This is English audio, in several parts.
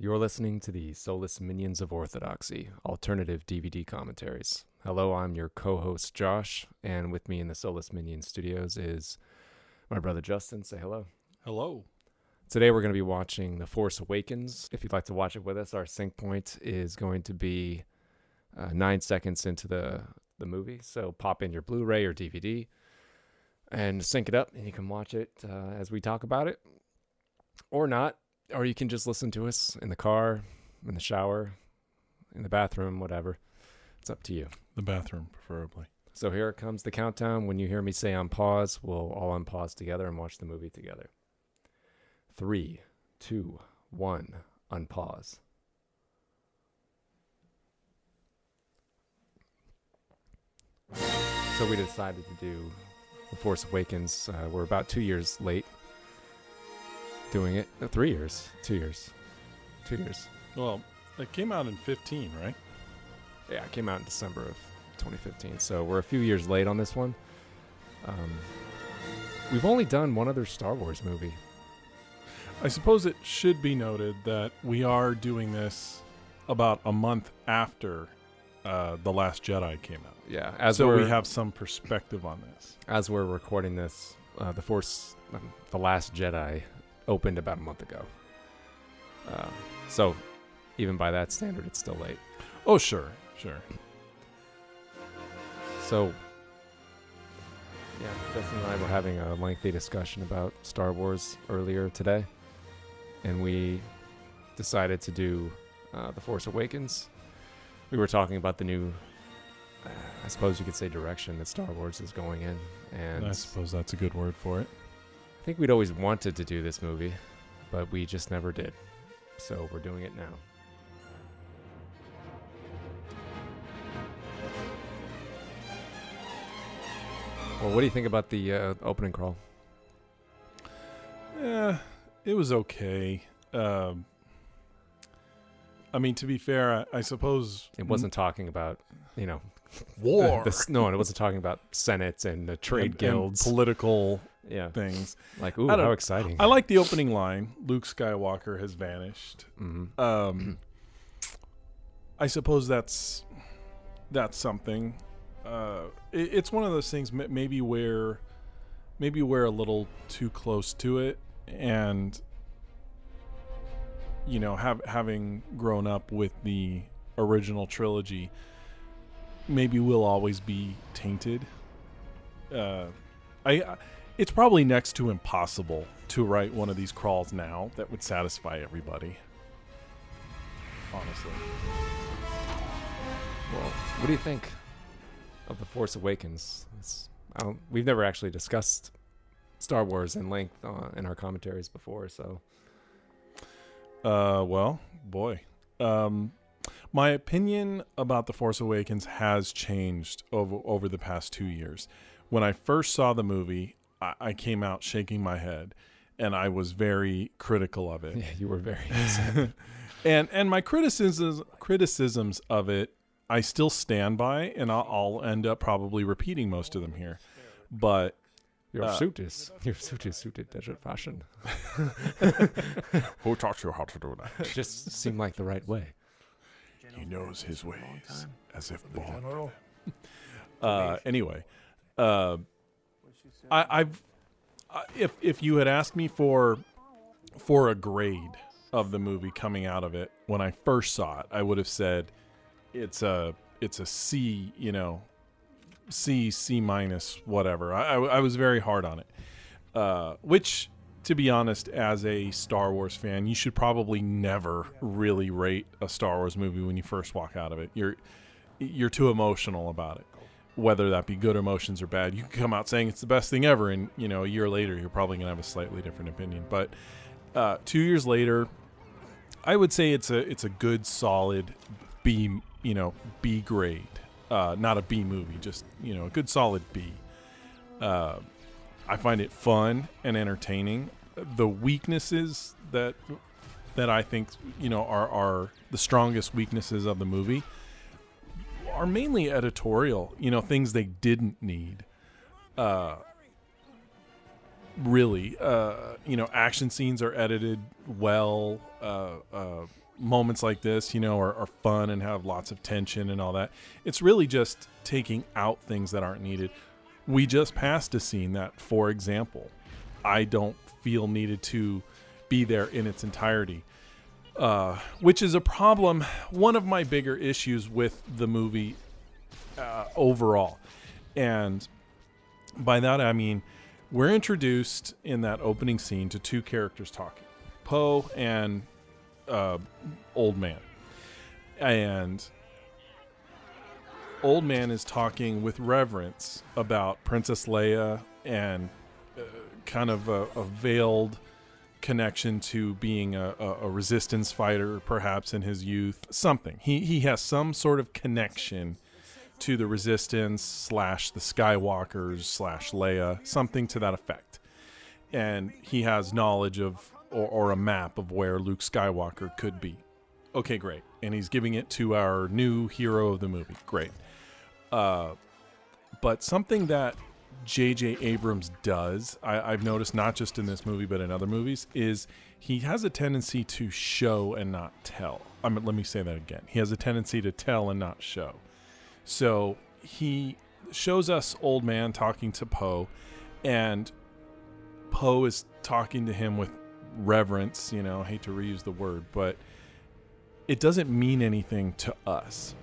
You're listening to the Soulless Minions of Orthodoxy, alternative DVD commentaries. Hello, I'm your co-host Josh, and with me in the Soulless Minions studios is my brother Justin. Say hello. Hello. Today we're going to be watching The Force Awakens. If you'd like to watch it with us, our sync point is going to be 9 seconds into the movie. So pop in your Blu-ray or DVD and sync it up, and you can watch it as we talk about it, or not. Or you can just listen to us in the car, in the shower, in the bathroom, whatever. It's up to you. The bathroom, preferably. So here comes the countdown. When you hear me say unpause, we'll all unpause together and watch the movie together. 3, 2, 1, unpause. So we decided to do The Force Awakens. We're about 2 years late doing it. No, 3 years. 2 years. 2 years. Well, it came out in 15, right? Yeah, it came out in December of 2015. So we're a few years late on this one. We've only done one other Star Wars movie. I suppose it should be noted that we are doing this about a month after The Last Jedi came out. Yeah, so we have some perspective on this. As we're recording this, The Last Jedi opened about a month ago. So even by that standard, it's still late. Oh, sure. So, yeah, Justin and I were having a lengthy discussion about Star Wars earlier today, and we decided to do The Force Awakens. We were talking about the new, I suppose you could say, direction that Star Wars is going in. And I suppose that's a good word for it. I think we'd always wanted to do this movie, but we just never did. So we're doing it now. Well, what do you think about the opening crawl? Yeah, it was okay. I mean, to be fair, I suppose it wasn't talking about, war. No, it wasn't talking about Senate and the trade guilds, and political things. Like, ooh, how exciting! I like the opening line. Luke Skywalker has vanished. Mm-hmm. I suppose that's something. It's one of those things. Maybe we're a little too close to it, and having grown up with the original trilogy, maybe we'll always be tainted. It's probably next to impossible to write one of these crawls now that would satisfy everybody. Honestly. Well, what do you think of The Force Awakens? We've never actually discussed Star Wars in length in our commentaries before, so. Well, boy. My opinion about The Force Awakens has changed over the past 2 years. When I first saw the movie, I came out shaking my head, and I was very critical of it. Yeah, you were very upset. and my criticisms of it, I still stand by, and I'll end up probably repeating most of them here. But your suit is suited desert fashion. Who taught you how to do that? It just seemed like the right way. He knows his ways as if born. Anyway, if you had asked me for a grade of the movie coming out of it when I first saw it, I would have said it's a C, C minus, whatever. I was very hard on it, which, to be honest, as a Star Wars fan, you should probably never really rate a Star Wars movie when you first walk out of it. You're too emotional about it, whether that be good emotions or bad. You can come out saying it's the best thing ever, and a year later you're probably gonna have a slightly different opinion. But 2 years later, I would say it's a good, solid B grade. Not a B movie, just a good solid B. I find it fun and entertaining. The weaknesses that I think are the strongest weaknesses of the movie are mainly editorial. Things they didn't need. Really, action scenes are edited well. moments like this, are fun and have lots of tension and all that. It's really just taking out things that aren't needed. We just passed a scene that, for example, I don't feel needed to be there in its entirety, which is a problem. One of my bigger issues with the movie overall. And by that, I mean, we're introduced in that opening scene to two characters talking, Poe and Old Man. And Old Man is talking with reverence about Princess Leia and kind of a veiled connection to being a resistance fighter, perhaps in his youth. Something. He has some sort of connection to the resistance / the Skywalkers / Leia, something to that effect. And he has knowledge of or a map of where Luke Skywalker could be. Okay, great. And he's giving it to our new hero of the movie. Great. But something that J.J. Abrams does, I've noticed not just in this movie but in other movies, is he has a tendency to show and not tell. Let me say that again. He has a tendency to tell and not show. So he shows us Old Man talking to Poe, and Poe is talking to him with reverence. I hate to reuse the word, but it doesn't mean anything to us.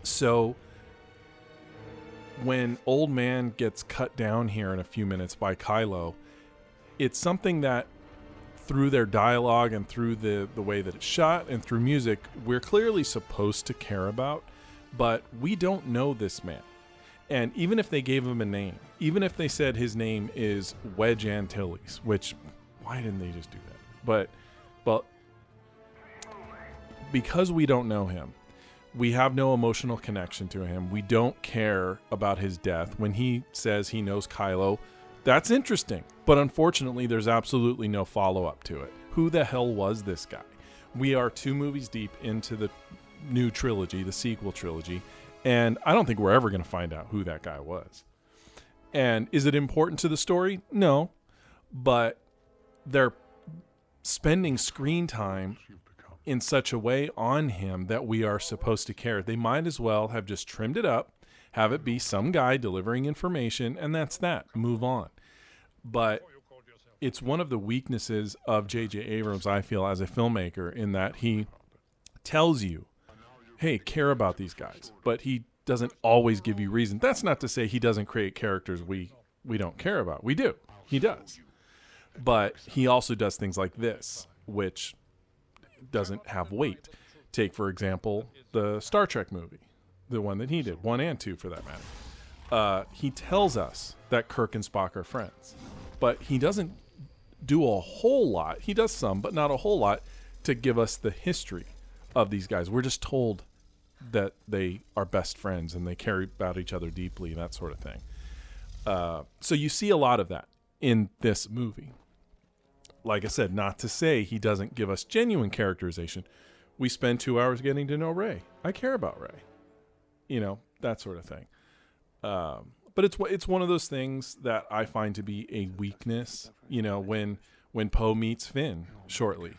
So when Old Man gets cut down here in a few minutes by Kylo, it's something that through their dialogue and through the way that it's shot and through music, we're clearly supposed to care about, but we don't know this man. And even if they gave him a name, even if they said his name is Wedge Antilles, which, why didn't they just do that? But because we don't know him, we have no emotional connection to him. We don't care about his death. When he says he knows Kylo, that's interesting. But unfortunately, there's absolutely no follow-up to it. Who the hell was this guy? We are 2 movies deep into the new trilogy, the sequel trilogy, and I don't think we're ever going to find out who that guy was. And is it important to the story? No. But they're spending screen time in such a way on him that we are supposed to care. They might as well have just trimmed it up, have it be some guy delivering information, and that's that. Move on. But it's one of the weaknesses of J.J. Abrams, I feel, as a filmmaker, in that he tells you, hey, care about these guys, but he doesn't always give you reason. That's not to say he doesn't create characters we don't care about. We do. He does. But he also does things like this, which doesn't have weight. Take, for example, the Star Trek movie, the one that he did, 1 and 2 for that matter. He tells us that Kirk and Spock are friends, but he doesn't do a whole lot. He does some, but not a whole lot to give us the history of these guys. We're just told that they are best friends and they care about each other deeply, that sort of thing. So you see a lot of that in this movie. Like I said, not to say he doesn't give us genuine characterization. We spend 2 hours getting to know Rey. I care about Rey. That sort of thing. But it's one of those things that I find to be a weakness. When Poe meets Finn shortly,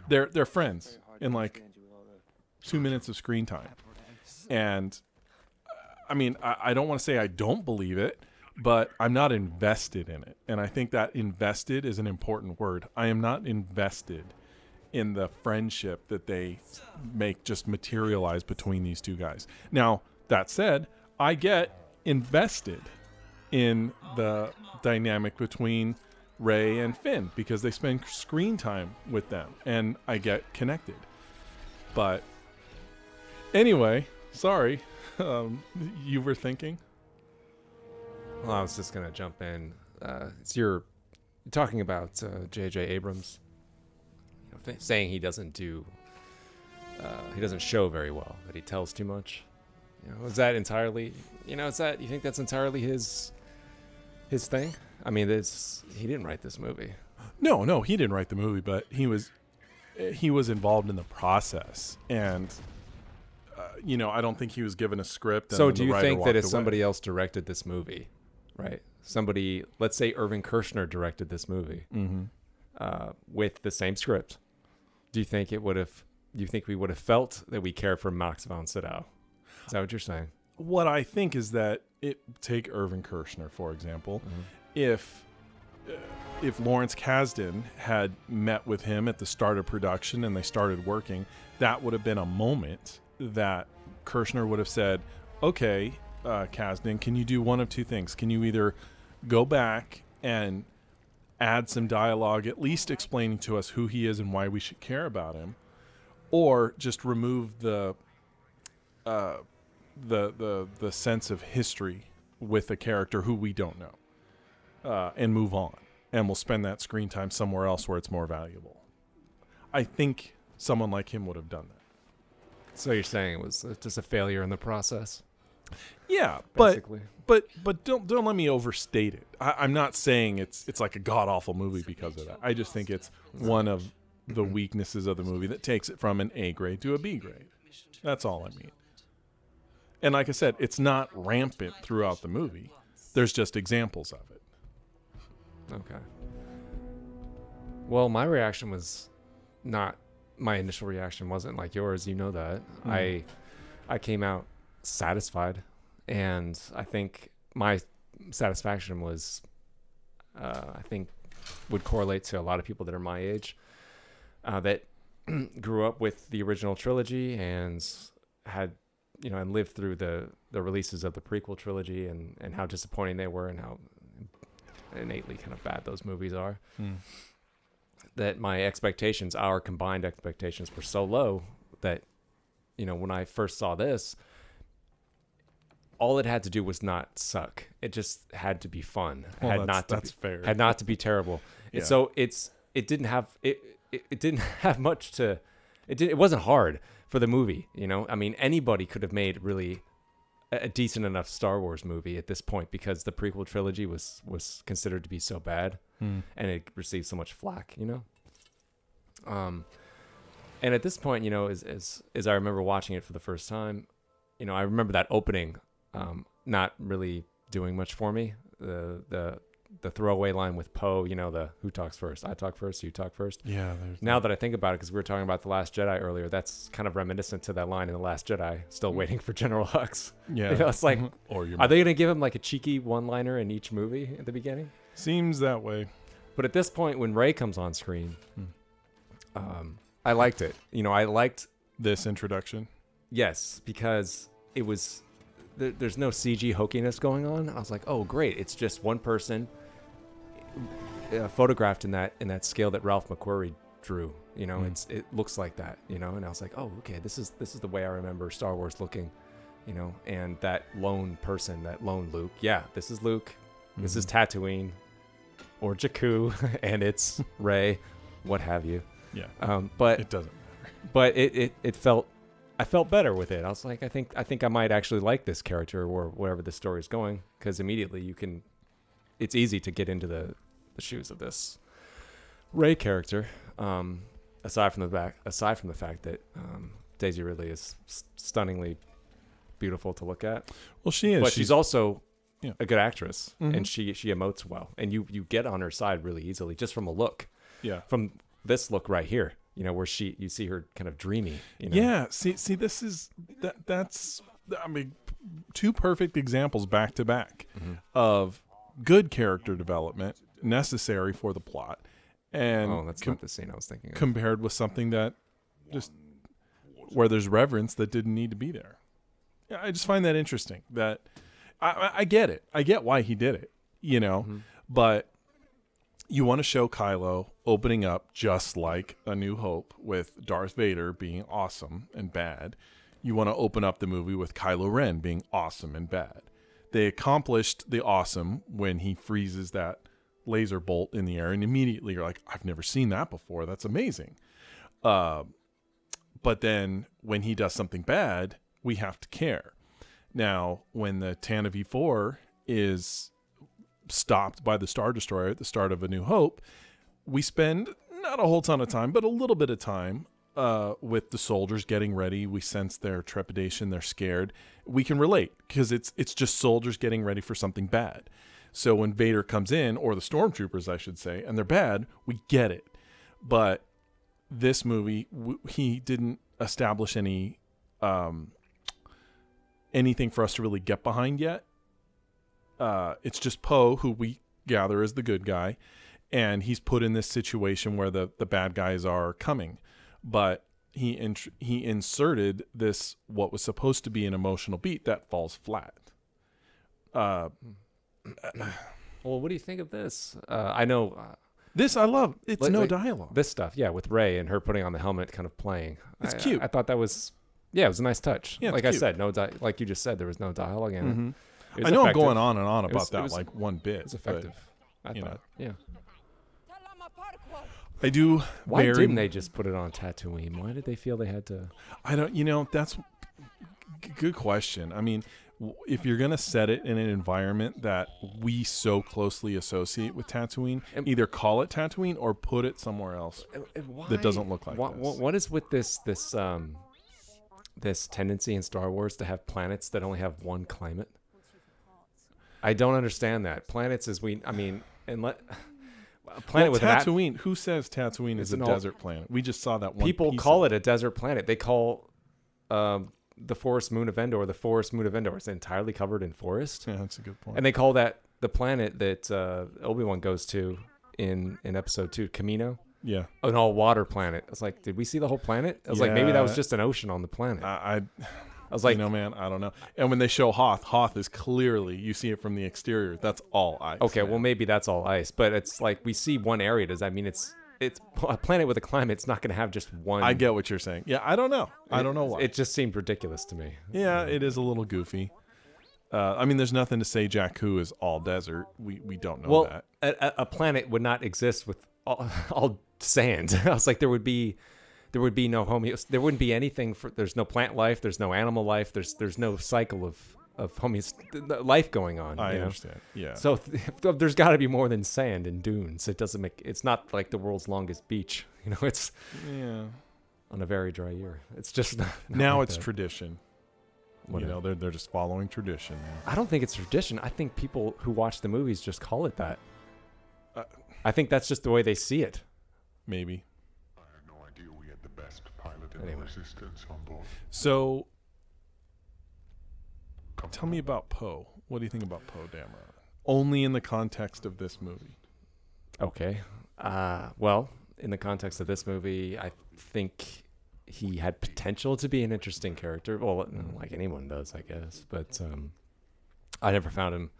they're friends in like 2 minutes of screen time. And I mean, I don't want to say I don't believe it, but I'm not invested in it. And I think that invested is an important word. I am not invested in the friendship that they make just materialize between these two guys. Now, that said, I get invested in the dynamic between Rey and Finn because they spend screen time with them and I get connected. But anyway, sorry, you were thinking? Well, I was just going to jump in. You're talking about J.J. Abrams saying he doesn't show very well, that he tells too much. Is that entirely, you think that's entirely his thing? I mean, he didn't write this movie. No, he didn't write the movie, but he was involved in the process. And, I don't think he was given a script. So do you think that if somebody else directed this movie, right? Somebody, let's say Irvin Kershner directed this movie with the same script, do you think it would have you think we would have felt that we cared for Max von Sydow. Is that what you're saying? What I think is that take Irvin Kershner, for example. If Lawrence Kasdan had met with him at the start of production and they started working, that would have been a moment that Kershner would have said, okay, Kasdan, can you do one of two things? Can you either go back and add some dialogue, at least explaining to us who he is and why we should care about him, or just remove the sense of history with a character who we don't know, and move on, and we'll spend that screen time somewhere else where it's more valuable. I think someone like him would have done that. So you're saying it was just a failure in the process? Yeah, basically. but don't let me overstate it. I'm not saying it's like a god awful movie because of that. I just think it's one of the weaknesses of the movie that takes it from an A grade to a B grade. That's all I mean. And like I said, it's not rampant throughout the movie. There's just examples of it. Okay. Well, my reaction was not, my initial reaction wasn't like yours. You know that. I came out satisfied, and I think my satisfaction was, I think, would correlate to a lot of people that are my age, that grew up with the original trilogy and had, and lived through the releases of the prequel trilogy and how disappointing they were and how innately kind of bad those movies are. That my expectations, our combined expectations, were so low that, when I first saw this, all it had to do was not suck. It just had to be fun. Well, that's fair. Had not to be terrible. Yeah. And so it didn't have much to. It wasn't hard for the movie. I mean, anybody could have made really a decent enough Star Wars movie at this point, because the prequel trilogy was considered to be so bad, and it received so much flack. And at this point, as I remember watching it for the first time, I remember that opening not really doing much for me. The throwaway line with Poe, the who talks first? I talk first, you talk first. Yeah. Now that I think about it, because we were talking about The Last Jedi earlier, that's kind of reminiscent to that line in The Last Jedi, still waiting for General Hux. Yeah. It's like, are they going to give him like a cheeky one-liner in each movie at the beginning? Seems that way. But at this point, when Rey comes on screen, I liked it. I liked this introduction. Yes, because it was... There's no CG hokiness going on. I was like, oh, great. It's just one person photographed in that scale that Ralph McQuarrie drew. It looks like that. And I was like, oh, okay. This is the way I remember Star Wars looking. And that lone person, that lone Luke. Yeah, this is Luke. This is Tatooine, or Jakku, and it's Rey, what have you. Yeah. But it doesn't matter. But it felt. I felt better with it. I was like, I think I might actually like this character or wherever the story is going, because immediately it's easy to get into the shoes of this Rey character. Aside from the fact that Daisy Ridley is stunningly beautiful to look at. Well, she is. But she's also a good actress, Mm-hmm. and she emotes well, and you get on her side really easily just from a look. Yeah. From this look right here. Where you see her kind of dreamy. Yeah. See, this is that's. I mean, two perfect examples back to back of good character development necessary for the plot, and that's not the scene I was thinking of. Compared with something that just where there's reverence that didn't need to be there. Yeah, I just find that interesting. That I get it. I get why he did it. But. You want to show Kylo opening up just like A New Hope with Darth Vader being awesome and bad. You want to open up the movie with Kylo Ren being awesome and bad. They accomplished the awesome when he freezes that laser bolt in the air, and immediately you're like, I've never seen that before. That's amazing. But then when he does something bad, we have to care. Now, when the Tantive V4 is stopped by the Star Destroyer at the start of A New Hope, we spend not a whole ton of time, but a little bit of time with the soldiers getting ready. We sense their trepidation. They're scared. We can relate because it's just soldiers getting ready for something bad. So when Vader comes in, or the stormtroopers, I should say, and they're bad, we get it. But this movie, he didn't establish anything for us to really get behind yet. It's just Poe, who we gather is the good guy, and he's put in this situation where the bad guys are coming, but he inserted this what was supposed to be an emotional beat that falls flat. Well, what do you think of this? I know this I love. It's no dialogue. This stuff, yeah, with Rey and her putting on the helmet, kind of playing. It's cute. I thought that was, yeah, it was a nice touch. Yeah, like cute. I said, like you just said, there was no dialogue in Mm-hmm. it. I know effective. I'm going on and on about that was, like one bit. It's effective. But, I thought, yeah. I do. Why didn't they just put it on Tatooine? Why did they feel they had to? I don't. That's good question. I mean, if you're gonna set it in an environment that we so closely associate with Tatooine, either call it Tatooine or put it somewhere else that doesn't look like this. What is with this tendency in Star Wars to have planets that only have one climate? I don't understand that. Planets a planet with Tatooine. Who says Tatooine is a desert planet? We just saw that one. People call it a desert planet. They call the forest moon of Endor the forest moon of Endor. It's entirely covered in forest. Yeah, that's a good point. And they call that the planet that Obi-Wan goes to in episode 2, Kamino. Yeah, an all water planet. I was like, did we see the whole planet? I was like, maybe that was just an ocean on the planet. I was like, man, I don't know. And when they show Hoth is clearly, you see it from the exterior. That's all ice. Okay, man. well maybe that's all ice, but it's like we see one area. Does that mean it's a planet with a climate? It's not going to have just one. I get what you're saying. Yeah, I don't know. I don't know why. It just seemed ridiculous to me. Yeah, it is a little goofy. I mean, there's nothing to say Jakku is all desert. We don't know that. A planet would not exist with all sand. I was like, there would be no there wouldn't be anything there's no plant life, there's no animal life, there's no cycle of life going on. I understand. Yeah. So there's got to be more than sand and dunes. It's not like the world's longest beach. It's on a very dry year. It's just not now like it's that. Tradition. They're just following tradition now. I don't think it's tradition. I think people who watch the movies just call it that. I think that's just the way they see it. Maybe. I had no idea we had the best pilot in the Resistance on board. So, tell me about Poe. What do you think about Poe Dameron? Only in the context of this movie. Okay. Well, in the context of this movie, I think he had potential to be an interesting character. Well, like anyone does, I guess. But I never found him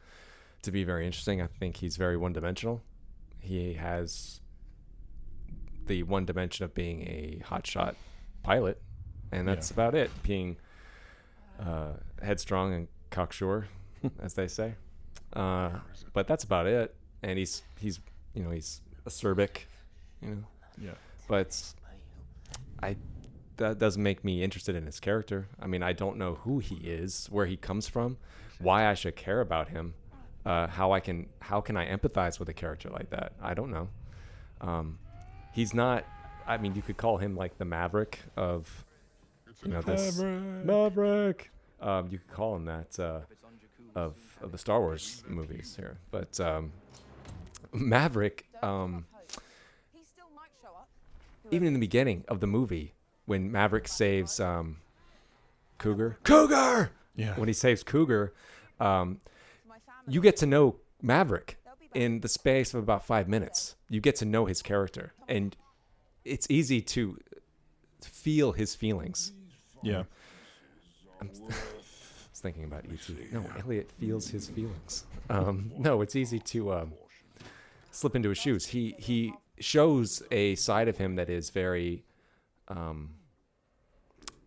to be very interesting. I think he's very one-dimensional. He has the one dimension of being a hotshot pilot, and that's about it. Being headstrong and cocksure, as they say. But that's about it. And he's acerbic, Yeah. But that doesn't make me interested in his character. I mean, I don't know who he is, where he comes from, why I should care about him. How can I empathize with a character like that? I don't know. He's not. I mean, you could call him like the Maverick of, this Maverick. You could call him that of the Star Wars movies here, but Maverick. Even in the beginning of the movie, when Maverick saves Cougar. Yeah. When he saves Cougar. You get to know Maverick in the space of about 5 minutes. You get to know his character, and it's easy to feel his feelings. Yeah. I was thinking about E.T. No, Elliot feels his feelings. No, it's easy to slip into his shoes. He shows a side of him that is very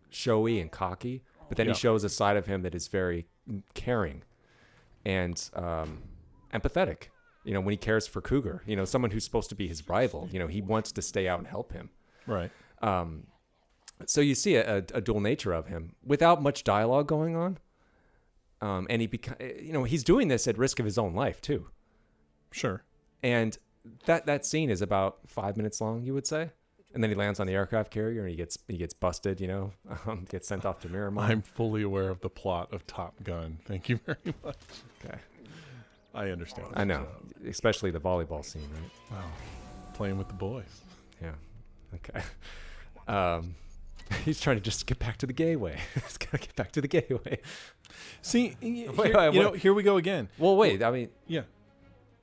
showy and cocky, but then he shows a side of him that is very caring and empathetic. When he cares for Cougar, someone who's supposed to be his rival, he wants to stay out and help him. Right. So you see a dual nature of him without much dialogue going on. And he's doing this at risk of his own life too. Sure. And that scene is about 5 minutes long, you would say. And then he lands on the aircraft carrier and he gets busted, gets sent off to Miramar. I'm fully aware of the plot of Top Gun. Thank you very much. Okay. I understand. I know, especially the volleyball scene, right? Wow. Playing with the boys. Yeah. Okay. He's trying to just get back to the gay way. He's got to get back to the gay way. See, Wait. here we go again. Well, wait. I mean, Yeah.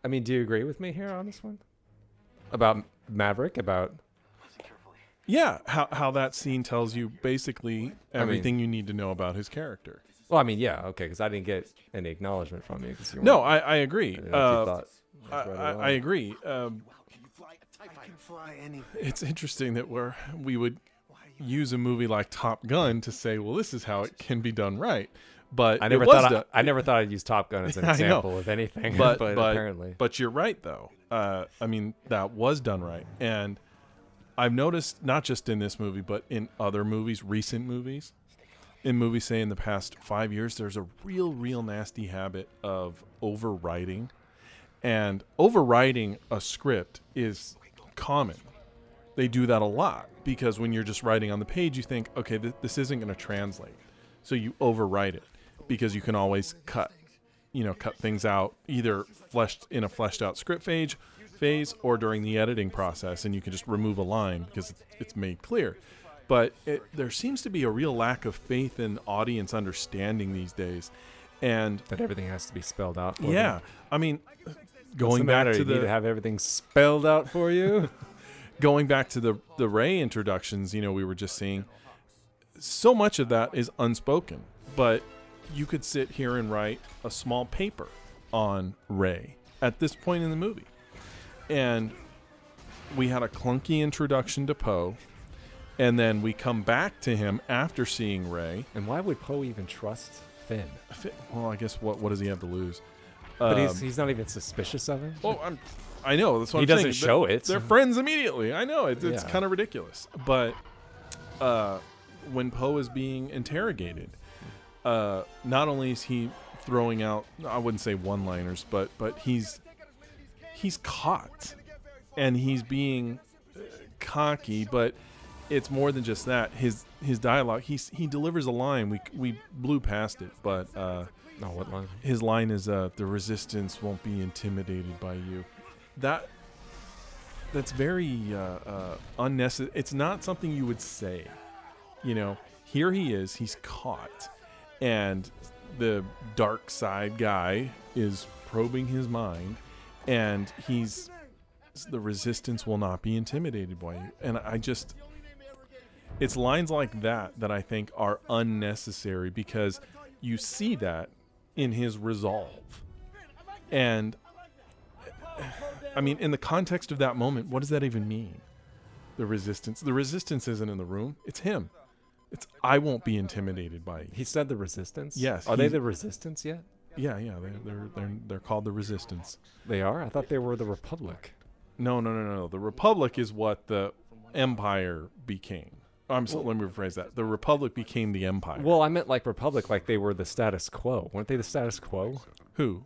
do you agree with me here on this one? About Maverick? About Yeah, how that scene tells you basically everything you need to know about his character. Well, I mean, yeah, okay, because I didn't get any acknowledgement from you. No, I agree. I agree. It's interesting that we would use a movie like Top Gun to say, well, this is how it can be done right. But I never thought I'd use Top Gun as an example of anything. But apparently, but you're right though. I mean, that was done right, and I've noticed not just in this movie, but in other movies, recent movies, in movies, say in the past 5 years, there's a real nasty habit of overwriting, and overwriting a script is common. They do that a lot because when you're just writing on the page, you think, okay, this isn't going to translate, so you overwrite it because you can always cut things out either fleshed out script phase or during the editing process, and you can just remove a line because it's made clear. But there seems to be a real lack of faith in audience understanding these days, and that everything has to be spelled out for yeah them. I mean, going back to you need to have everything spelled out for you. Going back to the Rey introductions, we were just seeing, so much of that is unspoken, but you could sit here and write a small paper on Rey at this point in the movie. And we had a clunky introduction to Poe, and then we come back to him after seeing Rey. And why would Poe even trust Finn? Well, I guess what does he have to lose? But he's not even suspicious of him. Oh, I know. That's what he I'm saying. He doesn't show it. They're friends immediately. I know. It's kind of ridiculous. But when Poe is being interrogated, not only is he throwing out, I wouldn't say one-liners, but he's caught, and he's being cocky, but it's more than just that. His dialogue, he delivers a line. We blew past it, but what line? His line is the resistance won't be intimidated by you. That's very unnecessary. It's not something you would say. Here he is, he's caught, and the dark side guy is probing his mind, and the resistance will not be intimidated by you. And it's lines like that I think are unnecessary, because you see that in his resolve. And I mean, in the context of that moment, what does that even mean? The resistance isn't in the room. It's him. It's, I won't be intimidated by you. He said the resistance? Yes. Are they the resistance yet? Yeah. They're called the resistance. They are? I thought they were the Republic. No. The Republic is what the Empire became. Let me rephrase that. The Republic became the Empire. Well, I meant like Republic, like they were the status quo. Weren't they the status quo? Who?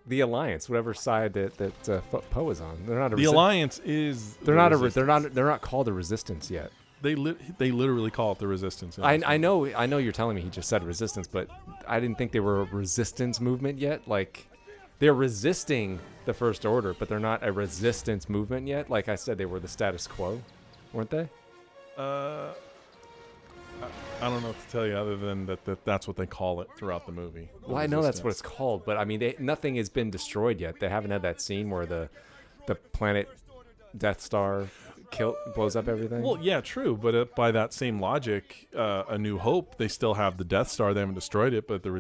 The Alliance, whatever side that Poe is on. They're not a the Alliance is. They're not called the Resistance yet. They literally call it the Resistance. I know you're telling me he just said Resistance, but I didn't think they were a resistance movement yet. Like, they're resisting the First Order, but they're not a resistance movement yet. Like I said, they were the status quo, weren't they? I don't know what to tell you other than that's what they call it throughout the movie. Well, I know that's what it's called, but I mean, nothing has been destroyed yet. They haven't had that scene where the planet Death Star blows up everything. Well, yeah, true, but by that same logic, A New Hope, they still have the Death Star. They haven't destroyed it, but the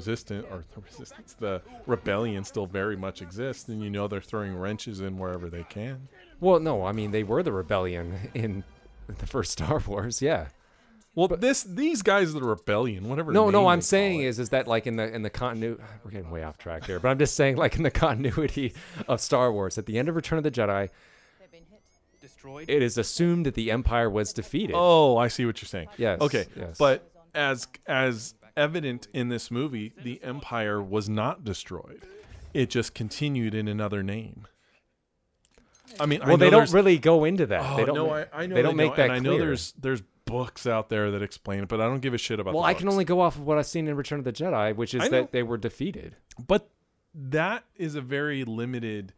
rebellion still very much exists, and they're throwing wrenches in wherever they can. Well, no, I mean, they were the rebellion in the first Star Wars, yeah. Well, but these guys are the rebellion, whatever. No, I'm saying is that like in the continuity, we're getting way off track here, but I'm just saying like in the continuity of Star Wars, at the end of Return of the Jedi, it is assumed that the Empire was defeated. Oh, I see what you're saying. Yes. Okay, yes. But as evident in this movie, the Empire was not destroyed. It just continued in another name. I mean, well, they don't really go into that. Oh, they don't. No, I know they don't make that clear. I know there's books out there that explain it, but I don't give a shit about. Well, the I books. can only go off of what I've seen in Return of the Jedi, which is that they were defeated. But that is a very limited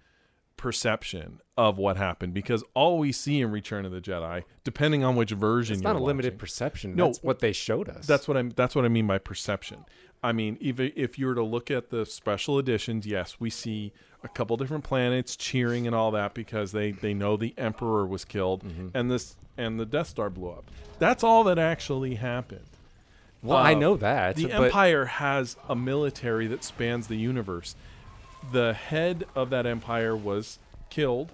perception of what happened, because all we see in Return of the Jedi, depending on which version it's you're not a limited watching, perception. No, That's what they showed us. That's what I mean by perception. I mean, if you were to look at the special editions, yes, we see a couple different planets cheering and all that because they know the Emperor was killed and the Death Star blew up. That's all that actually happened. Well, I know that. The Empire has a military that spans the universe. The head of that empire was killed,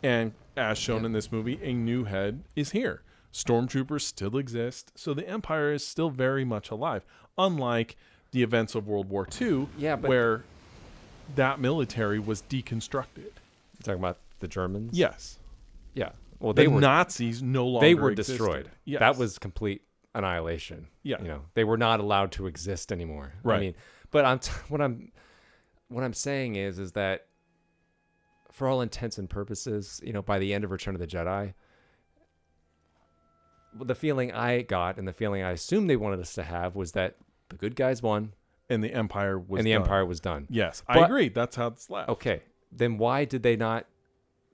and as shown in this movie, a new head is here. Stormtroopers still exist, so the Empire is still very much alive, unlike the events of World War II, where that military was deconstructed. You're talking about the Germans? Yes. Yeah. Well, the Nazis no longer They were existed. destroyed. Yes. That was complete annihilation. Yeah. You know, they were not allowed to exist anymore. Right. I mean, but what I'm saying is that for all intents and purposes, you know, by the end of Return of the Jedi, the feeling I got and the feeling I assumed they wanted us to have was that the good guys won and the Empire was done. Yes, I agree. That's how it's left. Okay. Then why did they not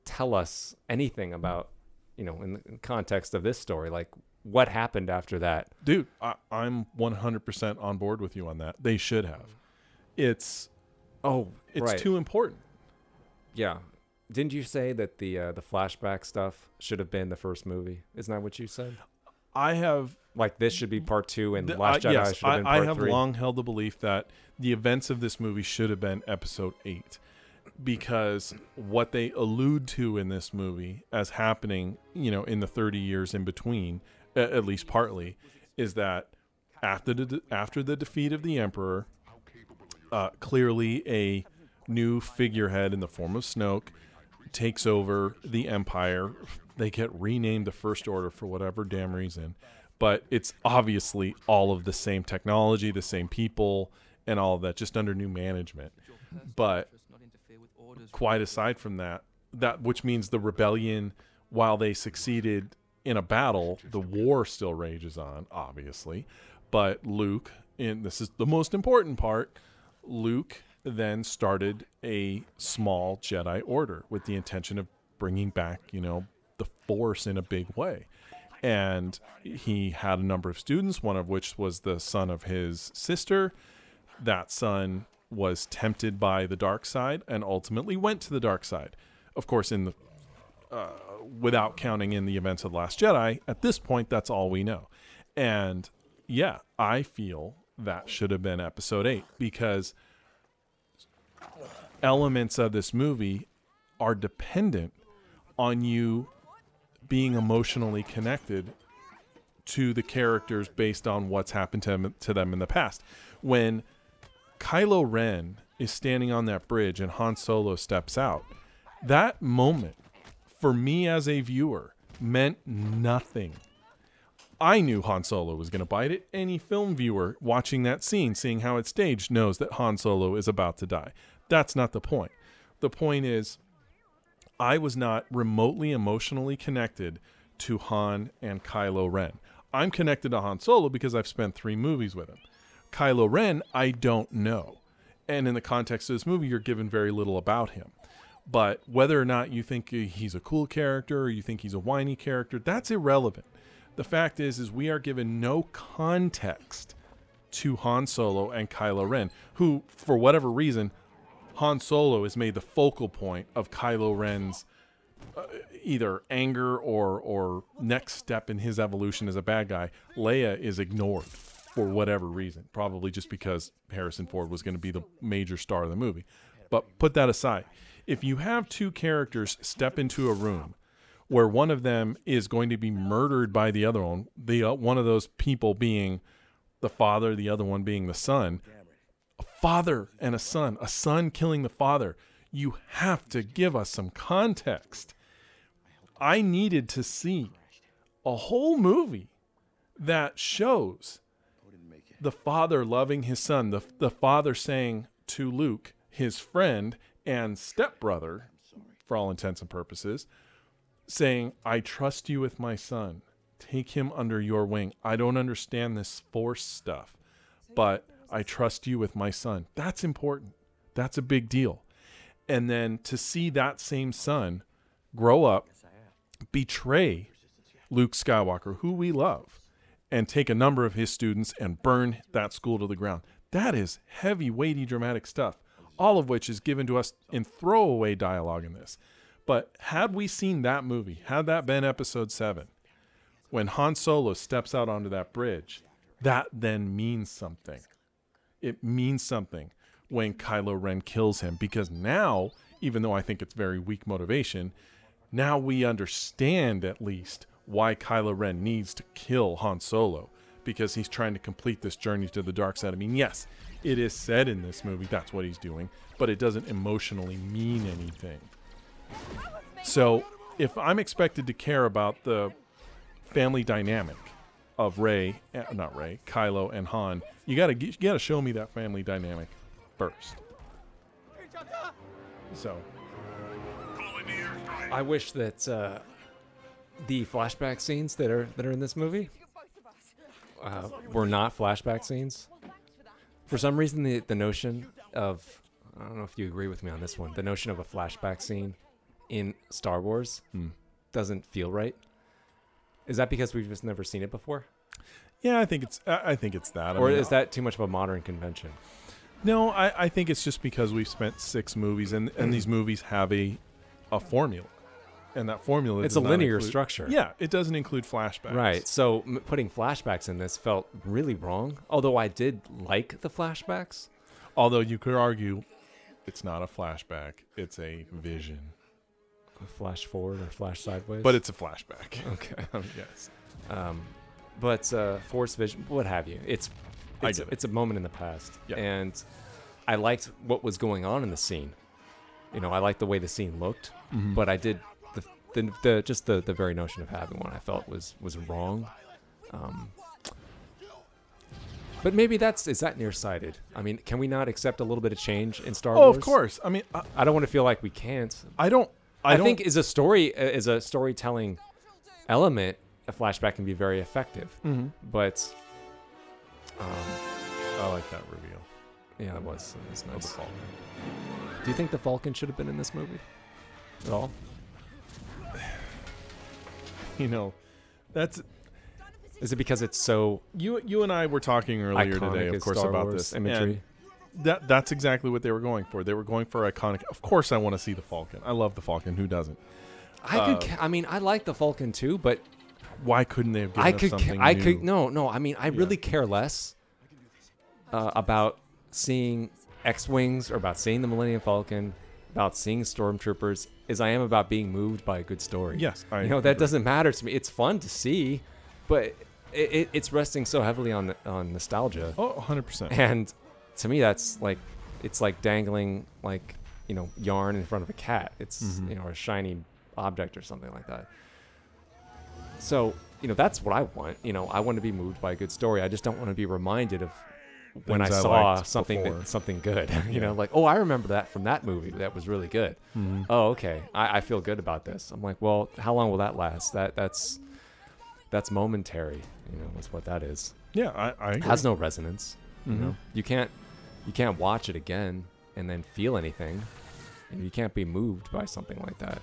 tell us anything about, you know, in the context of this story, like what happened after that? Dude, I'm 100% on board with you on that. They should have. It's right. too important. Yeah. Didn't you say that the flashback stuff should have been the first movie? Isn't that what you said? I have... Like this should be part 2 and Last Jedi should have been part 3? I have long held the belief that the events of this movie should have been episode 8. Because what they allude to in this movie as happening, you know, in the 30 years in between, at least partly, is that after the defeat of the Emperor, clearly a new figurehead in the form of Snoke takes over the Empire. They get renamed the First Order for whatever damn reason, but it's obviously all of the same technology, the same people, and all of that, just under new management. But quite aside from that which means the rebellion, while they succeeded in a battle, the war still rages on, obviously. But Luke, and this is the most important part, Luke then started a small Jedi Order with the intention of bringing back, you know, the Force in a big way. And he had a number of students, one of which was the son of his sister. That son was tempted by the dark side and ultimately went to the dark side. Of course, in the without counting in the events of The Last Jedi, at this point, that's all we know. And yeah, I feel that should have been episode 8 because elements of this movie are dependent on you being emotionally connected to the characters based on what's happened to them in the past. When Kylo Ren is standing on that bridge and Han Solo steps out, that moment, for me as a viewer, meant nothing. I knew Han Solo was going to bite it. Any film viewer watching that scene, seeing how it's staged, knows that Han Solo is about to die. That's not the point. The point is, I was not remotely emotionally connected to Han and Kylo Ren. I'm connected to Han Solo because I've spent 3 movies with him. Kylo Ren, I don't know. And in the context of this movie, you're given very little about him. But whether or not you think he's a cool character or you think he's a whiny character, that's irrelevant. The fact is we are given no context to Han Solo and Kylo Ren, who, for whatever reason, Han Solo is made the focal point of Kylo Ren's either anger or next step in his evolution as a bad guy. Leia is ignored for whatever reason, probably just because Harrison Ford was going to be the major star of the movie. But put that aside. If you have 2 characters step into a room where one of them is going to be murdered by the other one, one of those people being the father, the other one being the son, a father and a son killing the father, you have to give us some context. I needed to see a whole movie that shows the father loving his son, the father saying to Luke, his friend and stepbrother, for all intents and purposes, saying, I trust you with my son. Take him under your wing. I don't understand this Force stuff, but I trust you with my son. That's important. That's a big deal. And then to see that same son grow up, betray Luke Skywalker, who we love, and take a number of his students and burn that school to the ground. That is heavy, weighty, dramatic stuff, all of which is given to us in throwaway dialogue in this. But had we seen that movie, had that been episode 7, when Han Solo steps out onto that bridge, that then means something. It means something when Kylo Ren kills him, because now, even though I think it's very weak motivation, now we understand at least why Kylo Ren needs to kill Han Solo, because he's trying to complete this journey to the dark side. I mean, yes, it is said in this movie that's what he's doing, but it doesn't emotionally mean anything. So if I'm expected to care about the family dynamic of Kylo and Han, you gotta show me that family dynamic first. So I wish that the flashback scenes that are in this movie were not flashback scenes. For some reason, the notion of, I don't know if you agree with me on this one, the notion of a flashback scene in Star Wars doesn't feel right. Is that because we've just never seen it before? Yeah, I think it's that. Or is that too much of a modern convention? No, I think it's just because we've spent 6 movies, and these movies have a formula. And that formula it's a linear structure. Yeah, it doesn't include flashbacks. Right. So putting flashbacks in this felt really wrong. Although I did like the flashbacks. Although you could argue it's not a flashback, it's a vision. A flash forward or flash sideways? But it's a flashback. Okay. Yes. But force vision, what have you. It's a moment in the past. Yeah. And I liked what was going on in the scene. You know, I liked the way the scene looked, but I did the very notion of having one I felt was wrong. But maybe is that nearsighted? I mean, can we not accept a little bit of change in Star Wars? Oh, of course. I mean, I don't want to feel like we can't. I think as a storytelling element, a flashback can be very effective. But I like that reveal. Yeah, it was nice. Of the Falcon. Do you think the Falcon should have been in this movie at all? You know, is it because it's so you and I were talking earlier today, of course, about this imagery? And that's exactly what they were going for. They were going for iconic. Of course, I want to see the Falcon. I love the Falcon. Who doesn't? I like the Falcon too, but why couldn't they have given us something new? No. I mean, I really care less about seeing X-wings or about seeing the Millennium Falcon, about seeing stormtroopers, as I am about being moved by a good story. Yes, that doesn't matter to me. It's fun to see, but it's resting so heavily on nostalgia. Oh, 100%. And to me, that's like, it's like dangling yarn in front of a cat. It's or a shiny object or something like that. So that's what I want. I want to be moved by a good story. I just don't want to be reminded of when I saw something good. I remember that from that movie. That was really good. Oh, okay. I feel good about this. I'm like, well, how long will that last? That's momentary. That's what that is. Yeah, I agree. It has no resonance. You can't watch it again and then feel anything, and you can't be moved by something like that.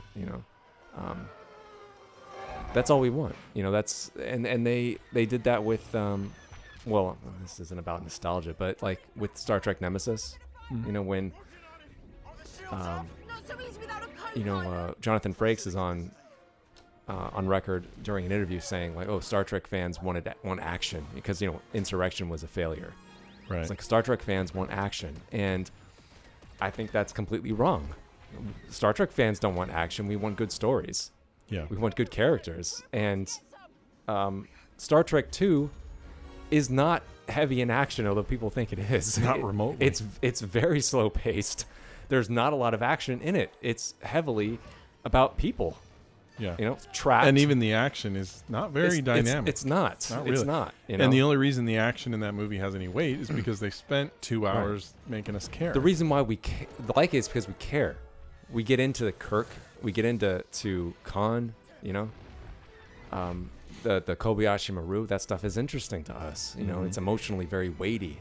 That's all we want. That's and they did that with well, this isn't about nostalgia, but like with Star Trek Nemesis, when Jonathan Frakes is on record during an interview saying like, oh, Star Trek fans want action because Insurrection was a failure. Right. It's like Star Trek fans want action, and I think that's completely wrong. Star Trek fans don't want action. We want good stories. Yeah. We want good characters, and Star Trek 2 is not heavy in action, although people think it is. Not remotely. It's very slow paced. There's not a lot of action in it. It's heavily about people. Yeah. Trapped. And even the action is not very dynamic. It's not. Really. It's not. And the only reason the action in that movie has any weight is because they spent 2 hours making us care. The reason why we like it is because we care. We get into the Kirk. We get into Khan. The Kobayashi Maru. That stuff is interesting to us. It's emotionally very weighty.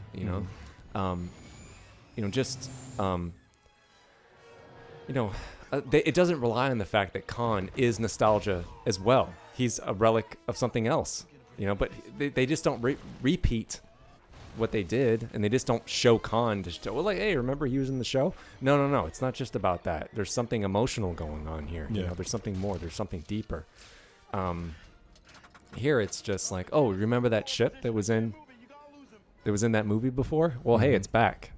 it doesn't rely on the fact that Khan is nostalgia as well. He's a relic of something else, but they just don't repeat what they did, and they just don't show Khan to show, like, hey, remember he was in the show? No. It's not just about that. There's something emotional going on here. Yeah. There's something more. There's something deeper. Here it's just like, oh, remember that ship that was in that movie before? Well, hey, it's back.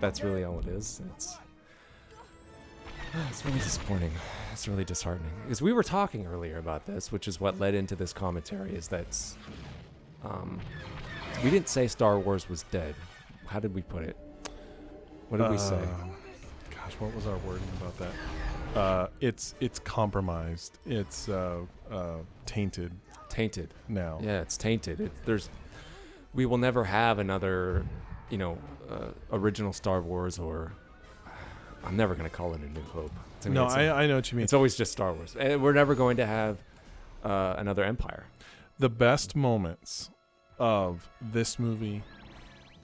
That's really all it is. It's really disappointing. It's really disheartening. Because we were talking earlier about this, which is what led into this commentary, is that we didn't say Star Wars was dead. How did we put it? What did we say? Gosh, what was our wording about that? It's compromised. It's tainted. Tainted. Now. Yeah, it's tainted. We will never have another, original Star Wars, or I'm never going to call it A New Hope. To me, I know what you mean. It's always just Star Wars. And we're never going to have another Empire. The best moments of this movie,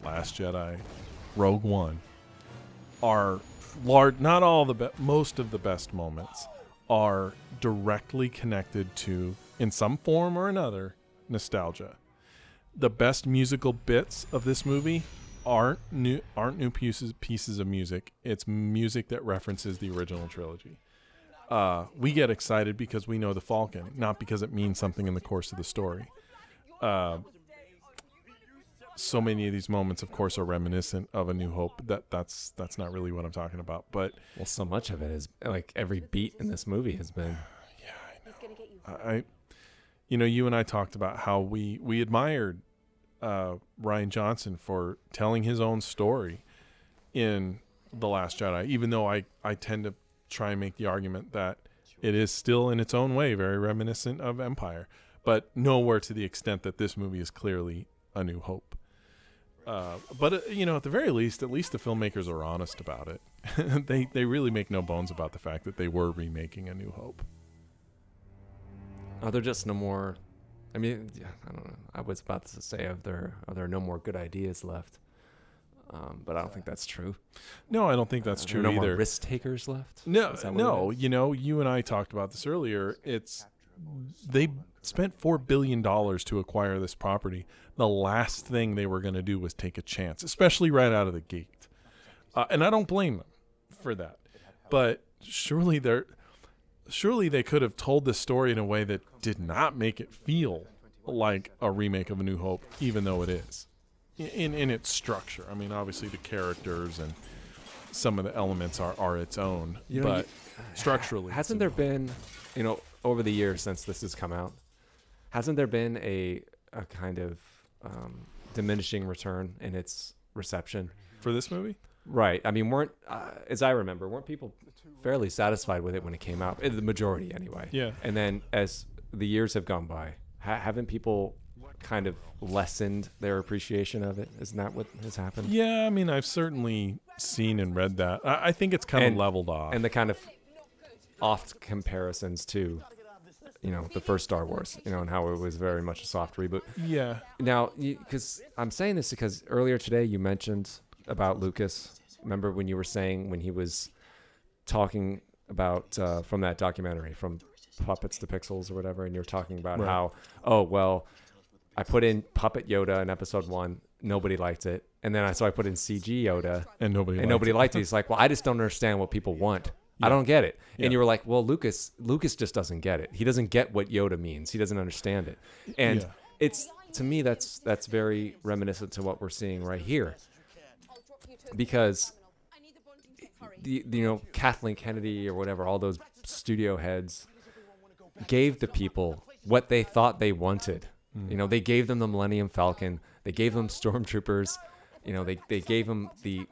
Last Jedi, Rogue One, are large. Not all most of the best moments are directly connected to, in some form or another, nostalgia. The best musical bits of this movie aren't new pieces of music. It's music that references the original trilogy. We get excited because we know the Falcon, not because it means something in the course of the story. So many of these moments, of course, are reminiscent of A New Hope. That's not really what I'm talking about. But so much of it is, like, every beat in this movie has been. Yeah, I know. You and I talked about how we admired Rian Johnson for telling his own story in The Last Jedi, even though I tend to try and make the argument that it is still in its own way very reminiscent of Empire, but nowhere to the extent that this movie is clearly A New Hope. But at the very least, at least the filmmakers are honest about it. They really make no bones about the fact that they were remaking A New Hope. Are there just no more? I mean, I don't know. I was about to say, are there no more good ideas left? But I don't think that's true. No, I don't think that's true no either. More risk takers left? No. You and I talked about this earlier. They spent $4 billion to acquire this property. The last thing they were going to do was take a chance, especially right out of the gate. And I don't blame them for that. But surely they could have told this story in a way that did not make it feel like a remake of A New Hope, even though it is. In its structure. I mean, obviously the characters and some of the elements are its own, but structurally. Hasn't there been, over the years since this has come out, hasn't there been a kind of diminishing return in its reception? For this movie? Right. I mean, as I remember, weren't people fairly satisfied with it when it came out? The majority, anyway. Yeah. And then as the years have gone by, haven't people kind of lessened their appreciation of it? Isn't that what has happened? Yeah, I mean, I've certainly seen and read that. I think it's kind of leveled off. And the kind of oft comparisons to, the first Star Wars, and how it was very much a soft reboot. Yeah. Now, because I'm saying this because earlier today you mentioned about Lucas. Remember when you were saying when he was talking about from that documentary, from Puppets to Pixels or whatever, and you were talking about how, I put in Puppet Yoda in episode 1. Nobody liked it. And then I put in CG Yoda. And nobody liked it. He's like, well, I just don't understand what people want. Yeah. I don't get it. Yeah. And you were like, well, Lucas just doesn't get it. He doesn't get what Yoda means. He doesn't understand it. And it's, to me, that's very reminiscent to what we're seeing right here. Because, Kathleen Kennedy or whatever, all those studio heads gave the people what they thought they wanted. They gave them the Millennium Falcon. They gave them stormtroopers. They gave them the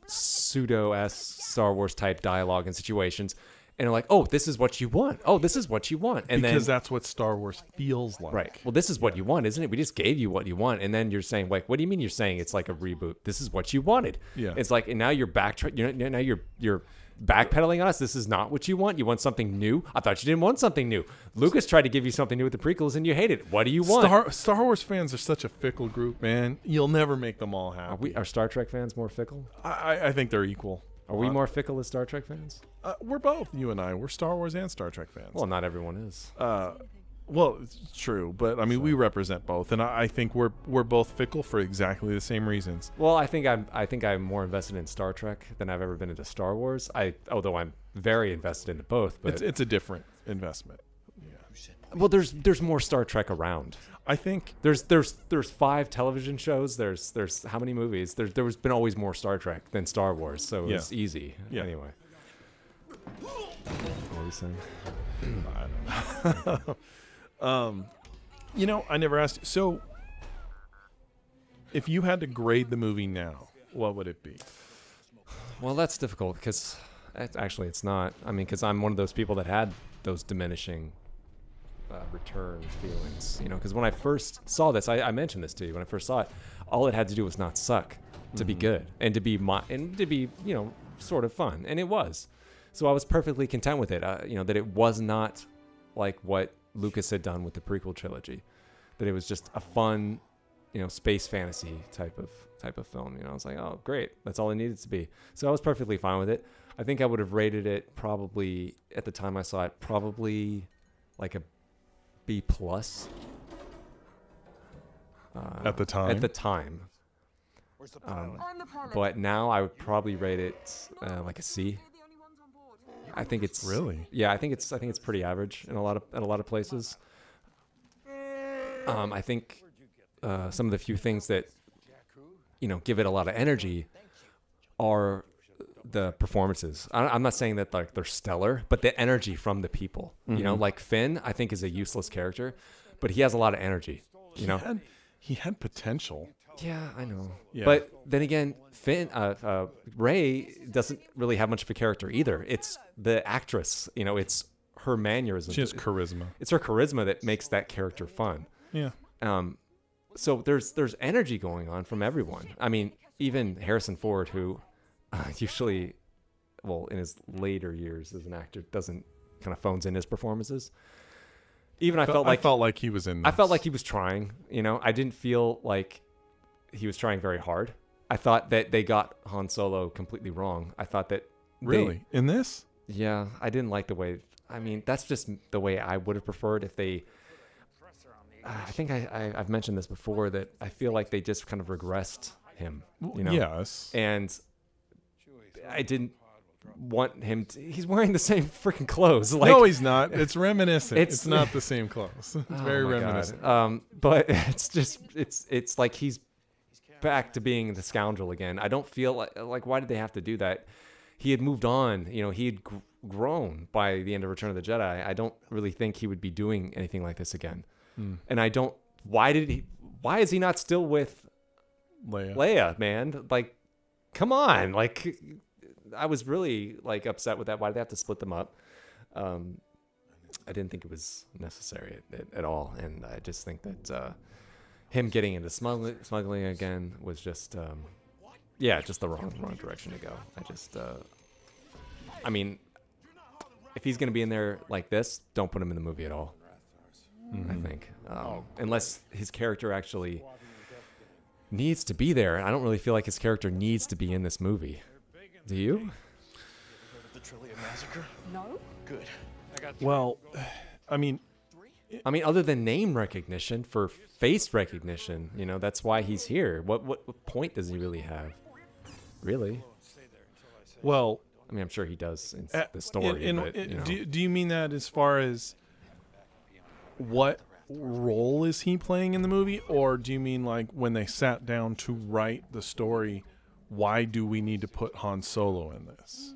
pseudo-esque Star Wars type dialogue and situations. And they're like, oh, this is what you want. Oh, this is what you want. And because that's what Star Wars feels like. Right. Well, this is what you want, isn't it? We just gave you what you want. And then you're saying, like, what do you mean you're saying it's like a reboot? This is what you wanted. Yeah. It's like, and now you're now you're backpedaling on us. This is not what you want. You want something new. I thought you didn't want something new. Lucas tried to give you something new with the prequels, and you hated it. What do you want? Star Wars fans are such a fickle group, man. You'll never make them all happy. Are Star Trek fans more fickle? I think they're equal. Are we more fickle as Star Trek fans? We're both, you and I. We're Star Wars and Star Trek fans. Well, not everyone is. Well, it's true, but I mean, we represent both, and I think we're both fickle for exactly the same reasons. Well, I think I'm more invested in Star Trek than I've ever been into Star Wars. Although I'm very invested into both, but It's a different investment. well, there's more Star Trek around. I think There's 5 television shows. There's how many movies? There's been always more Star Trek than Star Wars, so it's easy. Yeah. Anyway, what were you saying? I don't know. I never asked. So, if you had to grade the movie now, what would it be? Well, that's difficult because actually it's not. I mean, because I'm one of those people that had those diminishing return feelings. Because when I first saw this, I mentioned this to you. When I first saw it, all it had to do was not suck to be good and to be sort of fun, and it was. So I was perfectly content with it. That it was not like what Lucas had done with the prequel trilogy, that it was just a fun, space fantasy type of film. I was like, oh, great, that's all it needed to be. So I was perfectly fine with it. I think I would have rated it probably at the time I saw it probably like a B plus. At the time. But now I would probably rate it like a C. I think it's really. Yeah, I think it's pretty average in a lot of places. I think some of the few things that give it a lot of energy are the performances. I'm not saying that like they're stellar, but the energy from the people. Like Finn, I think is a useless character, but he has a lot of energy. He had potential. Yeah, I know. Yeah. But then again, Rey doesn't really have much of a character either. It's the actress, it's her mannerisms. She has charisma. It's her charisma that makes that character fun. Yeah. So there's energy going on from everyone. I mean, even Harrison Ford, who usually, in his later years as an actor, doesn't kind of phones in his performances. Even I felt like he was in this. I felt like he was trying. I didn't feel like he was trying very hard. I thought that they got Han Solo completely wrong. I thought that really in this. Yeah, I didn't like the way. I mean, that's just the way I would have preferred if they. I think I've mentioned this before that I feel like they just kind of regressed him. Yes. And I didn't want him to. He's wearing the same freaking clothes. No, he's not. It's reminiscent. It's not the same clothes. It's very reminiscent. But it's just it's like he's back to being the scoundrel again. I don't feel like why did they have to do that? He had moved on. He had grown by the end of Return of the Jedi. I don't really think he would be doing anything like this again. And I don't. Why is he not still with Leia, man? Like, come on. Like, I was really upset with that. Why did they have to split them up? I didn't think it was necessary at all. And I just think that him getting into smuggling again was just just the wrong direction to go. I mean, if he's going to be in there like this, don't put him in the movie at all. I think, unless his character actually needs to be there. I don't really feel like his character needs to be in this movie. Do you? The Trillium Massacre? No. Good. Well, I mean, other than name recognition, for face recognition, that's why he's here. What point does he really have? Really? Well, I mean, I'm sure he does in the story. Do you mean that as far as what role is he playing in the movie, or do you mean like when they sat down to write the story, why do we need to put Han Solo in this?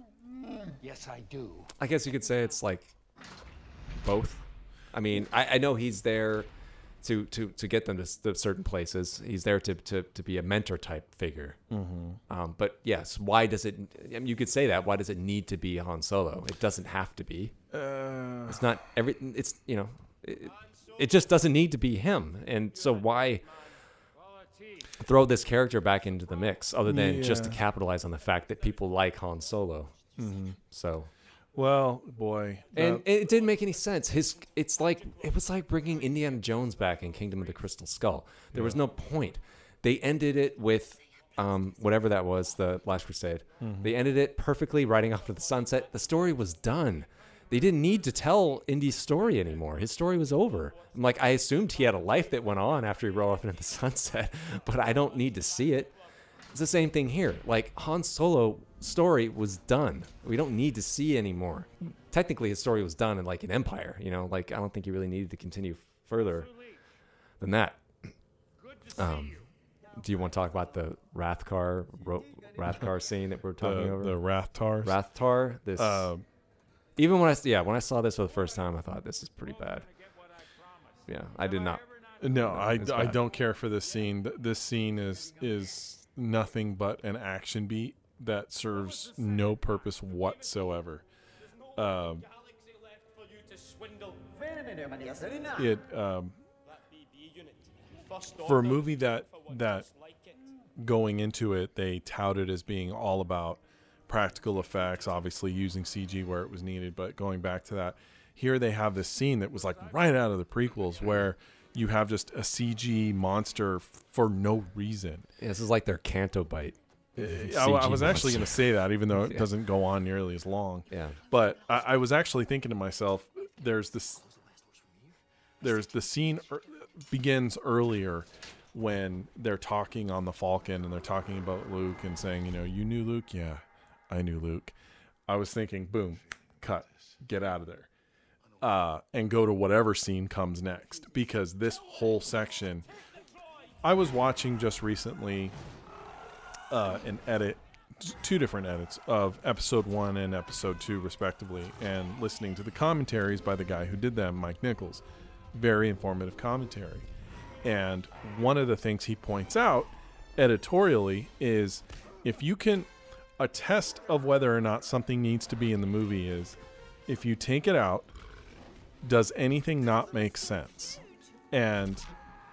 Yes, I do. I guess you could say it's like both. I mean, I know he's there to get them to certain places. He's there to be a mentor type figure. But yes, why does it? I mean, you could say that. Why does it need to be Han Solo? It doesn't have to be. It's not everything. It's it just doesn't need to be him. And so why throw this character back into the mix other than just to capitalize on the fact that people like Han Solo? So. Well, boy, and it didn't make any sense. It was like bringing Indiana Jones back in Kingdom of the Crystal Skull. There was no point. They ended it with whatever that was, the Last Crusade. They ended it perfectly, riding off to the sunset. The story was done. They didn't need to tell Indy's story anymore. His story was over. I'm like, I assumed he had a life that went on after he rode off into the sunset, but I don't need to see it. It's the same thing here. Like, Han Solo story was done. We don't need to see anymore. Technically, his story was done in like an Empire, you know, like I don't think he really needed to continue further than that. Do you want to talk about the Rathcar scene that we're talking over? The Rathtars. Rathtar. This even when I saw this for the first time, I thought this is pretty bad. Yeah, I did not. No, I don't care for this scene. This scene is nothing but an action beat that serves no purpose whatsoever. For a movie that going into it, they touted as being all about practical effects, obviously using CG where it was needed, but going back to that, here they have this scene that was like right out of the prequels where you have just a CG monster for no reason. Yeah, this is like their Canto Bite. I was actually going to say that, even though it doesn't go on nearly as long. Yeah. But I was actually thinking to myself, there's the scene begins earlier when they're talking on the Falcon and they're talking about Luke and saying, you know, you knew Luke? Yeah, I knew Luke. I was thinking, boom, cut, get out of there. And go to whatever scene comes next, because this whole section, I was watching just recently an edit, two different edits of episode 1 and episode 2 respectively, and listening to the commentaries by the guy who did them, Mike Nichols. Very informative commentary. And one of the things he points out editorially is, if you can, a test of whether or not something needs to be in the movie is, if you take it out, does anything not make sense? And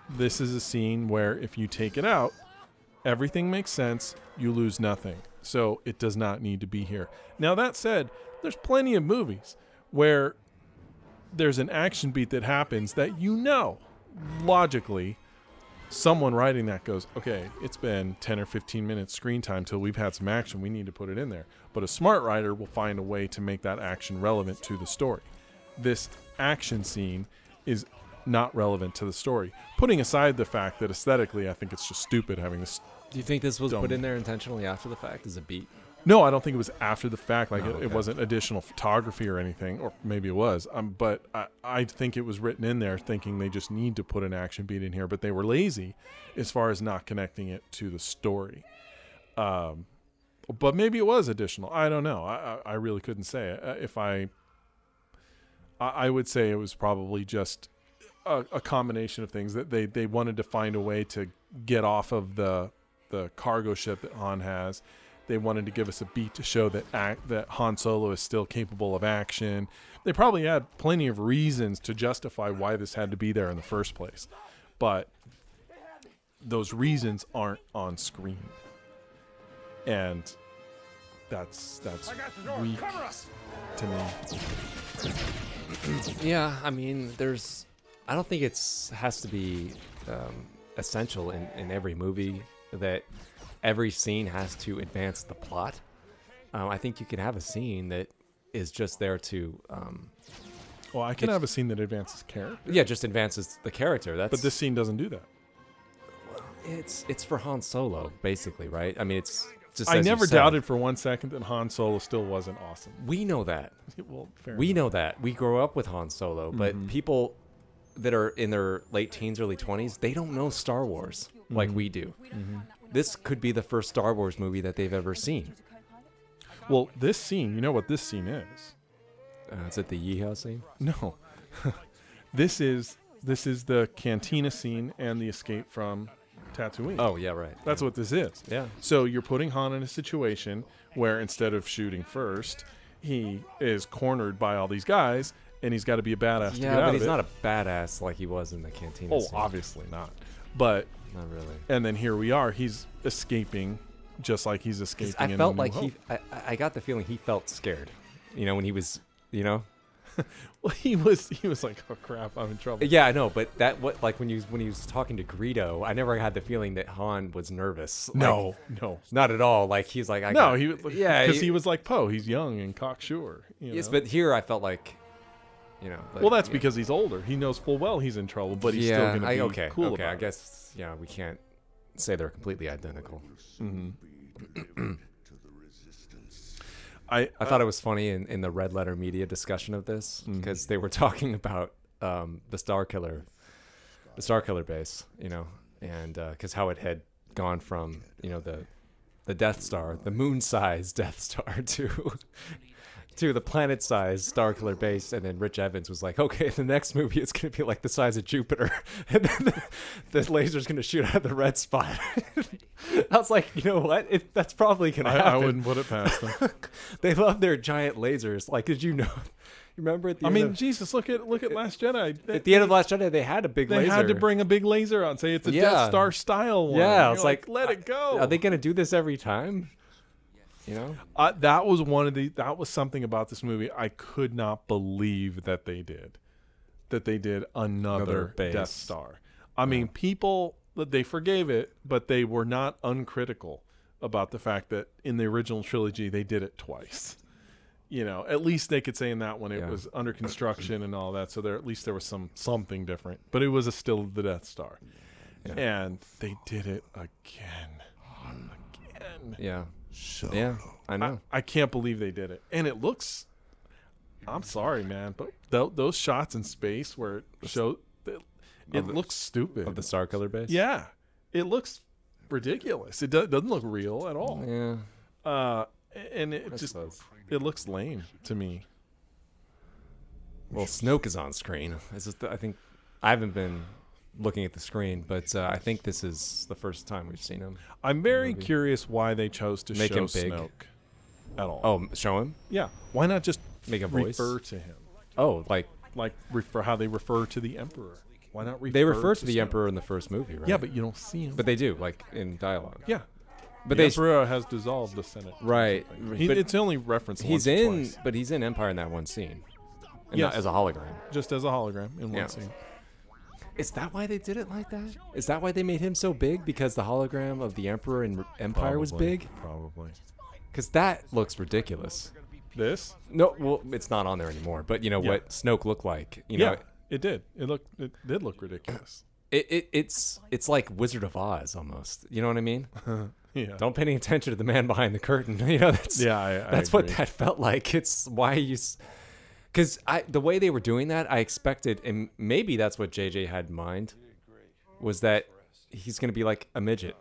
this is a scene where if you take it out, everything makes sense, you lose nothing. So it does not need to be here. Now, that said, there's plenty of movies where there's an action beat that happens that, you know, logically, someone writing that goes, okay, it's been 10 or 15 minutes screen time till we've had some action. We need to put it in there. But a smart writer will find a way to make that action relevant to the story. This action scene is not relevant to the story. Putting aside the fact that aesthetically, I think it's just stupid having this. Do you think this was put in there intentionally after the fact as a beat? No, I don't think it was after the fact. Like, okay. It wasn't additional photography or anything, or maybe it was. But I think it was written in there thinking they just need to put an action beat in here. But they were lazy as far as not connecting it to the story. But maybe it was additional. I don't know. I really couldn't say. I would say it was probably just a combination of things, that they wanted to find a way to get off of the cargo ship that Han has. They wanted to give us a beat to show that Han Solo is still capable of action. They probably had plenty of reasons to justify why this had to be there in the first place, but those reasons aren't on screen, and that's weak to me. Yeah, I mean, I don't think has to be essential in every movie that every scene has to advance the plot. I think you can have a scene that is just there to. Well, I can have a scene that advances character. Yeah, just advances the character. But this scene doesn't do that. It's for Han Solo, basically, right? I mean, it's just. I never doubted for 1 second that Han Solo still wasn't awesome. We know that. Well, we know that. We grow up with Han Solo, but people that are in their late teens, early 20s, they don't know Star Wars like we do. This could be the first Star Wars movie that they've ever seen. Well, this scene, you know what this scene is? Is it the Yeehaw scene? No. This is the cantina scene and the escape from Tatooine. Oh, yeah, right. That's what this is. Yeah. So you're putting Han in a situation where instead of shooting first, he is cornered by all these guys, and he's got to be a badass to get out of it. Yeah, but he's not a badass like he was in the cantina scene. Obviously not. But not really. And then here we are. He's escaping, just like he's escaping. I felt like I got the feeling he felt scared. You know, when he was, Well, he was like, oh crap, I'm in trouble. Yeah, I know, but that like when he was talking to Greedo, I never had the feeling that Han was nervous. No, Like, no, not at all. Like he's like, he because he was like Poe. He's young and cocksure. Yes, know? but here I felt like, like, well, that's because he's older. He knows full well he's in trouble, but he's still going to be cool about I guess we can't say they're completely identical. I thought it was funny in the Red Letter Media discussion of this because they were talking about the Star Killer base, and because how it had gone from the Death Star, the moon-sized Death Star, to the planet-sized Star Killer base, and then Rich Evans was like, okay, the next movie it's going to be like the size of Jupiter, and then the laser's going to shoot out of the red spot. I was like, you know what? That's probably going to happen. I wouldn't put it past them. They love their giant lasers. Like, did you know? You remember at the end of, Jesus, look at Last Jedi. At the end of Last Jedi, they had a big laser. They had to bring a big laser out and say it's a Death Star style one. Yeah, it's like, let it go. Are they going to do this every time? That was something about this movie I could not believe that they did. That they did another Death Star. I mean, people, they forgave it, but they were not uncritical about the fact that in the original trilogy they did it twice. At least they could say in that one it was under construction and all that, so at least there was something different. But it was still the Death Star. Yeah. And they did it again. Yeah. Yeah, I know. I can't believe they did it. And it looks, I'm sorry, man, but those shots in space where it shows, it looks stupid. Of the Star Killer base? Yeah. It looks ridiculous. It doesn't look real at all. Yeah. And it it looks lame to me. Well, Snoke is on screen. I think I haven't been looking at the screen, but I think this is the first time we've seen him. I'm very curious why they chose to make show him big Snoke at all. Oh, show him? Yeah. Why not just make a voice? Refer to him? Oh, like refer how they refer to the Emperor. Why not refer? They refer to the Snoke? Emperor in the first movie, right? Yeah, but you don't see him. But they do, like in dialogue. Yeah. But the Emperor has dissolved the Senate. Right. It's only referenced once or twice. But he's in Empire in that one scene. Yes. As a hologram. Just as a hologram in one scene. Is that why they did it like that? Is that why they made him so big? Because the hologram of the Emperor in Empire was big? Probably. Because that looks ridiculous. This? No, well, it's not on there anymore. But what Snoke looked like. You know, it did. It did look ridiculous. It's like Wizard of Oz almost. You know what I mean? Yeah. Don't pay any attention to the man behind the curtain. That's that's what that felt like. It's why you. Because the way they were doing that, I expected, and maybe that's what JJ had in mind, was that he's going to be like a midget.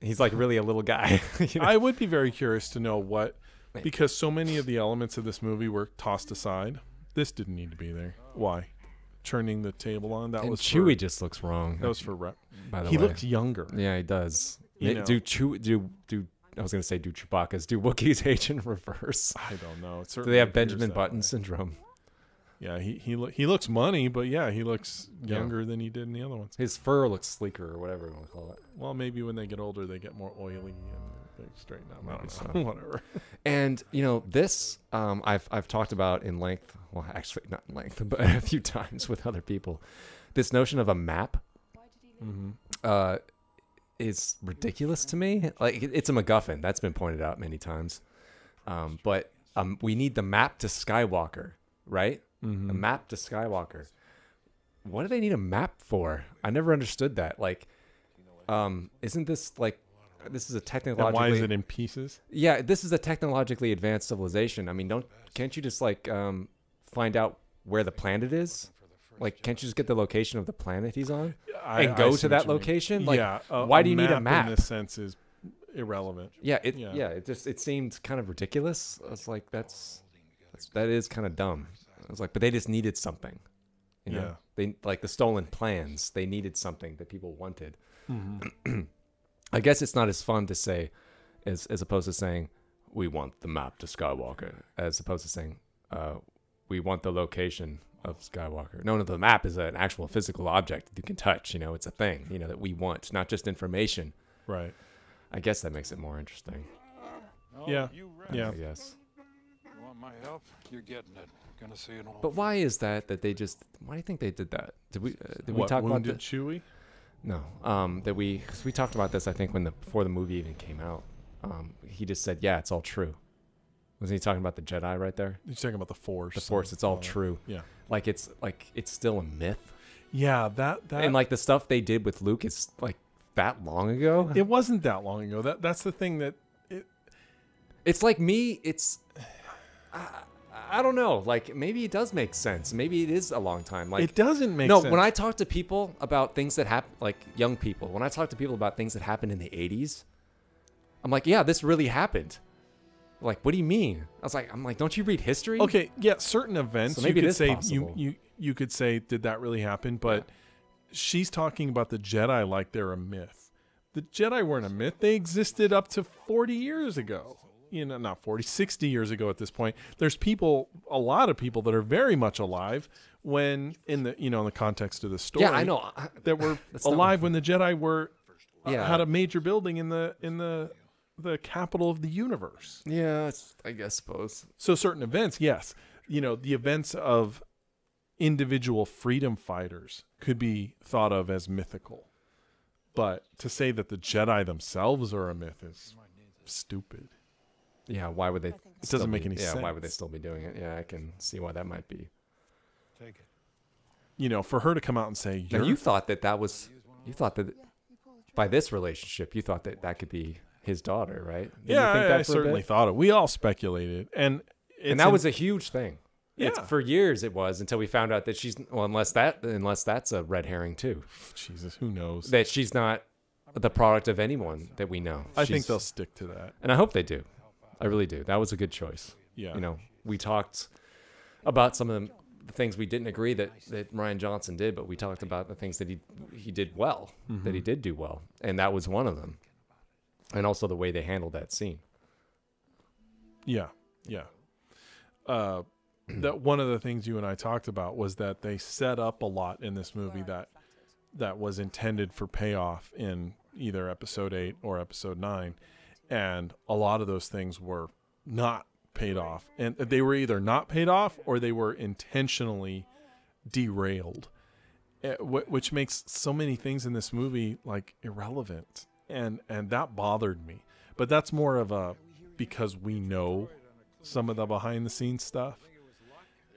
He's like really a little guy. I would be very curious to know because so many of the elements of this movie were tossed aside. This didn't need to be there. Why? Turning the table on. That was Chewie just looks wrong. That was for rep. By the way, he looks younger. Yeah, he does. I was going to say do Chewbacca's. Do Wookiees age in reverse? I don't know. Do they have Benjamin Button syndrome? Yeah, he looks money, but yeah, he looks younger than he did in the other ones. His fur looks sleeker, or whatever you want to call it. Well, maybe when they get older, they get more oily and they straighten out. I don't know. Whatever. And this I've talked about in length. Well, actually not in length, but a few times with other people. This notion of a map is ridiculous to me. Like it's a MacGuffin. That's been pointed out many times. But we need the map to Skywalker, right? A map to Skywalker. What do they need a map for? I never understood that. Like, isn't this like, this is a technologically... And why is it in pieces? Yeah, this is a technologically advanced civilization. I mean, can't you just like find out where the planet is? Like, can't you just get the location of the planet he's on and go to that location? Like, why do you need a map? In this sense is irrelevant. Yeah, it seemed kind of ridiculous. I was like, that is kind of dumb. I was like, but they just needed something. You know? They like the stolen plans. They needed something that people wanted. I guess it's not as fun to say as opposed to saying we want the map to Skywalker, as opposed to saying we want the location of Skywalker. No, the map is an actual physical object that you can touch. It's a thing, that we want, not just information. Right. I guess that makes it more interesting. Yeah. I guess. You want my help? You're getting it. Gonna see it all. But why is that they just? Why do you think they did that? Did we What, talk about wounded that? Chewie? No. That cause we talked about this. I think before the movie even came out. He just said, "Yeah, it's all true." Wasn't he talking about the Jedi right there? He's talking about the Force. The Force, it's all true. Yeah. Like it's still a myth. Yeah, that And like the stuff they did with Luke is like that long ago. it wasn't that long ago. That's the thing that It's like me. It's I don't know. Like maybe it does make sense. Maybe it is a long time. Like it doesn't make no. sense. When I talk to people about things that happen, like young people, when I talk to people about things that happened in the 80s, I'm like, yeah, this really happened. Like, what do you mean? I'm like, don't you read history? Okay, yeah, certain events So maybe you it could is say possible. you could say, did that really happen? But she's talking about the Jedi like they're a myth. The Jedi weren't a myth. They existed up to 40 years ago. You know, not 40, 60 years ago at this point. There's a lot of people that are very much alive when in the context of the story. Yeah, I know. That were That's not- alive when the Jedi were Yeah. had a major building in the capital of the universe. Yeah, I suppose. So certain events, yes. The events of individual freedom fighters could be thought of as mythical. But to say that the Jedi themselves are a myth is stupid. Yeah, why would they? It doesn't make any Yeah, why would they sense. still be doing it? Yeah, I can see why that might be. Take it. For her to come out and say, Now you thought that by this relationship, you thought that could be his daughter, right? Didn't you yeah, think I that for a certainly bit? thought it. We all speculated. And that was a huge thing. Yeah. For years it was until we found out that she's unless that's a red herring too. Jesus, who knows? That she's not the product of anyone that we know. I think She's- they'll stick to that. and I hope they do. I really do. That was a good choice. Yeah. We talked about some of the things we didn't agree that Ryan Johnson did, but we talked about the things that he did well, that he did do well, and that was one of them. And also the way they handled that scene. Yeah. Yeah. That one of the things you and I talked about was that they set up a lot in this movie that was intended for payoff in either episode 8 or episode 9. And a lot of those things were not paid off. And they were either not paid off or they were intentionally derailed, which makes so many things in this movie like irrelevant. And that bothered me. But that's more of because we know some of the behind the scenes stuff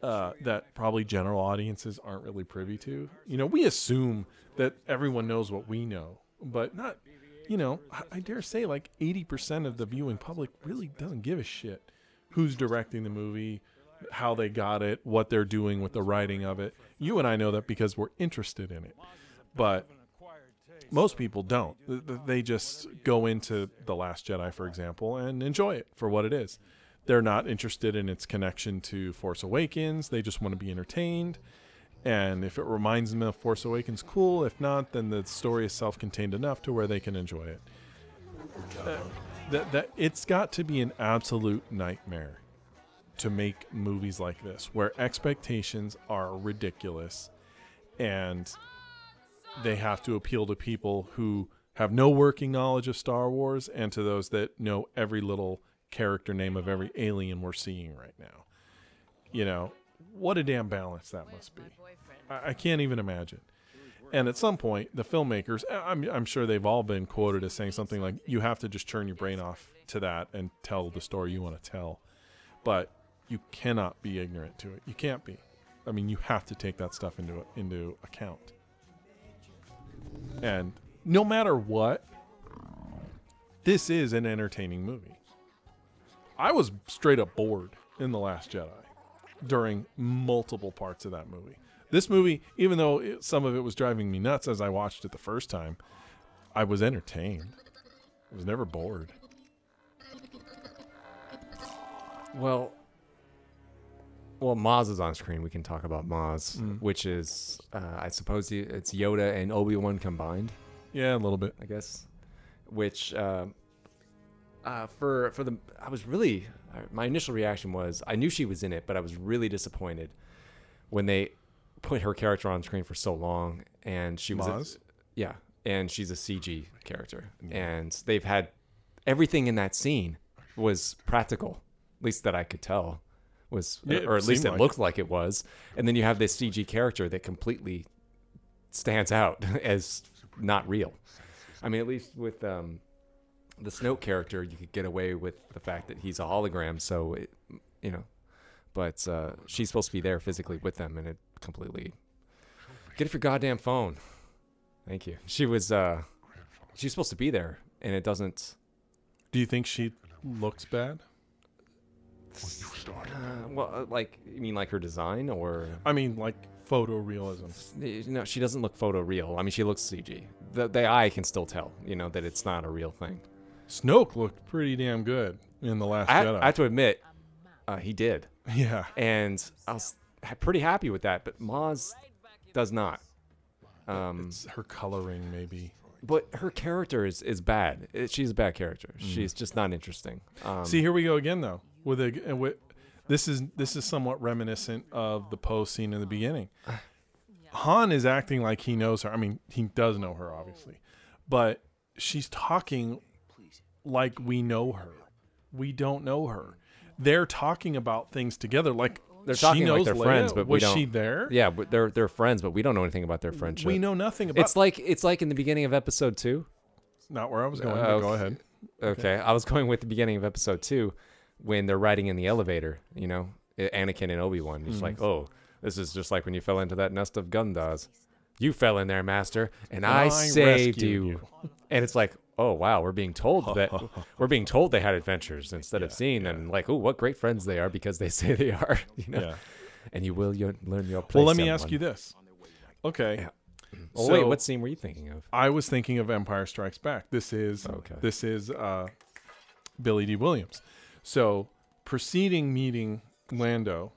that probably general audiences aren't really privy to. We assume that everyone knows what we know, but not, I dare say like 80% of the viewing public really doesn't give a shit who's directing the movie, how they got it, what they're doing with the writing of it. You and I know that because we're interested in it, but most people don't. They just go into The Last Jedi, for example, and enjoy it for what it is. They're not interested in its connection to Force Awakens. They just want to be entertained. And if it reminds them of Force Awakens, cool. If not, then the story is self-contained enough to where they can enjoy it. It's got to be an absolute nightmare to make movies like this, where expectations are ridiculous and they have to appeal to people who have no working knowledge of Star Wars and to those that know every little character name of every alien we're seeing right now. What a damn balance that must be. I can't even imagine. And at some point, the filmmakers, I'm sure they've all been quoted as saying something like, you have to just turn your brain off to that and tell the story you want to tell. But you cannot be ignorant to it. You can't be. I mean, you have to take that stuff into account. And no matter what, this is an entertaining movie. I was straight up bored in The Last Jedi during multiple parts of that movie. This movie, even though some of it was driving me nuts as I watched it the first time, I was entertained. I was never bored. Well, Maz is on screen. We can talk about Maz, which is, I suppose it's Yoda and Obi-Wan combined, Yeah, a little bit. I guess. Which, I was really, my initial reaction was, I knew she was in it, but I was really disappointed when they put her character on screen for so long, and she was, Maz? yeah, and she's a CG character, and they've had everything in that scene was practical, at least that I could tell. was, Yeah, or at least seemed it like looked like it was. And then you have this CG character that completely stands out as not real. I mean, at least with the Snoke character, you could get away with the fact that he's a hologram. So, but she's supposed to be there physically with them, and it completely. Get off your goddamn phone. Thank you. She's supposed to be there, and it doesn't. Do you think she looks bad? Like, you mean like her design, or? I mean, like photorealism. No, she doesn't look photoreal. I mean, she looks CG. The eye can still tell, that it's not a real thing. Snoke looked pretty damn good in The Last Jedi. I have to admit, he did. Yeah. And I was pretty happy with that, but Maz does not. It's her coloring, maybe. But her character is bad. She's a bad character. She's just not interesting. See, here we go again, though. This is somewhat reminiscent of the Poe scene in the beginning. Han is acting like he knows her. I mean, he does know her, obviously, but she's talking like we know her. We don't know her. They're talking about things together, like they're talking like they're friends, but was she there? Yeah, but they're friends, but we don't know anything about their friendship. We know nothing about. It's like in the beginning of episode 2. Not where I was going. But go ahead. Okay, I was going with the beginning of episode 2 when they're riding in the elevator. Anakin and Obi-Wan. It's like, oh, this is just like when you fell into that nest of Gundars. You fell in there, Master, and I saved you. And it's like, oh wow, we're being told they had adventures instead of seeing them. Like, oh, what great friends they are because they say they are. Yeah. And you will learn your place. Well, let me ask you this. Okay. Yeah. Well, wait, what scene were you thinking of? I was thinking of Empire Strikes Back. This is Billy D. Williams. So, preceding meeting Lando,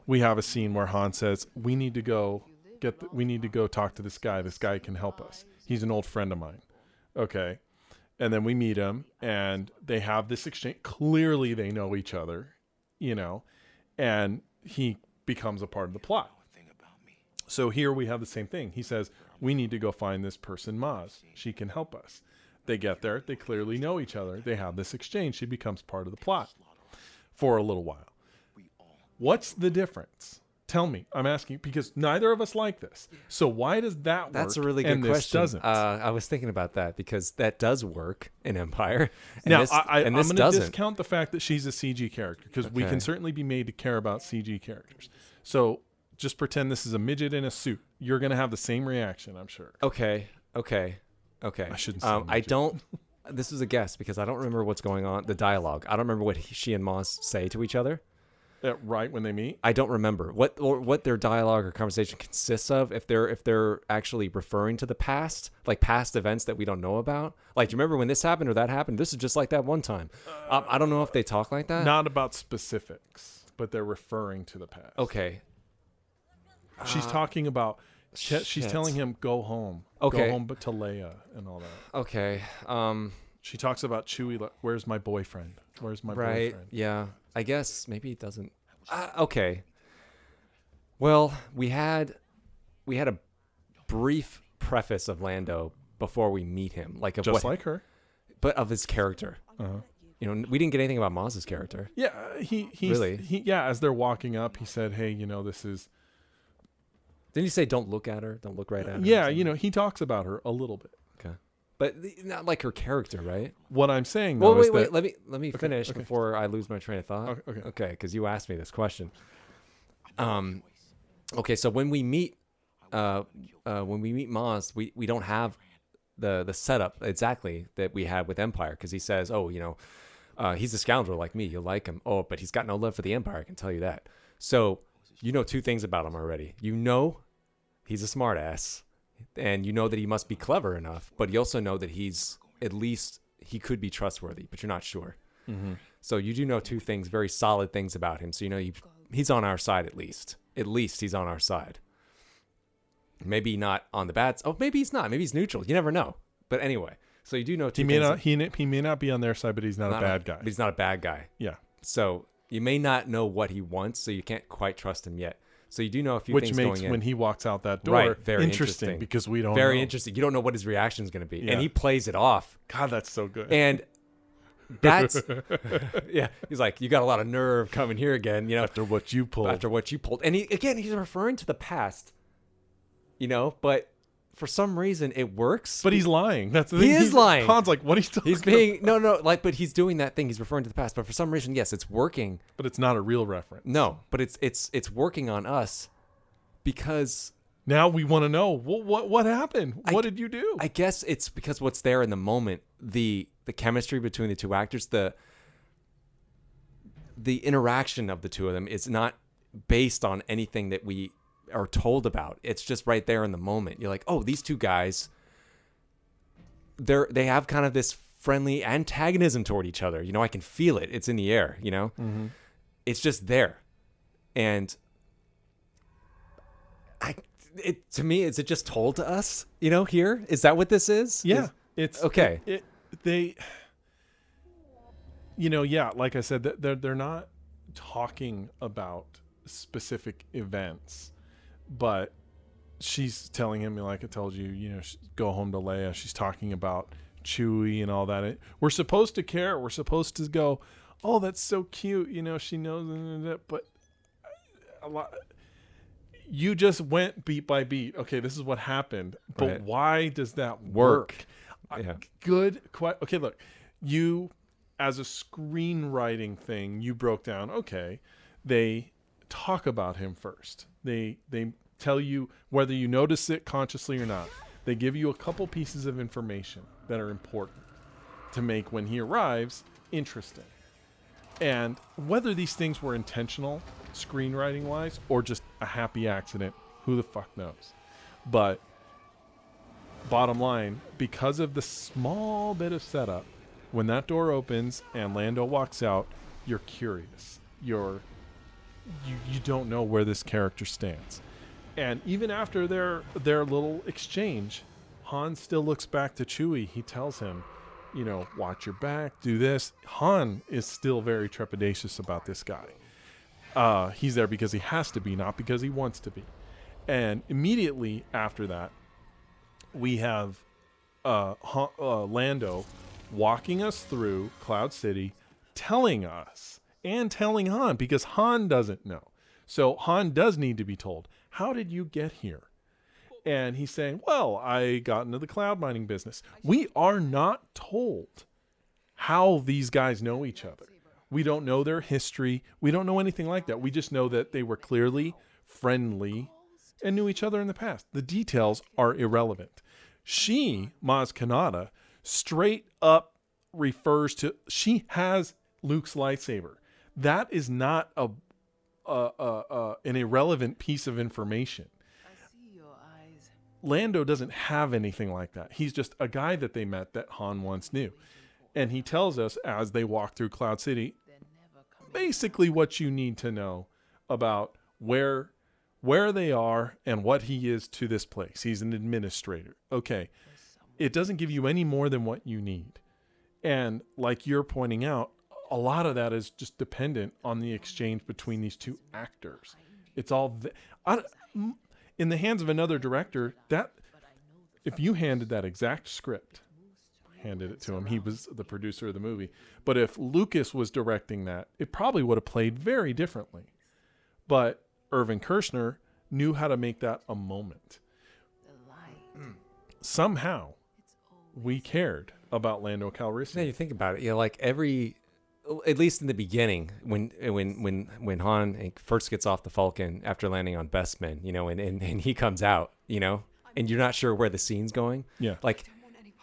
we have a scene where Han says, "We need to go talk to this guy. This guy can help us. He's an old friend of mine." Okay. And then we meet him, and they have this exchange. Clearly, they know each other, and he becomes a part of the plot. So here we have the same thing. He says, we need to go find this person, Maz. She can help us. They get there. They clearly know each other. They have this exchange. She becomes part of the plot for a little while. What's the difference? Tell me. I'm asking because neither of us like this. So why does that work? That's a really good question. This doesn't? I was thinking about that because that does work in Empire. And now, this, I'm this going to doesn't. discount the fact that she's a CG character because we Okay. can certainly be made to care about CG characters. So just pretend this is a midget in a suit. You're going to have the same reaction, I'm sure. Okay. I shouldn't say I don't. This is a guess because I don't remember what's going on. The dialogue. I don't remember what she and Maz say to each other. Right when they meet? I don't remember what their dialogue or conversation consists of. If they're actually referring to the past, like past events that we don't know about. Like, do you remember when this happened or that happened? This is just like that one time. I don't know if they talk like that. Not about specifics, but they're referring to the past. Okay. She's talking about. She's shit. telling him go home. Okay. Go home, but to Leia and all that. Okay. She talks about Chewie. Where's my boyfriend? Where's my Right. boyfriend? Yeah. I guess maybe it doesn't. Okay. Well, we had a brief preface of Lando before we meet him, like of Just like her. but of his character. Uh-huh. We didn't get anything about Maz's character. Yeah, as they're walking up, he said, "Hey, this is." Didn't you say don't look at her, don't look right at her? Yeah, he talks about her a little bit. Okay. But not like her character, right? What I'm saying, though, Well, wait. that Let me finish before I lose my train of thought. Okay. Because you asked me this question. Okay. So when we meet Maz, we don't have the setup exactly that we had with Empire because he says, "Oh, he's a scoundrel like me. You'll like him. Oh, but he's got no love for the Empire. I can tell you that." So you know two things about him already. You know he's a smartass. And you know that he must be clever enough, but you also know that he could be trustworthy, but you're not sure. Mm-hmm. So you do know two things, very solid things about him. So he's on our side at least. At least he's on our side. Maybe not on the bad. Oh, maybe he's not. Maybe he's neutral. You never know. But anyway, so you do know two things. He may not be on their side, but he's not a bad guy. But he's not a bad guy. Yeah. So you may not know what he wants, so you can't quite trust him yet. So you do know a few things going in. Which makes when he walks out that door right, very interesting because we don't know. Very interesting. You don't know what his reaction is going to be. Yeah. And he plays it off. God, that's so good. And That's yeah. He's like, you got a lot of nerve coming here again, After what you pulled. And he's referring to the past, but for some reason it works. But he's lying. That's the thing. He is lying. Han's like, what are you talking He's being but he's doing that thing. He's referring to the past, but for some reason, yes, it's working. But it's not a real reference. No, but it's working on us because now we want to know what happened. What did you do? I guess it's because what's there in the moment, the chemistry between the two actors, the interaction of the two of them is not based on anything that we are told about. It's just right there in the moment. You're like, oh, these two guys, they have kind of this friendly antagonism toward each other. I can feel it. It's in the air. Mm-hmm. It's just there, and to me, is it just told to us? Here is that what this is? Yeah, it's okay. Like I said, they're not talking about specific events, but she's telling him, like I told you, go home to Leia. She's talking about Chewie and all that. We're supposed to care. We're supposed to go, oh, that's so cute. She knows, but a lot. You just went beat by beat. Okay, this is what happened, but right. Why does that work? Yeah. Good. Okay, look, you as a screenwriting thing, you broke down. Okay, they talk about him first. They tell you whether you notice it consciously or not. They give you a couple pieces of information that are important to make when he arrives interesting. And whether these things were intentional, screenwriting wise, or just a happy accident, who the fuck knows? But bottom line, because of the small bit of setup, when that door opens and Lando walks out, you're curious. You don't know where this character stands. And even after their little exchange, Han still looks back to Chewie. He tells him, watch your back, do this. Han is still very trepidatious about this guy. He's there because he has to be, not because he wants to be. And immediately after that, we have Lando walking us through Cloud City, telling us and telling Han, because Han doesn't know. So Han does need to be told, how did you get here? And he's saying, well, I got into the cloud mining business. We are not told how these guys know each other. We don't know their history. We don't know anything like that. We just know that they were clearly friendly and knew each other in the past. The details are irrelevant. Maz Kanata, straight up refers to, she has Luke's lightsaber. That is not an irrelevant piece of information. Lando doesn't have anything like that. He's just a guy that they met that Han once knew. And he tells us as they walk through Cloud City, basically what you need to know about where they are and what he is to this place. He's an administrator. Okay. It doesn't give you any more than what you need. And like you're pointing out, a lot of that is just dependent on the exchange between these two actors. It's all in the hands of another director. That if you handed that exact script, handed it to him, he was the producer of the movie. But if Lucas was directing that, it probably would have played very differently. But Irvin Kershner knew how to make that a moment. Somehow, we cared about Lando Calrissian. Yeah, you think about it. Like at least in the beginning, when Han first gets off the Falcon after landing on Bespin, and he comes out, and you're not sure where the scene's going. Yeah. Like,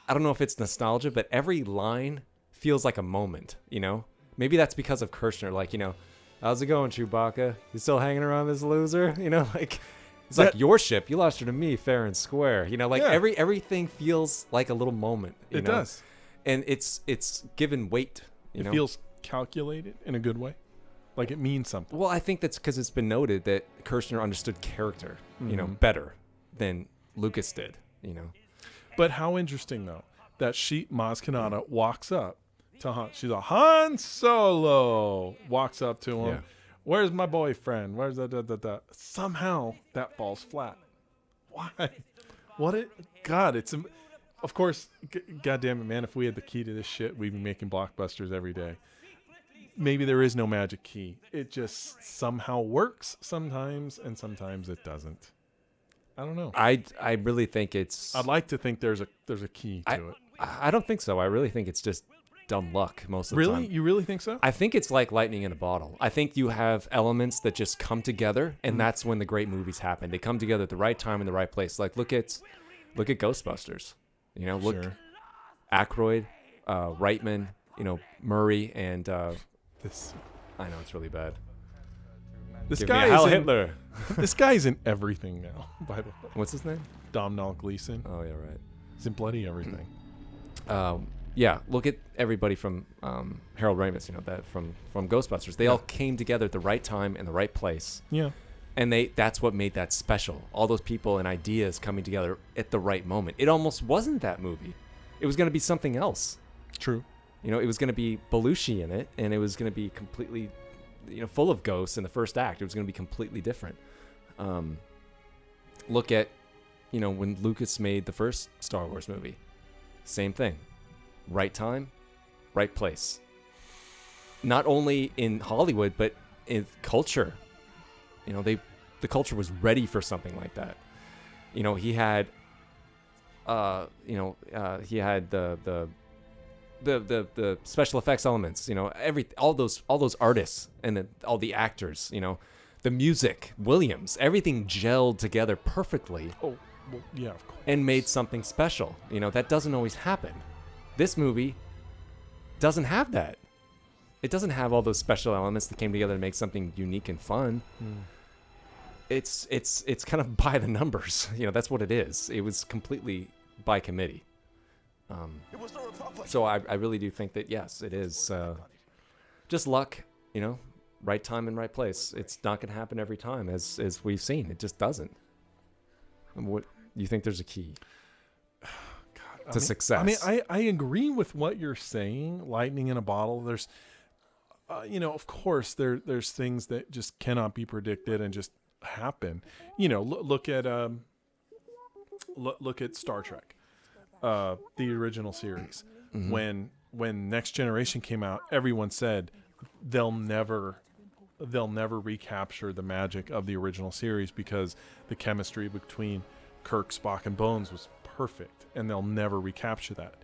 I don't know if it's nostalgia, but every line feels like a moment, Maybe that's because of Kershner. Like, how's it going, Chewbacca? You still hanging around this loser? It's like your ship. You lost her to me, fair and square. Everything feels like a little moment. It does. And it's given weight. It feels calculated in a good way. Like it means something. Well, I think that's because it's been noted that Kershner understood character, better than Lucas did, But how interesting, though, that Maz Kanata walks up to Han. She's a Han Solo. Walks up to him. Yeah. Where's my boyfriend? Where's that? Somehow that falls flat. Why? God, of course, goddamn it, man, if we had the key to this shit, we'd be making blockbusters every day. Maybe there is no magic key. It just somehow works sometimes, and sometimes it doesn't. I don't know. I really think it's... I'd like to think there's a key to it. I don't think so. I really think it's just dumb luck most of the time. Really? You really think so? I think it's like lightning in a bottle. I think you have elements that just come together, and that's when the great movies happen. They come together at the right time in the right place. Like look at Ghostbusters. You know, look, Sure. Aykroyd, Reitman, Murray, and This I know it's really bad. this Give guy me a Heil is in, Hitler. this guy's in everything now. By the way, What's his name? Domhnall Gleeson. Oh yeah, right. He's in bloody everything. Yeah, look at everybody from Harold Ramis, that from Ghostbusters. They all came together at the right time and the right place. Yeah. And that's what made that special. All those people and ideas coming together at the right moment. It almost wasn't that movie. It was going to be something else. True. It was going to be Belushi in it, and it was going to be completely, full of ghosts in the first act. It was going to be completely different. Look at, when Lucas made the first Star Wars movie. Same thing. Right time, right place. Not only in Hollywood, but in culture. The culture was ready for something like that. He had, he had the special effects elements. All those artists and all the actors. The music, Williams, everything gelled together perfectly. Oh, well, yeah, of course. And made something special. That doesn't always happen. This movie doesn't have that. It doesn't have all those special elements that came together to make something unique and fun. It's kind of by the numbers. That's what it is. It was completely by committee. So I really do think that, yes, it is just luck, right time and right place. It's not going to happen every time, as we've seen. It just doesn't. And what you think there's a key to success? I agree with what you're saying. Lightning in a bottle. There's, of course, there's things that just cannot be predicted and just happen. Look at Star Trek, the original series. When Next Generation came out, everyone said they'll never recapture the magic of the original series because the chemistry between Kirk, Spock, and Bones was perfect, and they'll never recapture that.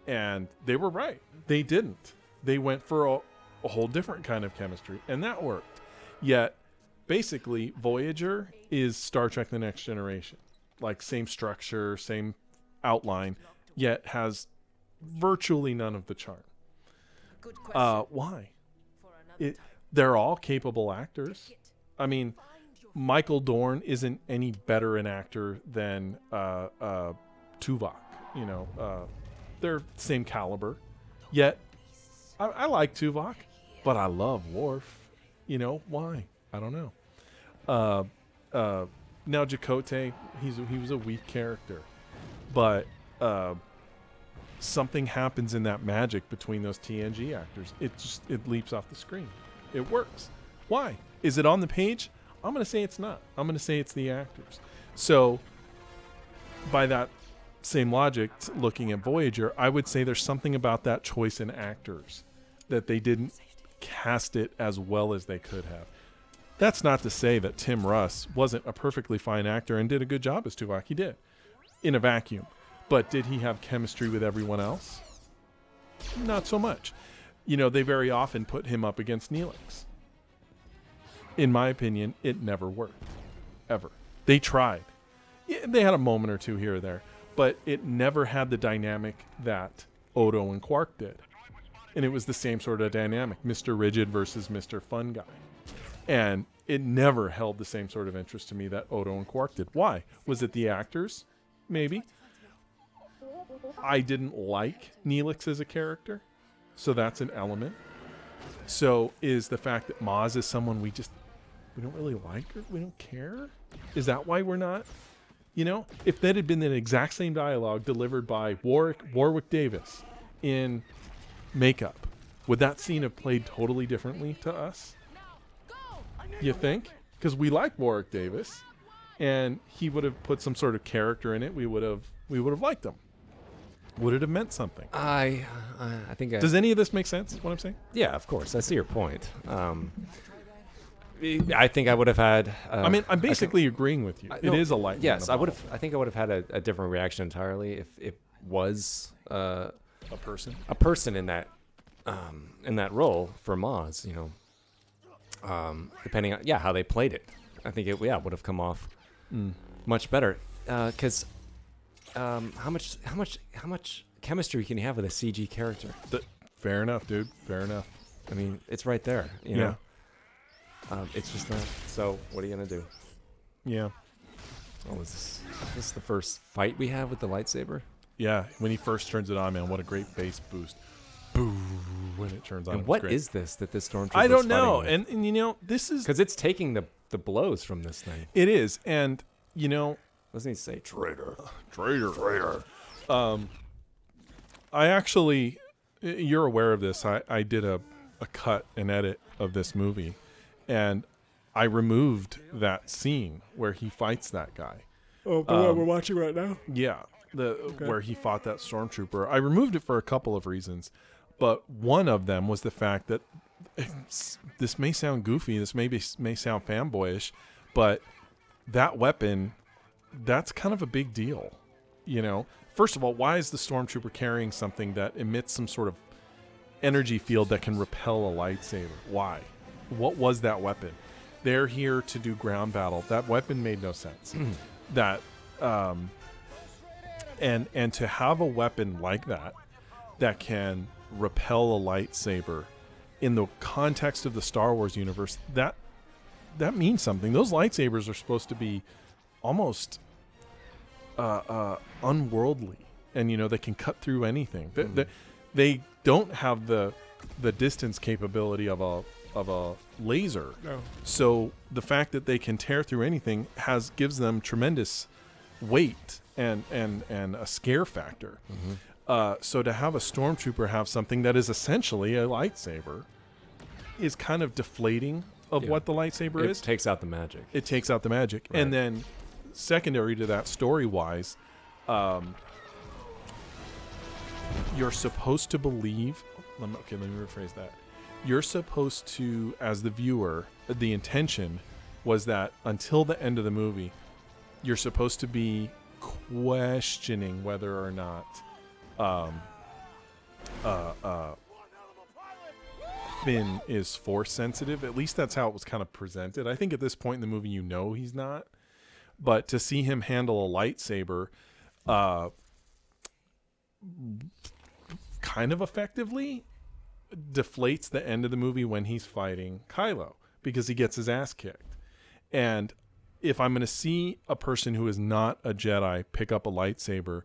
And they were right. They didn't. They went for a whole different kind of chemistry, and that worked. Yet, basically, Voyager is Star Trek The Next Generation. Like, same structure, same outline, yet has virtually none of the charm. Why? They're all capable actors. I mean, Michael Dorn isn't any better an actor than Tuvok. They're same caliber. Yet, I like Tuvok, but I love Worf. Why? I don't know. Now Chakotay, he was a weak character, but something happens in that magic between those TNG actors. It leaps off the screen. It works. Why? Is it on the page? I'm going to say it's not. I'm going to say it's the actors. So, by that same logic, looking at Voyager, I would say there's something about that choice in actors that they didn't cast it as well as they could have. That's not to say that Tim Russ wasn't a perfectly fine actor and did a good job as Tuvok. He did, in a vacuum. But did he have chemistry with everyone else? Not so much. They very often put him up against Neelix. In my opinion, it never worked. Ever. They tried. Yeah, they had a moment or two here or there, but it never had the dynamic that Odo and Quark did. And it was the same sort of dynamic, Mr. Rigid versus Mr. Fun Guy. And it never held the same sort of interest to me that Odo and Quark did. Why? Was it the actors? Maybe. I didn't like Neelix as a character, so that's an element. So is the fact that Maz is someone we don't really like or we don't care? Is that why we're not? If that had been the exact same dialogue delivered by Warwick Davis in makeup, would that scene have played totally differently to us? You think? Because we like Warwick Davis, and he would have put some sort of character in it. We would have liked him. Would it have meant something? I think. Does any of this make sense? What I'm saying? Yeah, of course. I see your point. I think I would have had. I mean, I'm basically agreeing with you. It is a lightning. Yes, I would have. I think I would have had a different reaction entirely if it was a person in that role for Maz. Depending on how they played it, I think it would have come off much better. Because how much chemistry can you have with a CG character? Fair enough, dude. Fair enough. I mean, it's right there. You know? It's just not. So, what are you gonna do? Yeah. Oh, is this the first fight we have with the lightsaber? Yeah. When he first turns it on, man, what a great bass boost. Boo! When it turns on. And what is this that this stormtrooper? I don't know. And this is because it's taking the blows from this thing. It is, and doesn't he say traitor? Traitor. I actually, you're aware of this. I did a cut and edit of this movie, and I removed that scene where he fights that guy. Oh, the one we're watching right now? Yeah, where he fought that stormtrooper. I removed it for a couple of reasons, but one of them was the fact that this may sound goofy, this may sound fanboyish, but that weapon, that's kind of a big deal. First of all, why is the stormtrooper carrying something that emits some sort of energy field that can repel a lightsaber? Why? What was that weapon? They're here to do ground battle. That weapon made no sense. That and to have a weapon like that can repel a lightsaber in the context of the Star Wars universe, that means something. Those lightsabers are supposed to be almost unworldly, and they can cut through anything. They don't have the distance capability of a laser. No. So the fact that they can tear through anything gives them tremendous weight and a scare factor. So to have a stormtrooper have something that is essentially a lightsaber is kind of deflating of what the lightsaber is. It takes out the magic. It takes out the magic. Right. And then secondary to that, story-wise, you're supposed to believe... let me rephrase that. You're supposed to, as the viewer, the intention was that until the end of the movie, you're supposed to be questioning whether or not Finn is force sensitive. At least that's how it was kind of presented. I think at this point in the movie, he's not. But to see him handle a lightsaber kind of effectively deflates the end of the movie when he's fighting Kylo, because he gets his ass kicked. And if I'm going to see a person who is not a Jedi pick up a lightsaber,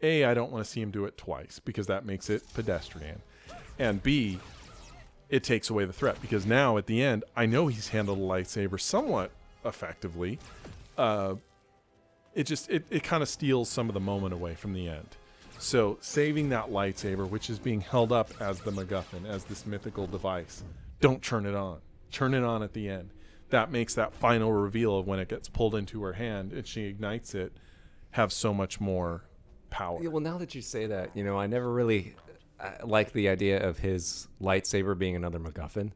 A, I don't want to see him do it twice, because that makes it pedestrian. And B, it takes away the threat, because now at the end, I know he's handled a lightsaber somewhat effectively. It kind of steals some of the moment away from the end. So saving that lightsaber, which is being held up as the MacGuffin, as this mythical device, don't turn it on. Turn it on at the end. That makes that final reveal of when it gets pulled into her hand and she ignites it have so much more power. Yeah, well, now that you say that, I never really liked the idea of his lightsaber being another MacGuffin,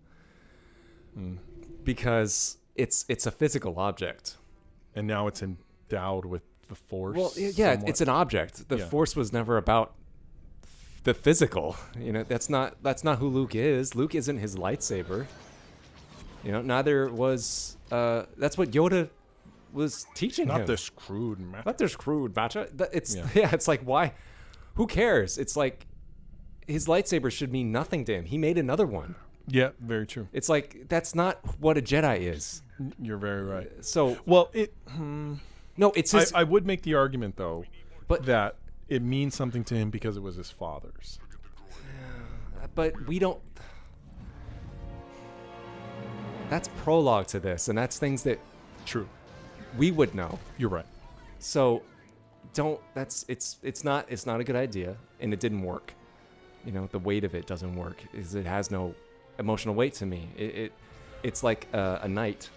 because it's a physical object, and now it's endowed with the Force. Well, yeah, somewhat. It's an object. The Force was never about the physical. That's not who Luke is. Luke isn't his lightsaber. Neither was. That's what Yoda was teaching him. Not this crude matter. Not this crude matter. It's like, why? Who cares? It's like his lightsaber should mean nothing to him. He made another one. Yeah, very true. It's like, that's not what a Jedi is. You're very right. So, well, no, it's his, I would make the argument though, that it means something to him because it was his father's. But we don't. That's prologue to this, and that's things that true we would know. You're right. So it's not a good idea, and it didn't work. The weight of it doesn't work. It has no emotional weight to me. It's like a knight.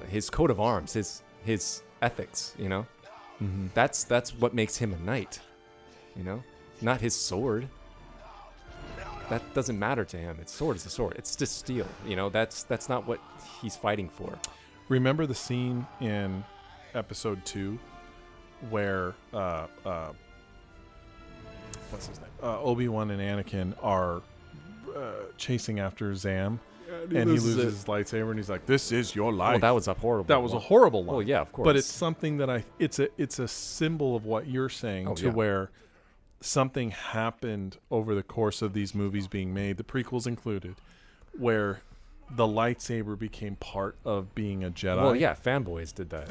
His coat of arms, his ethics. Mm-hmm. That's what makes him a knight. You know, not his sword. That doesn't matter to him. Its sword is a sword. It's just steel. You know, that's not what he's fighting for. Remember the scene in episode 2 where what's his name? Obi-Wan and Anakin are chasing after Zam, and he loses his lightsaber, and he's like, "This is your life." Oh, that was a horrible. That was a horrible line. Oh yeah, of course. But it's something that it's a symbol of what you're saying where something happened over the course of these movies being made, the prequels included, where the lightsaber became part of being a Jedi. Well, yeah, fanboys did that.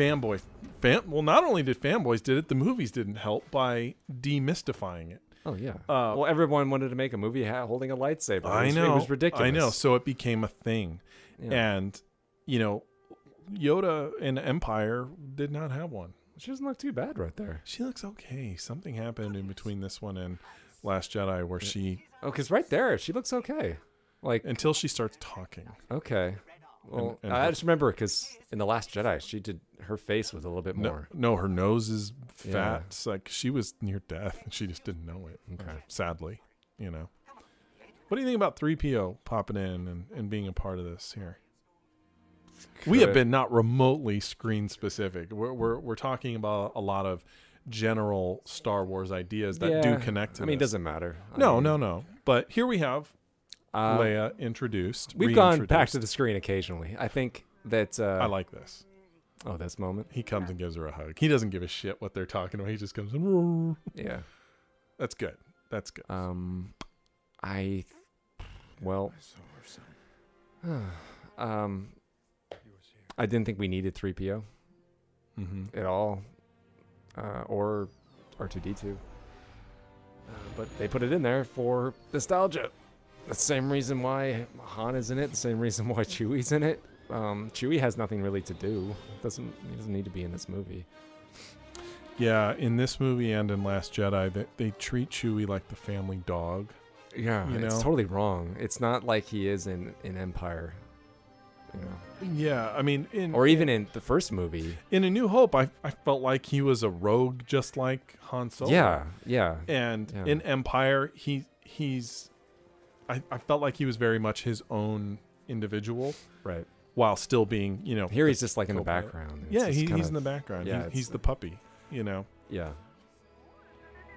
Well, not only did fanboys did it, the movies didn't help by demystifying it. Oh yeah. Well, everyone wanted to make a movie holding a lightsaber. I know. It was ridiculous. I know. So it became a thing, and Yoda in Empire did not have one. She doesn't look too bad right there. She looks okay. Something happened in between this one and Last Jedi where she... Oh, because right there, she looks okay. Like until she starts talking. Okay. Well, and I just remember because in The Last Jedi, her face was a little bit more. No, her nose is fat. Yeah. It's like she was near death and she just didn't know it. Okay. Sadly, What do you think about 3PO popping in and being a part of this here? We have been not remotely screen specific. We're talking about a lot of general Star Wars ideas that do connect to I mean, it this. doesn't matter. No. But here we have Leia introduced. We've gone back to the screen occasionally. I think that... I like this. Oh, this moment? He comes and gives her a hug. He doesn't give a shit what they're talking about. He just comes and... Yeah. That's good. That's good. I didn't think we needed 3PO at all, or R2D2. But they put it in there for nostalgia. The same reason why Han is in it. The same reason why Chewie's in it. Chewie has nothing really to do. He doesn't need to be in this movie. Yeah, in this movie and in Last Jedi, they treat Chewie like the family dog. Yeah, it's totally wrong. It's not like he is in Empire. Yeah, I mean, even in the first movie. In A New Hope, I felt like he was a rogue, just like Han Solo. Yeah. And in Empire, I felt like he was very much his own individual, right? While still being, here he's just like in the background. Yeah, he's in the background. Yeah, he's the puppy. Yeah.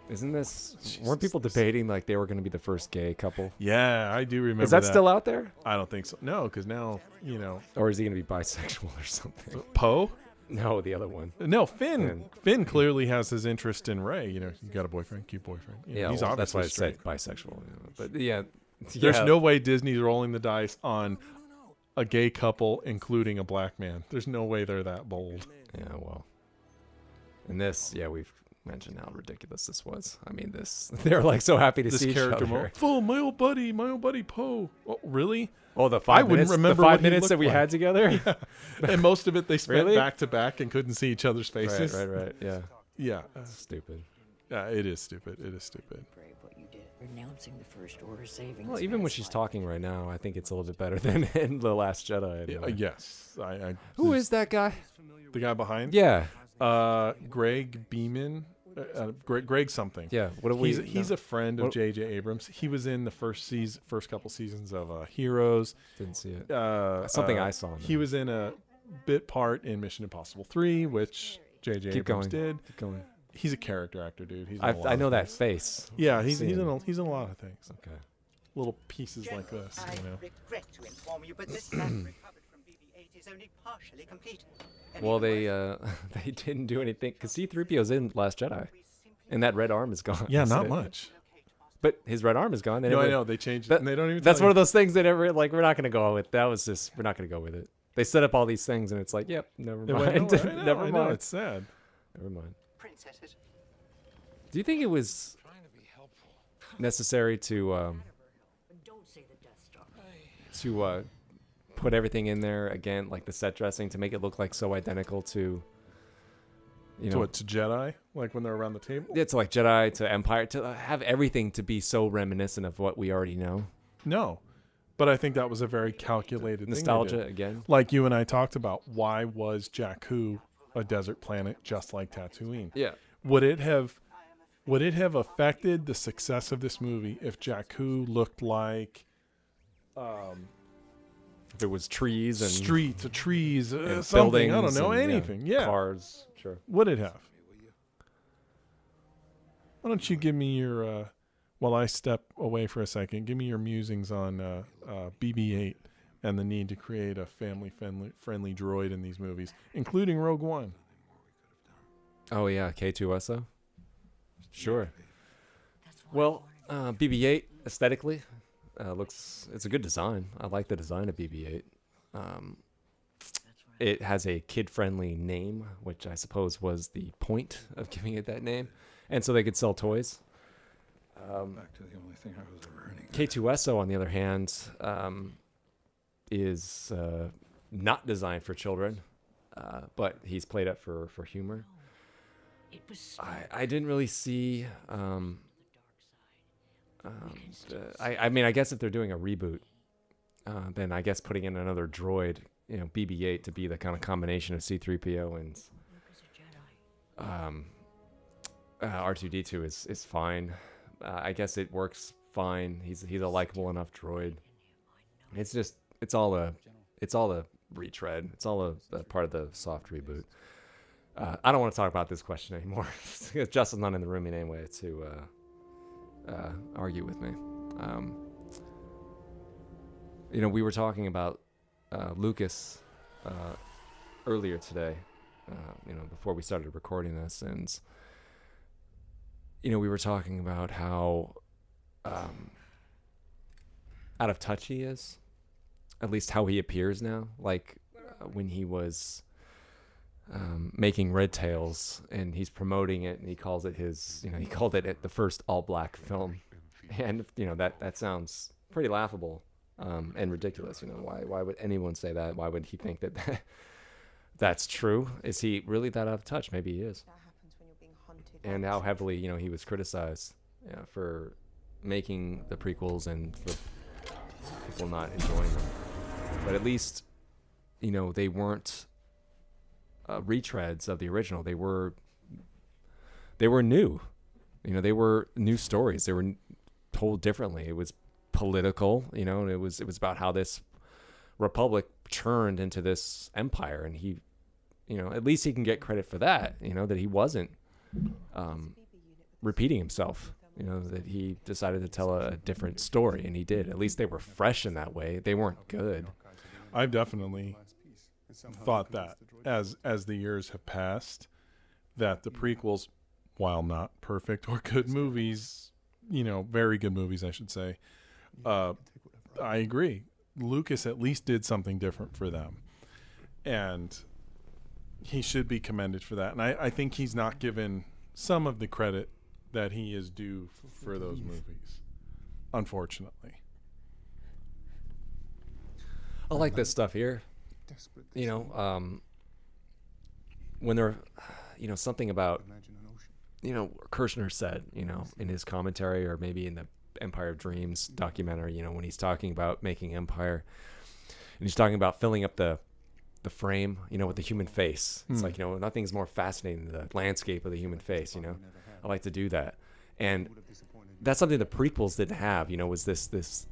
Isn't this... Weren't people debating like they were going to be the first gay couple? Yeah, I do remember Is that still out there? I don't think so. No, because now, Or is he going to be bisexual or something? Poe? No, the other one. No, Finn. Finn clearly has his interest in Rey. You got a boyfriend, cute boyfriend. He's obviously that's why I straight. said bisexual. But yeah. There's no way Disney's rolling the dice on a gay couple, including a black man. There's no way they're that bold. Yeah, well. In this, we've mentioned how ridiculous this was. I mean, they're like so happy to see each other. Full, my old buddy Poe. Oh, really? Oh, the 5 minutes. Remember the 5 minutes that we had together. Yeah. And most of it they spent back to back and couldn't see each other's faces. Right. Yeah. Yeah. Stupid. It is stupid. It is stupid. What you did, renouncing the First Order savings. Well, even when she's talking right now, I think it's a little bit better than in The Last Jedi. Anyway. Yes. Who is that guy? The guy behind? Yeah. Greg Beeman. Greg something. Yeah. He's a friend of J.J. Abrams. He was in the first couple seasons of Heroes. Didn't see it. Something I saw. He was in a bit part in Mission Impossible 3, which J.J. Abrams did. Keep going. He's a character actor, dude. I know that face. Yeah, he's in a lot of things. Okay. Little pieces like this, I regret to inform you, but this map recovered from BB-8 is only partially complete. Well, they didn't do anything because C-3PO's in Last Jedi, and that red arm is gone. Yeah, not much. But his red arm is gone. I know they changed it. And they don't even. That's one of those things they never like. We're not going to go with. That was just. We're not going to go with it. They set up all these things, and it's like, yep, never mind. Never mind. I know, it's sad. Never mind. Princesses. Do you think it was necessary to put everything in there again, like the set dressing, to make it look like so identical to, to Jedi, like when they're around the table? Yeah, to like Jedi, to Empire, to have everything to be so reminiscent of what we already know. No, but I think that was a very calculated nostalgia again. Like you and I talked about, why was Jakku a desert planet just like Tatooine. Yeah. Would it have affected the success of this movie if Jakku looked like If it was trees and streets, trees, and something? I don't buildings know, and, anything. Yeah. Cars. Sure. Would it have? Why don't you give me your, while I step away for a second, give me your musings on BB-8 and the need to create a family-friendly droid in these movies, including Rogue One. Oh yeah, K2SO. Sure. Well, BB-8 aesthetically it's a good design. I like the design of BB-8. It has a kid-friendly name, which I suppose was the point of giving it that name, and so they could sell toys. Back to the only thing I was ever earning. K2SO, on the other hand, is not designed for children, but he's played up for humor. I didn't really see. I mean, I guess if they're doing a reboot, then I guess putting in another droid, BB-8 to be the kind of combination of C-3PO and R2-D2 is fine. I guess it works fine. He's a likable enough droid. It's all a retread. It's all a part of the soft reboot. I don't want to talk about this question anymore. Justin's not in the room anyway to argue with me. We were talking about Lucas earlier today, before we started recording this, and we were talking about how out of touch he is, at least how he appears now. Like when he was making Red Tails and he's promoting it and he calls it he called it the first all-black film, and that sounds pretty laughable and ridiculous. Why would anyone say that? Why would he think that that's true? Is he really that out of touch? Maybe he is. And how heavily he was criticized for making the prequels and for people not enjoying them. But at least they weren't retreads of the original. They were new. They were new stories. They were told differently. It was political, and it was about how this republic churned into this empire, and he, at least he can get credit for that. That he wasn't repeating himself. That he decided to tell a different story, and he did. At least they were fresh in that way. They weren't good. I've definitely thought that as the years have passed, that the prequels, while not perfect or good movies, very good movies, I should say, I agree. Lucas at least did something different for them, and he should be commended for that. And I think he's not given some of the credit that he is due for those movies, unfortunately. I like this stuff here. When they're, something about, Kirshner said, in his commentary, or maybe in the Empire of Dreams documentary, when he's talking about making Empire, and he's talking about filling up the frame, with the human face. It's like, nothing's more fascinating than the landscape of the human face, I like to do that. And that's something the prequels didn't have, was this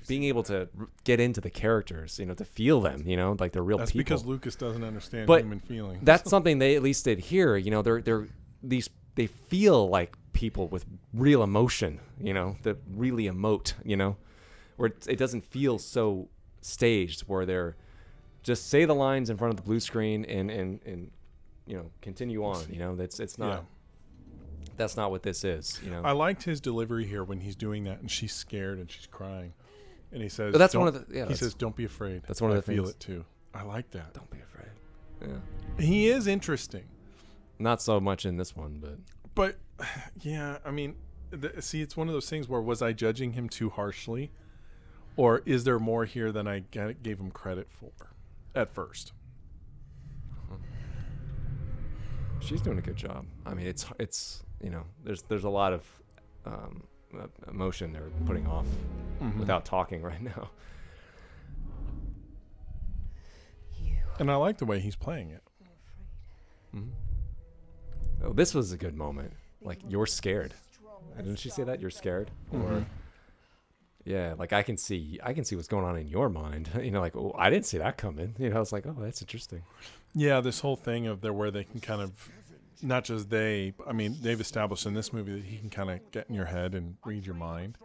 being able to get into the characters, to feel them, like they're real that's people. Because Lucas doesn't understand human feelings. That's something they at least did here. They feel like people with real emotion, that really emote, where it doesn't feel so staged, where they're just say the lines in front of the blue screen and continue on. It's not. Yeah. That's not what this is. I liked his delivery here when he's doing that, and she's scared and she's crying, and he says, that's one of the. Yeah, he says, "Don't be afraid." That's one of the things. I feel it too. I like that. Don't be afraid. Yeah. He is interesting. Not so much in this one, but yeah, I mean, see, it's one of those things where was I judging him too harshly, or is there more here than I gave him credit for at first? She's doing a good job. I mean, it's there's a lot of emotion they're putting off without talking right now. And I like the way he's playing it. Oh, this was a good moment. Like, you're scared. Didn't she say that? You're scared? Or yeah, like I can see what's going on in your mind. You know, like, oh, I didn't see that coming. You know, it's like, oh, that's interesting. Yeah, this whole thing of where they can kind of, not just I mean, they've established in this movie that he can kind of get in your head and read your mind.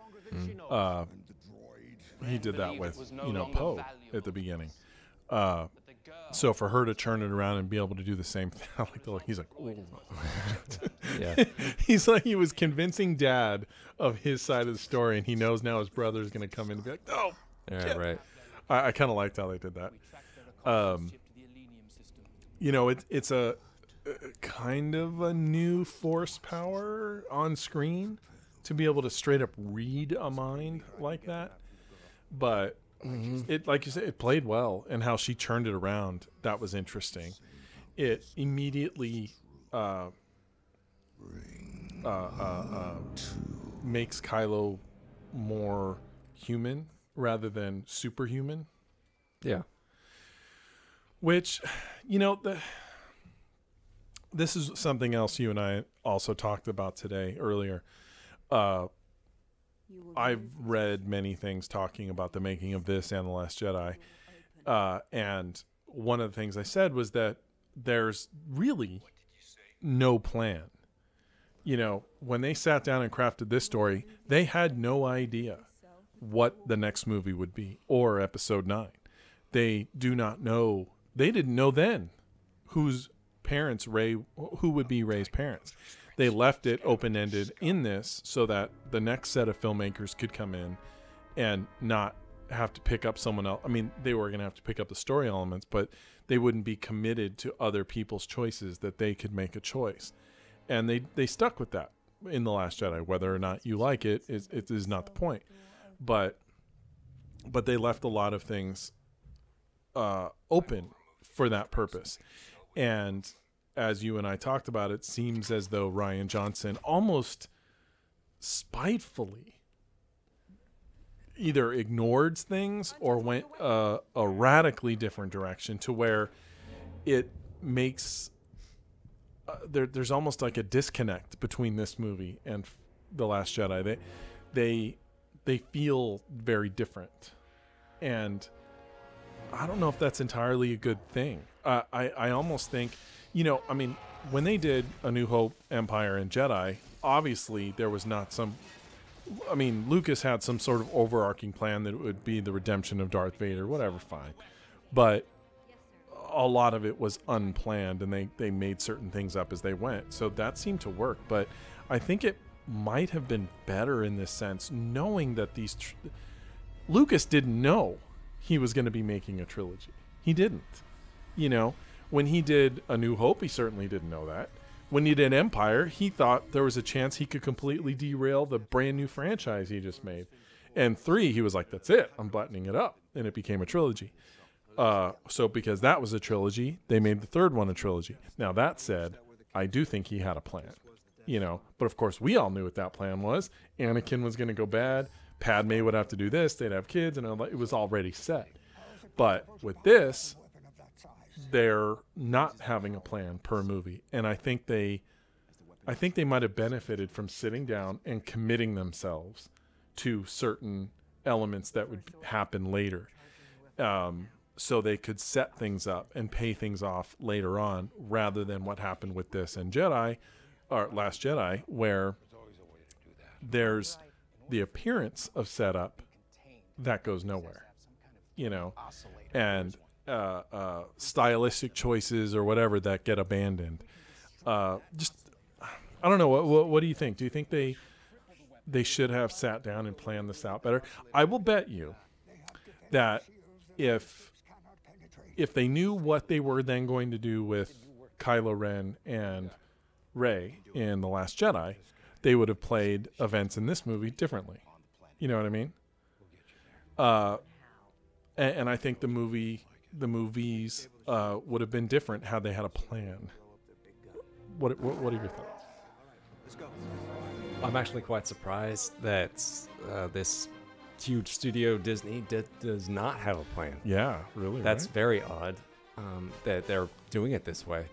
He did that with, Poe at the beginning. So for her to turn it around and be able to do the same thing, I like the look. He's like, oh. Yeah. He's like, he was convincing Dad of his side of the story, and he knows now his brother is going to come in and be like, oh. Yeah, right. I kind of liked how they did that. It's a kind of a new force power on screen to be able to straight up read a mind like that. But it, like you said, it played well, and how she turned it around, that was interesting. It immediately makes Kylo more human rather than superhuman. Yeah. Which, this is something else you and I also talked about today earlier. I've read many things talking about the making of this and The Last Jedi. And one of the things I said was that there's really no plan. When they sat down and crafted this story, they had no idea what the next movie would be, or Episode 9. They do not know. They didn't know then who would be Rey's parents. They left it open-ended in this so that the next set of filmmakers could come in and not have to pick up someone else. I mean, they were going to have to pick up the story elements, but they wouldn't be committed to other people's choices, that they could make a choice. And they stuck with that in The Last Jedi. Whether or not you like it is not the point. But they left a lot of things open for that purpose. And as you and I talked about, it seems as though Rian Johnson almost spitefully either ignored things or went a radically different direction, to where it makes there's almost like a disconnect between this movie and The Last Jedi. They feel very different, and I don't know if that's entirely a good thing. I almost think, when they did A New Hope, Empire, and Jedi, obviously there was not Lucas had some sort of overarching plan that it would be the redemption of Darth Vader, whatever, fine. But a lot of it was unplanned, and they made certain things up as they went. So that seemed to work. But I think it might have been better in this sense, knowing that Lucas didn't know he was going to be making a trilogy. He didn't. When he did A New Hope, he certainly didn't know that. When he did Empire, he thought there was a chance he could completely derail the brand new franchise he just made. And 3, he was like, that's it. I'm buttoning it up. And it became a trilogy. So because that was a trilogy, they made the third one a trilogy. Now, that said, I do think he had a plan. But of course, we all knew what that plan was. Anakin was going to go bad. Padme would have to do this. They'd have kids. And it was already set. But with this, they're not having a plan per movie, and I think they might have benefited from sitting down and committing themselves to certain elements that would happen later, so they could set things up and pay things off later on, rather than what happened with this and Last Jedi, where there's the appearance of setup that goes nowhere, and stylistic choices or whatever that get abandoned. I don't know. What do you think? Do you think they should have sat down and planned this out better? I will bet you that if they knew what they were then going to do with Kylo Ren and Rey in The Last Jedi, they would have played events in this movie differently. You know what I mean? And I think the movies would have been different had they had a plan. What are your thoughts? Let's go. I'm actually quite surprised that this huge studio, Disney, does not have a plan. Yeah, really. That's very odd that they're doing it this way.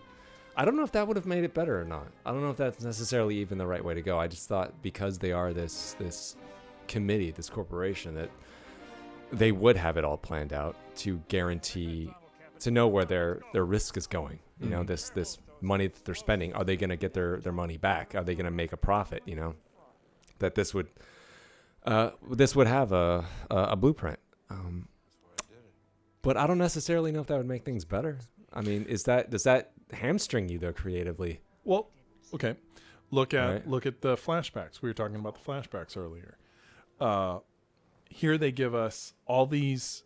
I don't know if that would have made it better or not. I don't know if that's necessarily even the right way to go. I just thought because they are this committee, this corporation, that they would have it all planned out to guarantee, to know where their risk is going. You know, this money that they're spending, are they going to get their money back? Are they going to make a profit? You know, that this would have a blueprint. But I don't necessarily know if that would make things better. I mean, does that hamstring you though creatively? Well, okay. Look at the flashbacks. We were talking about the flashbacks earlier. Here they give us all these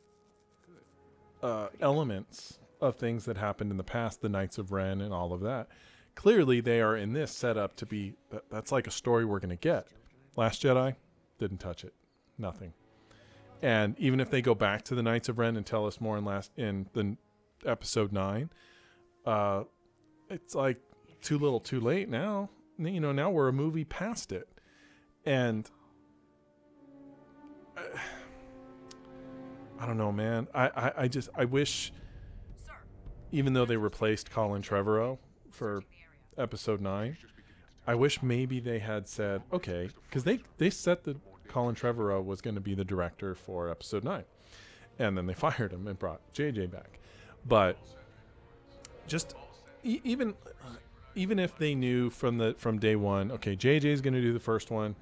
elements of things that happened in the past, the Knights of Ren and all of that. Clearly, they are in this set up to be, that's like a story we're going to get. Last Jedi, didn't touch it. Nothing. And even if they go back to the Knights of Ren and tell us more in the episode 9, it's like too little too late now. You know, now we're a movie past it. And I don't know, man. I wish, even though they replaced Colin Trevorrow for episode 9, I wish maybe they had said, okay, because they set the Colin Trevorrow was going to be the director for episode 9, and then they fired him and brought JJ back. But just even if they knew from day one, okay, JJ is going to do the first one,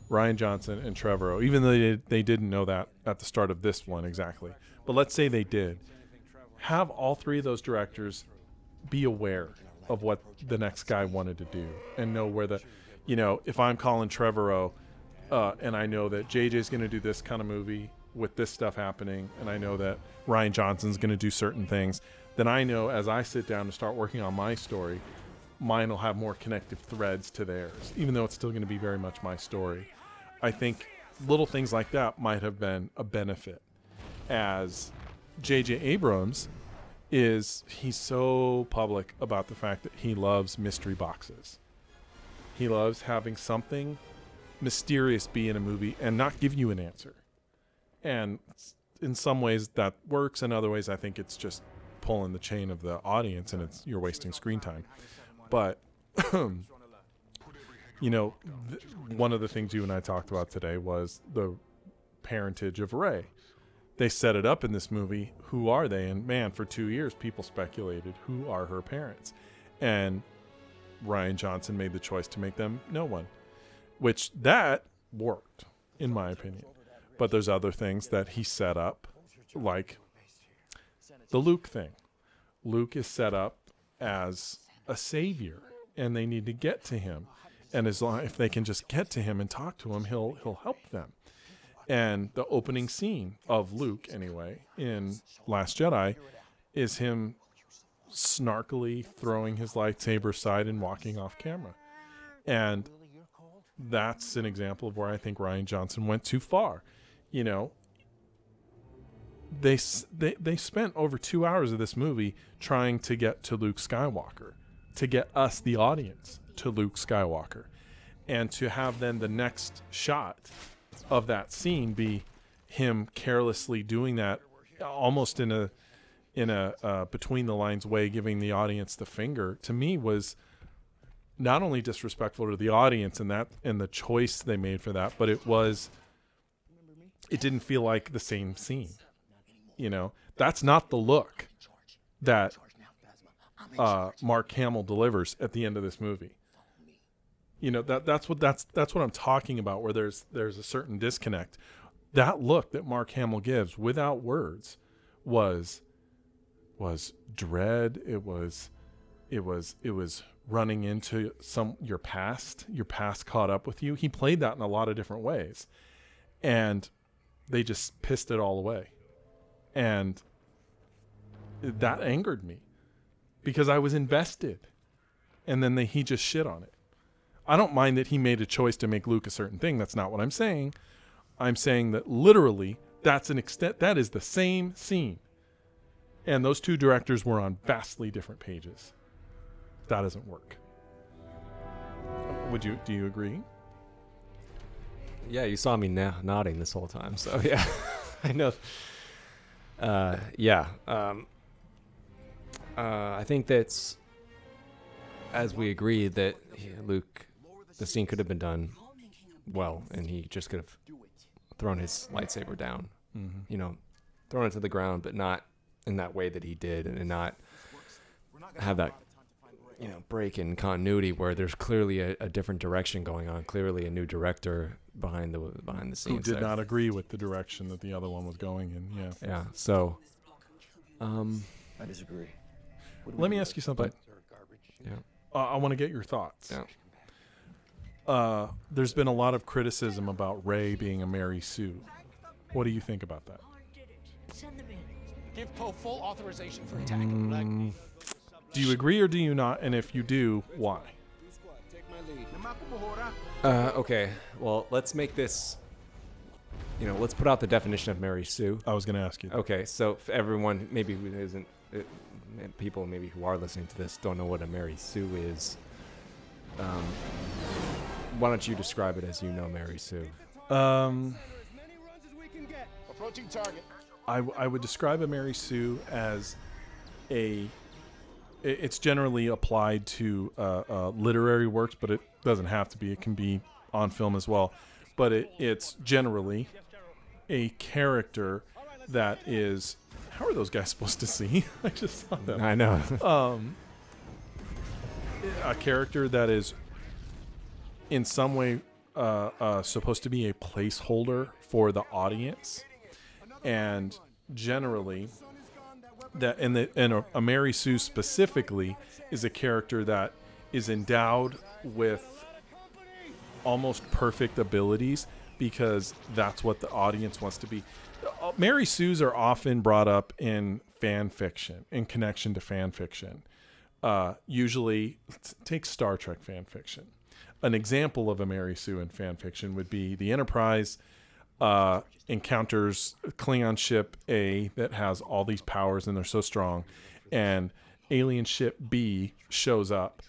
Rian Johnson and Trevorrow, even though they didn't know that at the start of this one exactly, but let's say they did, have all three of those directors be aware of what the next guy wanted to do and know where if I'm Colin Trevorrow, and I know that JJ's going to do this kind of movie with this stuff happening, and I know that Rian Johnson's going to do certain things, then I know as I sit down to start working on my story, mine will have more connective threads to theirs, even though it's still going to be very much my story. I think little things like that might have been a benefit, as J.J. Abrams he's so public about the fact that he loves mystery boxes. He loves having something mysterious be in a movie and not give you an answer. And in some ways that works, in other ways I think it's just pulling the chain of the audience and you're wasting screen time. But one of the things you and I talked about today was the parentage of Rey. They set it up in this movie. Who are they? And man, for 2 years people speculated who are her parents, and Rian Johnson made the choice to make them no one, which that worked in my opinion. But there's other things that he set up, like the Luke thing. Luke is set up as a savior, and they need to get to him. And as long if they can just get to him and talk to him, he'll help them. And the opening scene of Luke, anyway, in Last Jedi, is him snarkily throwing his lightsaber aside and walking off camera. And that's an example of where I think Rian Johnson went too far. You know, they spent over 2 hours of this movie trying to get to Luke Skywalker, to get us, the audience, to Luke Skywalker. And to have then the next shot of that scene be him carelessly doing that, almost in a between the lines way, giving the audience the finger, to me was not only disrespectful to the audience and the choice they made for that, but it didn't feel like the same scene. You know, that's not the look that Mark Hamill delivers at the end of this movie. You know, that's what I'm talking about, where there's a certain disconnect. That look that Mark Hamill gives without words was dread. It was running into your past caught up with you. He played that in a lot of different ways, and they just pissed it all away. And that angered me because I was invested, and then he just shit on it. I don't mind that he made a choice to make Luke a certain thing. That's not what I'm saying. I'm saying that literally that is the same scene. And those two directors were on vastly different pages. That doesn't work. Do you agree? Yeah, you saw me nodding this whole time, so yeah. I know. I think that's as we agreed that Luke, the scene could have been done well, and he just could have thrown his lightsaber down, you know, thrown it to the ground, but not in that way that he did, and not have that, you know, break in continuity where there's clearly a different direction going on, clearly a new director behind the scenes. Who did not agree with the direction that the other one was going in? Yeah. Yeah. So, I disagree. Let me ask you something. yeah. I want to get your thoughts. Yeah. There's been a lot of criticism about Rey being a Mary Sue. What do you think about that? Send them in. Give Poe full authorization for attack. Do you agree or do you not? And if you do, why? Okay. Well, let's make this. You know, let's put out the definition of Mary Sue. I was going to ask you. Okay, so for everyone maybe who isn't, people maybe who are listening to this don't know what a Mary Sue is. Why don't you describe it as you know Mary Sue? Approaching target. I would describe a Mary Sue as it's generally applied to literary works, but it doesn't have to be. It can be on film as well. But it's generally a character that is... How are those guys supposed to see? I just saw them. I know. A character that is in some way supposed to be a placeholder for the audience, and generally that and a Mary Sue specifically is a character that is endowed with almost perfect abilities because that's what the audience wants to be. Mary Sues are often brought up in fan fiction, in connection to fan fiction. Usually, take Star Trek fan fiction. An example of a Mary Sue in fan fiction would be the Enterprise encounters Klingon ship A that has all these powers and they're so strong, and alien ship B shows up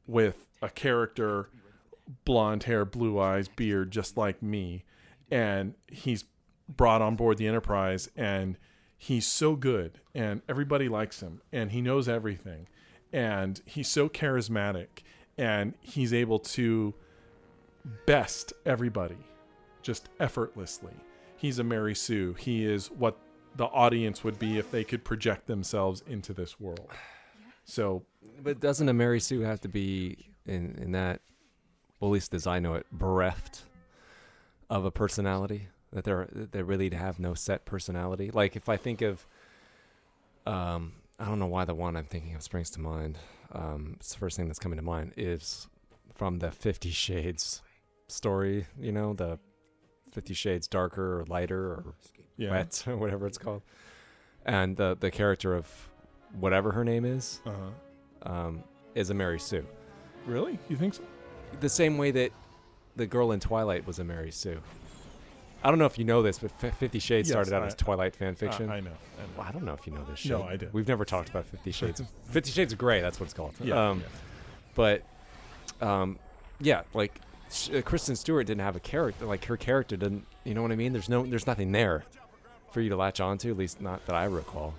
with a character, blonde hair, blue eyes, beard, just like me, and he's brought on board the Enterprise, and he's so good, and everybody likes him, and he knows everything, and he's so charismatic, and he's able to best everybody just effortlessly. He's a Mary Sue. He is what the audience would be if they could project themselves into this world. So, but doesn't a Mary Sue have to be in that, well, at least as I know it, bereft of a personality? That they really have no set personality? Like if I think of, I don't know why the one I'm thinking of springs to mind. It's the first thing that's coming to mind is from the 50 Shades story, you know, the 50 Shades Darker or Lighter or Wet or whatever it's called. And the character of whatever her name is a Mary Sue. Really? You think so? The same way that the girl in Twilight was a Mary Sue. I don't know if you know this, but 50 Shades started out as Twilight fan fiction. I know. Well, I don't know if you know this shit. No, I did. We've never talked about 50 Shades. 50 Shades of Grey, that's what it's called. Yeah. But, like, Kristen Stewart didn't have a character. Like, her character didn't, you know what I mean? There's nothing there for you to latch onto, at least not that I recall.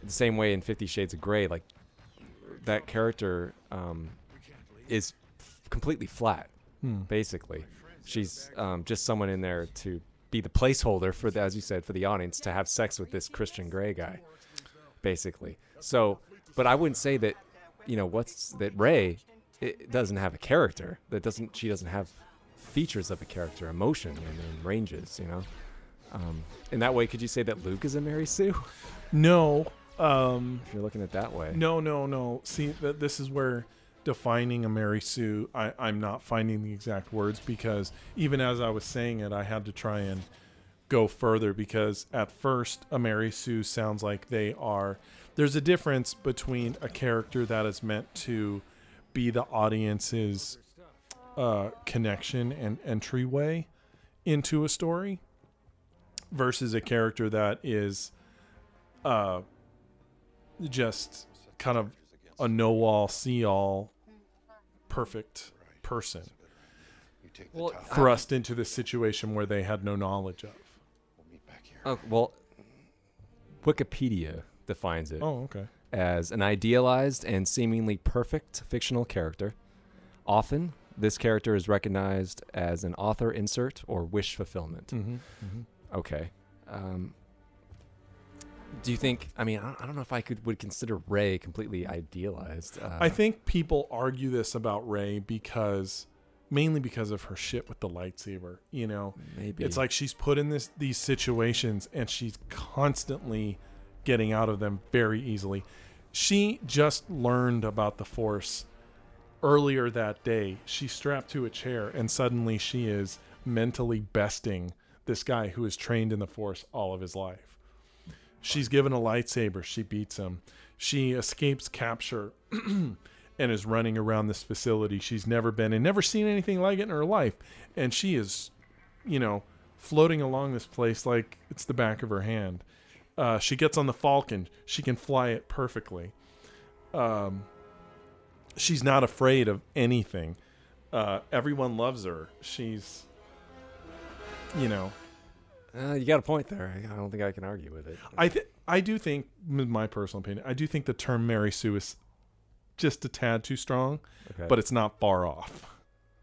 The same way in 50 Shades of Grey, like, that character is completely flat, basically. She's just someone in there to be the placeholder for, as you said, for the audience to have sex with this Christian Grey guy, basically. So, but I wouldn't say that, you know, that Rey, it doesn't have a character. She doesn't have features of a character, emotion and ranges, you know. In that way, could you say that Luke is a Mary Sue? No. If you're looking at it that way. No. See, this is where defining a Mary Sue, I'm not finding the exact words, because even as I was saying it, I had to try and go further, because at first a Mary Sue sounds like there's a difference between a character that is meant to be the audience's connection and entryway into a story versus a character that is just kind of a know-all, see-all, perfect person thrust into this situation where they had no knowledge of. Well, Wikipedia defines it. Oh, okay. as an idealized and seemingly perfect fictional character. Often, this character is recognized as an author insert or wish fulfillment. Okay. Do you think? I mean, I don't know if I would consider Rey completely idealized. I think people argue this about Rey mainly because of her shit with the lightsaber. You know, maybe it's like she's put in these situations and she's constantly getting out of them very easily. She just learned about the Force earlier that day. She's strapped to a chair and suddenly she is mentally besting this guy who is trained in the Force all of his life. She's given a lightsaber. She beats him. She escapes capture and is running around this facility she's never been and never seen anything like it in her life. And she is, floating along this place like it's the back of her hand. She gets on the Falcon. She can fly it perfectly. She's not afraid of anything. Everyone loves her. She's, you got a point there. I don't think I can argue with it. I do think, in my personal opinion, I do think the term Mary Sue is just a tad too strong, but it's not far off.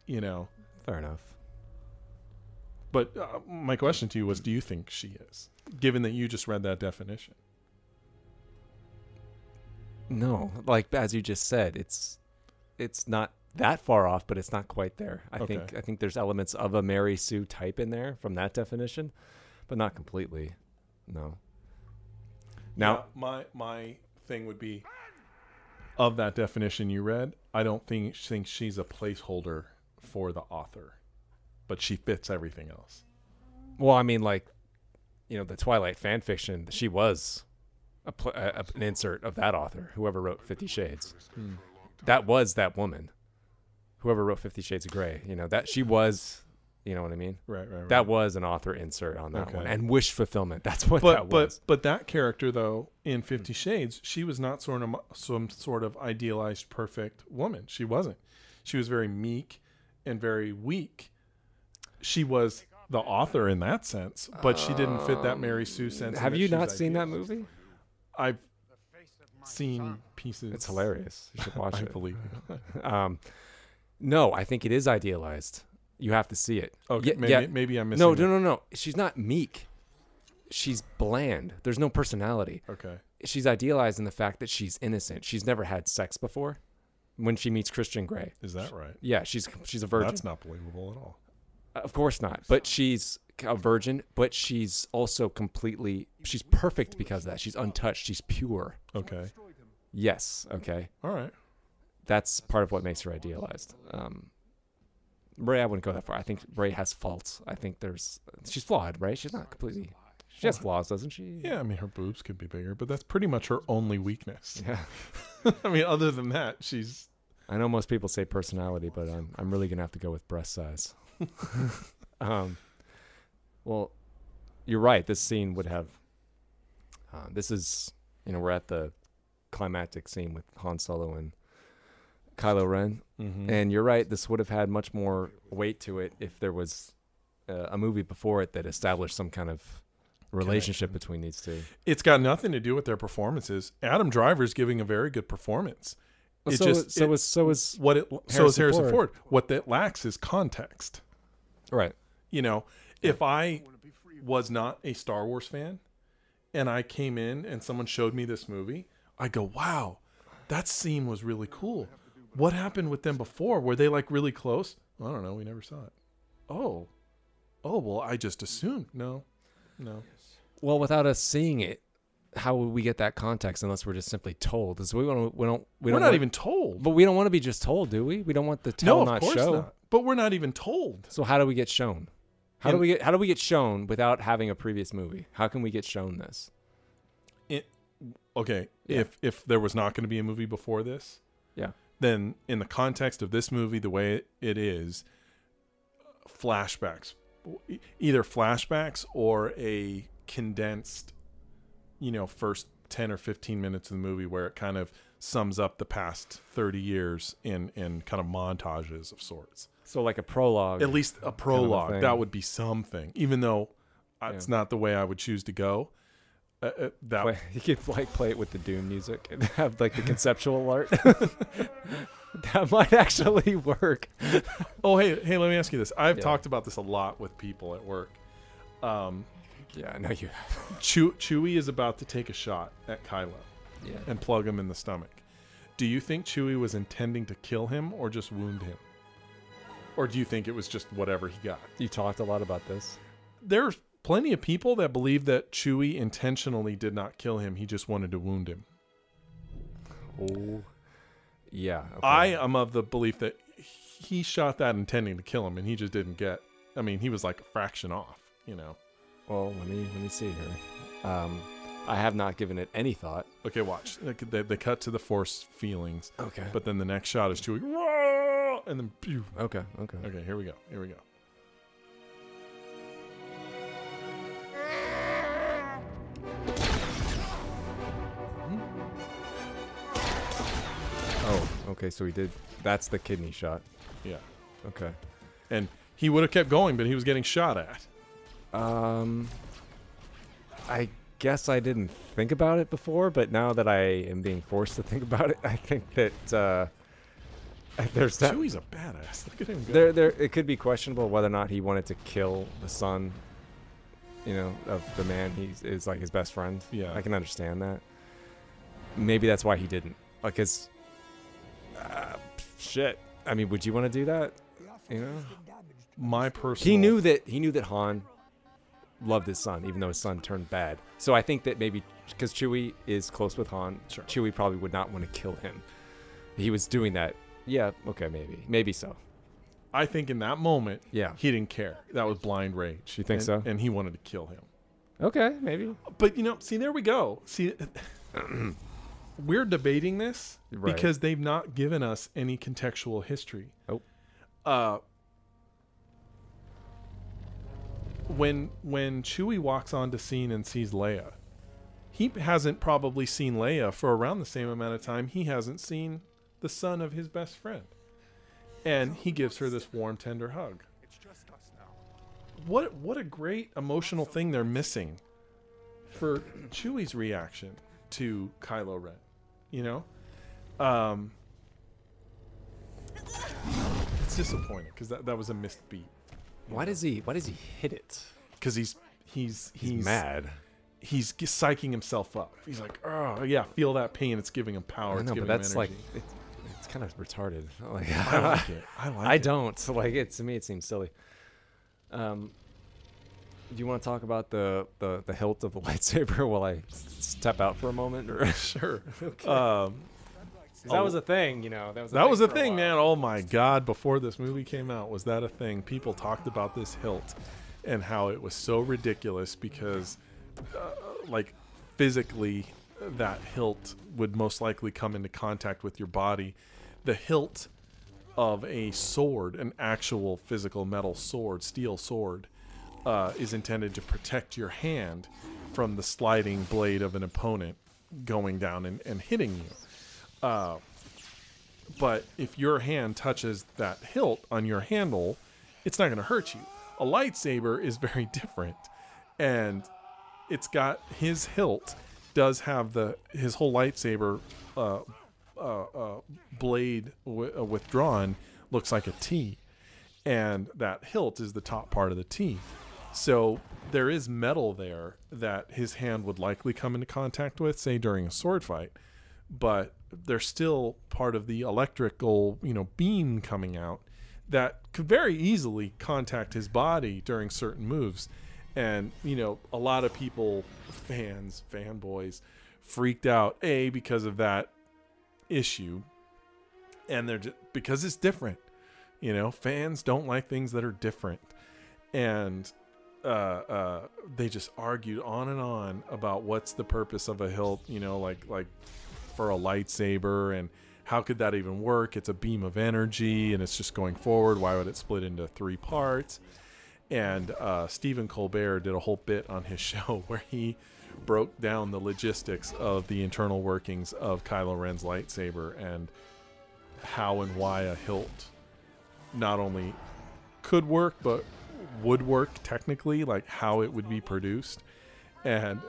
Fair enough. But my question to you was, do you think she is, given that you just read that definition? No, like as you just said, it's not that far off, but it's not quite there. I think there's elements of a Mary Sue type in there from that definition, but not completely. No. Now, my thing would be, of that definition you read, I don't think she's a placeholder for the author, but she fits everything else. Well, I mean, like, the Twilight fan fiction, she was an insert of that author, whoever wrote 50 Shades. That was that woman. Whoever wrote 50 Shades of Grey, that she was, you know what I mean? Right. That was an author insert on that one. And wish fulfillment. That's what that was. But that character, though, in 50 Shades, she was not some sort of idealized perfect woman. She wasn't. She was very meek and very weak. She was the author in that sense, but she didn't fit that Mary Sue sense. Have you not seen that movie? I've seen pieces. It's hilarious. You should watch it. I believe you. No, I think it is idealized. You have to see it. Okay, maybe I'm missing. No. She's not meek. She's bland. There's no personality. Okay. She's idealized in the fact that she's innocent. She's never had sex before. When she meets Christian Grey. Is that right? Yeah, she's a virgin. That's not believable at all. Of course not. But she's a virgin, but she's also she's perfect because of that. She's untouched. She's pure. Okay. Yes. Okay. All right. That's part of what makes her idealized. Rey, I wouldn't go that far. I think Rey has faults. I think she's flawed, right? She's not completely. She has flaws, doesn't she? Yeah, I mean, her boobs could be bigger, but that's pretty much her only weakness. Yeah. I mean, other than that, she's. I know most people say personality, but I'm really gonna have to go with breast size. Well, you're right. This scene would have. This is, we're at the climactic scene with Han Solo and Kylo Ren, and you're right. This would have had much more weight to it if there was a movie before it that established some kind of relationship between these two. It's got nothing to do with their performances. Adam Driver's giving a very good performance. Well, so is Harrison Ford. What that lacks is context. Right. If I was not a Star Wars fan and I came in and someone showed me this movie, I go, wow, that scene was really cool. What happened with them before? Were they like really close? I don't know. We never saw it. Oh, well, I just assumed. No. Well, without us seeing it, how would we get that context unless we're just simply told? Because we're not even told. But we don't want to be just told, do we? We don't want the tell, not show. No, of course not. But we're not even told. So how do we get shown? How do we get shown without having a previous movie? How can we get shown this? Okay, yeah. If there was not going to be a movie before this, yeah, then in the context of this movie, the way it is, flashbacks, either flashbacks or a condensed, first 10 or 15 minutes of the movie where it kind of sums up the past 30 years in kind of montages of sorts. So like a prologue. At least a prologue. Kind of that would be something. Even though it's not the way I would choose to go. That You could like play it with the Dune music and have like the conceptual art. That might actually work. Oh, hey, let me ask you this. I've Yeah. talked about this a lot with people at work. Yeah, I know you have. Chewie is about to take a shot at Kylo Yeah. and plug him in the stomach. Do you think Chewie was intending to kill him or just wound him? Or do you think it was just whatever he got? You talked a lot about this. There's plenty of people that believe that Chewie intentionally did not kill him. He just wanted to wound him. Oh. Yeah. Okay. I am of the belief that he shot that intending to kill him, and he just didn't get. I mean, he was like a fraction off, you know. Well, let me see here. I have not given it any thought. Okay, watch. They cut to the Force feelings. Okay. But then the next shot is Chewie, "Whoa!" And then pew. Okay. Okay, here we go. Oh, okay. So he did. That's the kidney shot. Yeah. Okay. And he would have kept going, but he was getting shot at. I guess I didn't think about it before, but now that I am being forced to think about it, I think that there's that. Chewie's a badass. Look at him go. There. It could be questionable whether or not he wanted to kill the son, of the man is like his best friend. Yeah. I can understand that. Maybe that's why he didn't. Like his. Shit. I mean, would you want to do that? My personal. He knew that Han loved his son, even though his son turned bad. So I think that maybe because Chewie is close with Han, Sure. Chewie probably would not want to kill him. He was doing that. Yeah. Okay. Maybe so. I think in that moment, Yeah. he didn't care. That was blind rage. You think so? And he wanted to kill him. Okay. Maybe. But see, there we go. See, we're debating this Right. because they've not given us any contextual history. Oh. When Chewie walks onto scene and sees Leia, he hasn't probably seen Leia for around the same amount of time he hasn't seen the son of his best friend. And he gives her this warm, tender hug. What a great emotional thing they're missing for Chewie's reaction to Kylo Ren. It's disappointing because that was a missed beat. Why does he hit it? Because he's mad. He's psyching himself up. He's like, oh yeah, feel that pain. It's giving him power. I It's know, giving but him that's energy. like it's kind of retarded. Like, I like it. I like I it. don't like it. To me, it seems silly. Do you want to talk about the hilt of the lightsaber while I step out for a moment? Or Sure. that was a thing, That was a thing, man. Oh my God! Before this movie came out, was that a thing? People talked about this hilt and how it was so ridiculous because, physically, that hilt would most likely come into contact with your body. The hilt of a sword, an actual physical metal sword, steel sword, is intended to protect your hand from the sliding blade of an opponent going down and hitting you. But if your hand touches that hilt on your handle, it's not going to hurt you. A lightsaber is very different. And it's got his hilt does have his whole lightsaber blade withdrawn looks like a T. And that hilt is the top part of the T. So there is metal there that his hand would likely come into contact with, say during a sword fight. But there's still part of the electrical, beam coming out that could very easily contact his body during certain moves. And, a lot of people, fanboys, freaked out, because of that issue. And they're just, because it's different. Fans don't like things that are different. And they just argued on and on about what's the purpose of a hilt, like for a lightsaber, and how could that even work? It's a beam of energy and it's just going forward. Why would it split into 3 parts? And Stephen Colbert did a whole bit on his show where he broke down the logistics of the internal workings of Kylo Ren's lightsaber and how and why a hilt not only could work but would work technically, like how it would be produced. And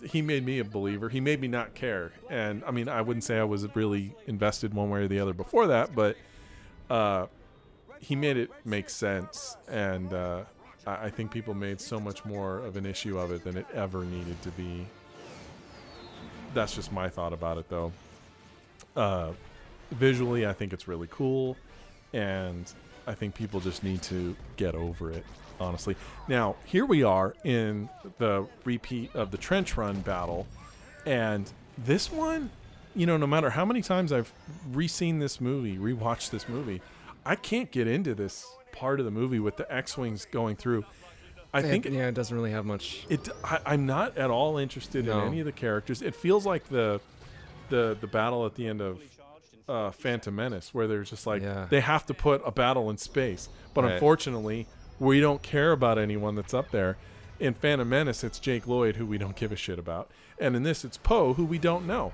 he made me a believer. He made me not care. And I mean, I wouldn't say I was really invested one way or the other before that, but he made it make sense. And I think people made so much more of an issue of it than it ever needed to be. That's just my thought about it, though. Visually, I think it's really cool, and I think people just need to get over it, honestly. Now, here we are in the repeat of the Trench Run battle, and this one, you know, no matter how many times I've rewatched this movie, I can't get into this part of the movie with the X-Wings going through. I think it doesn't really have much. I'm not at all interested in any of the characters. It feels like the battle at the end of Phantom Menace, where they're just like they have to put a battle in space, but unfortunately we don't care about anyone that's up there. In Phantom Menace, it's Jake Lloyd, who we don't give a shit about, and in this, it's Poe, who we don't know.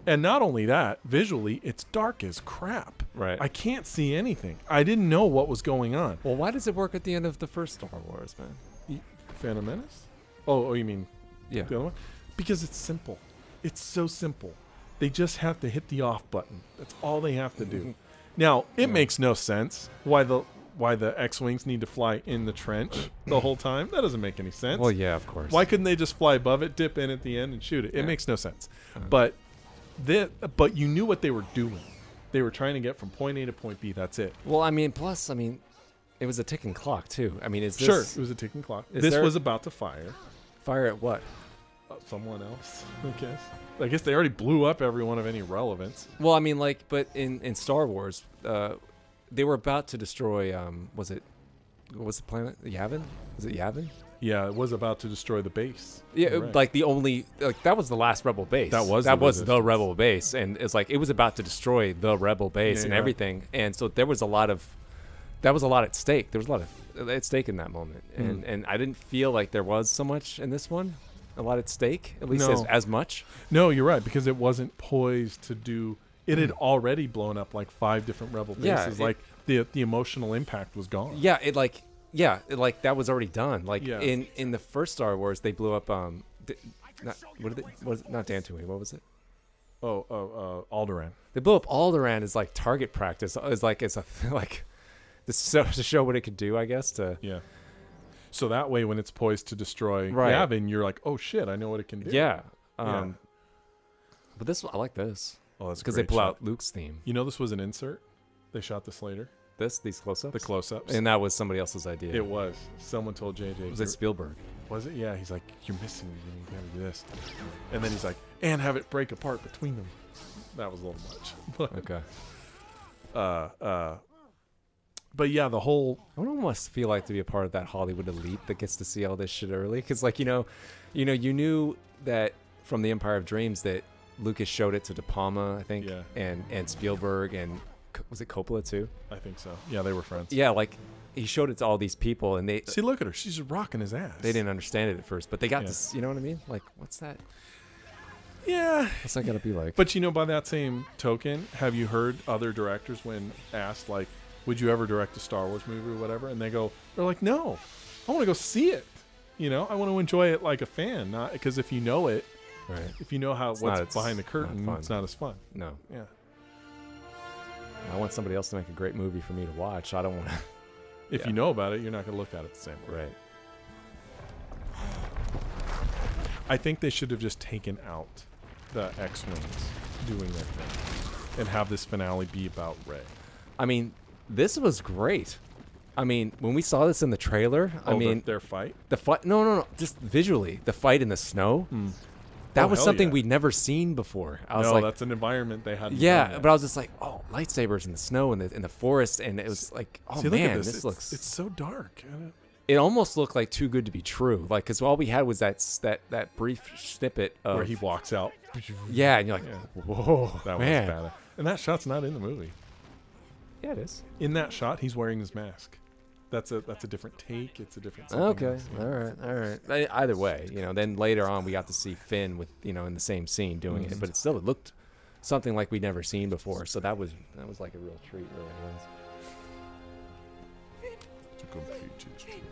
And not only that, visually, it's dark as crap. Right. I can't see anything. I didn't know what was going on. Well, why does it work at the end of the first Star Wars, man? Phantom Menace? Oh, you mean the other one? Because it's simple. It's so simple. They just have to hit the off button. That's all they have to do. Now, it makes no sense why the X-Wings need to fly in the trench the whole time. That doesn't make any sense. Well, yeah, of course. Why couldn't they just fly above it, dip in at the end, and shoot it? It makes no sense. But you knew what they were doing. They were trying to get from point A to point B. That's it. Well, I mean, plus, I mean, it was a ticking clock too. I mean, is this sure? It was a ticking clock. This was about to fire. Fire at what? Someone else, I guess. I guess they already blew up everyone of any relevance. Well, I mean, like, but in Star Wars, they were about to destroy. What was the planet? Yavin? Was it Yavin? Yeah, it was about to destroy the base. Yeah, right. like that was the last rebel base. That was the rebel base, and it's like it was about to destroy the rebel base and everything, and so there was a lot at stake. There was a lot at stake in that moment, and I didn't feel like there was so much in this one, a lot at stake, at least as much. No, you're right, because it wasn't poised to do. It had already blown up like 5 different rebel bases. Like the emotional impact was gone. Yeah, that was already done. Like in the first Star Wars, they blew up not Dantooine. What was it? Alderaan. They blew up Alderaan as like target practice. To show what it could do, I guess. So that way, when it's poised to destroy Yavin, you're like, oh shit, I know what it can do. Yeah. But I like this. Oh, that's because they pull out Luke's theme. You know, this was an insert. They shot this later. These close-ups? The close-ups. And that was somebody else's idea. It was. Someone told JJ. Was it Spielberg? Was it? Yeah. He's like, you're missing. You gotta do this. And then he's like, and have it break apart between them. That was a little much. Okay. But yeah, the whole. I would almost feel like to be a part of that Hollywood elite that gets to see all this shit early, because like you knew that from the Empire of Dreams that Lucas showed it to De Palma, I think, and Spielberg, and was it Coppola too? I think so. Yeah, they were friends. Yeah, like he showed it to all these people, and they see. Look at her; she's just rocking his ass. They didn't understand it at first, but they got this. You know what I mean? Like, what's that? Yeah. What's that gotta be like? But by that same token, have you heard other directors when asked like, would you ever direct a Star Wars movie or whatever? And they're like, no, I want to go see it. I want to enjoy it like a fan, not because if you know it, right? If you know what's behind the curtain, it's not as fun. No. Yeah. I want somebody else to make a great movie for me to watch. I don't want to. If you know about it, you're not going to look at it the same way. Right. I think they should have just taken out the X-Wings doing their thing and have this finale be about Rey. I mean, this was great. I mean, when we saw this in the trailer, their fight? The fight? No. Just visually, the fight in the snow. That was something we'd never seen before. I was like, that's an environment they hadn't. Yeah, but I was just like, oh, lightsabers in the snow in the forest, and it was like, oh man, this looks. It's so dark. It almost looked like too good to be true. Like, because all we had was that brief snippet of where he walks out. Yeah, and you're like, whoa, that man. was bad. And that shot's not in the movie. Yeah, it is. In that shot, he's wearing his mask. That's a different take. It's a different. Okay, all right. Either way, then later on we got to see Finn with in the same scene doing it, but it looked something like we'd never seen before. So that was like a real treat, really was. It's a complete treat.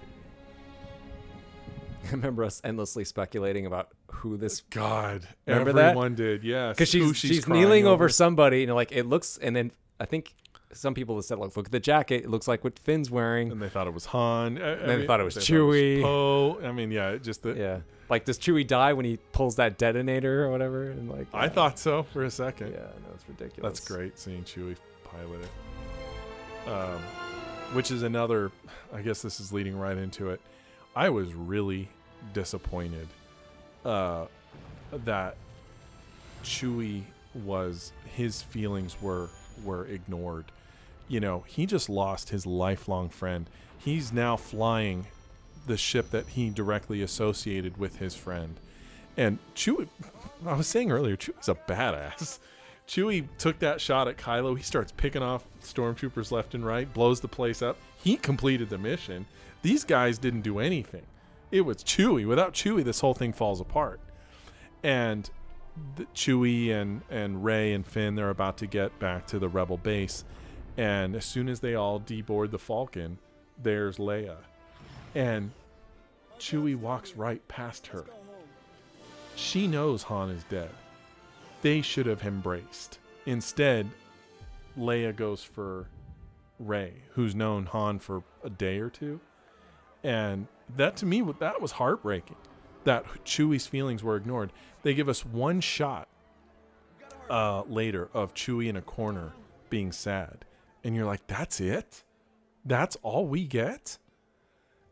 I remember us endlessly speculating about who this. God, Remember that? everyone did. Yes, Because Who she's crying kneeling over somebody, and like it looks, and then I think some people have said, look at the jacket. It looks like what Finn's wearing. and they thought it was Han. And then they thought it was Chewie. Poe. I mean, yeah, Yeah. Like, does Chewie die when he pulls that detonator or whatever? And like, I thought so for a second. Yeah, no, it's ridiculous. That's great seeing Chewie pilot it. Which is another, I guess this is leading right into it. I was really disappointed that Chewie his feelings were ignored. You know, he just lost his lifelong friend. He's now flying the ship that he directly associated with his friend. And Chewie, I was saying earlier, Chewie's a badass. Chewie took that shot at Kylo. He starts picking off stormtroopers left and right, blows the place up. He completed the mission. These guys didn't do anything. It was Chewie. Without Chewie, this whole thing falls apart. And Chewie and Rey and Finn, they're about to get back to the Rebel base. And as soon as they all deboard the Falcon, there's Leia. And Chewie walks right past her. She knows Han is dead. They should have embraced. Instead, Leia goes for Rey, who's known Han for a day or two. And that, to me, that was heartbreaking, that Chewie's feelings were ignored. They give us one shot later of Chewie in a corner being sad. And you're like, that's it? That's all we get?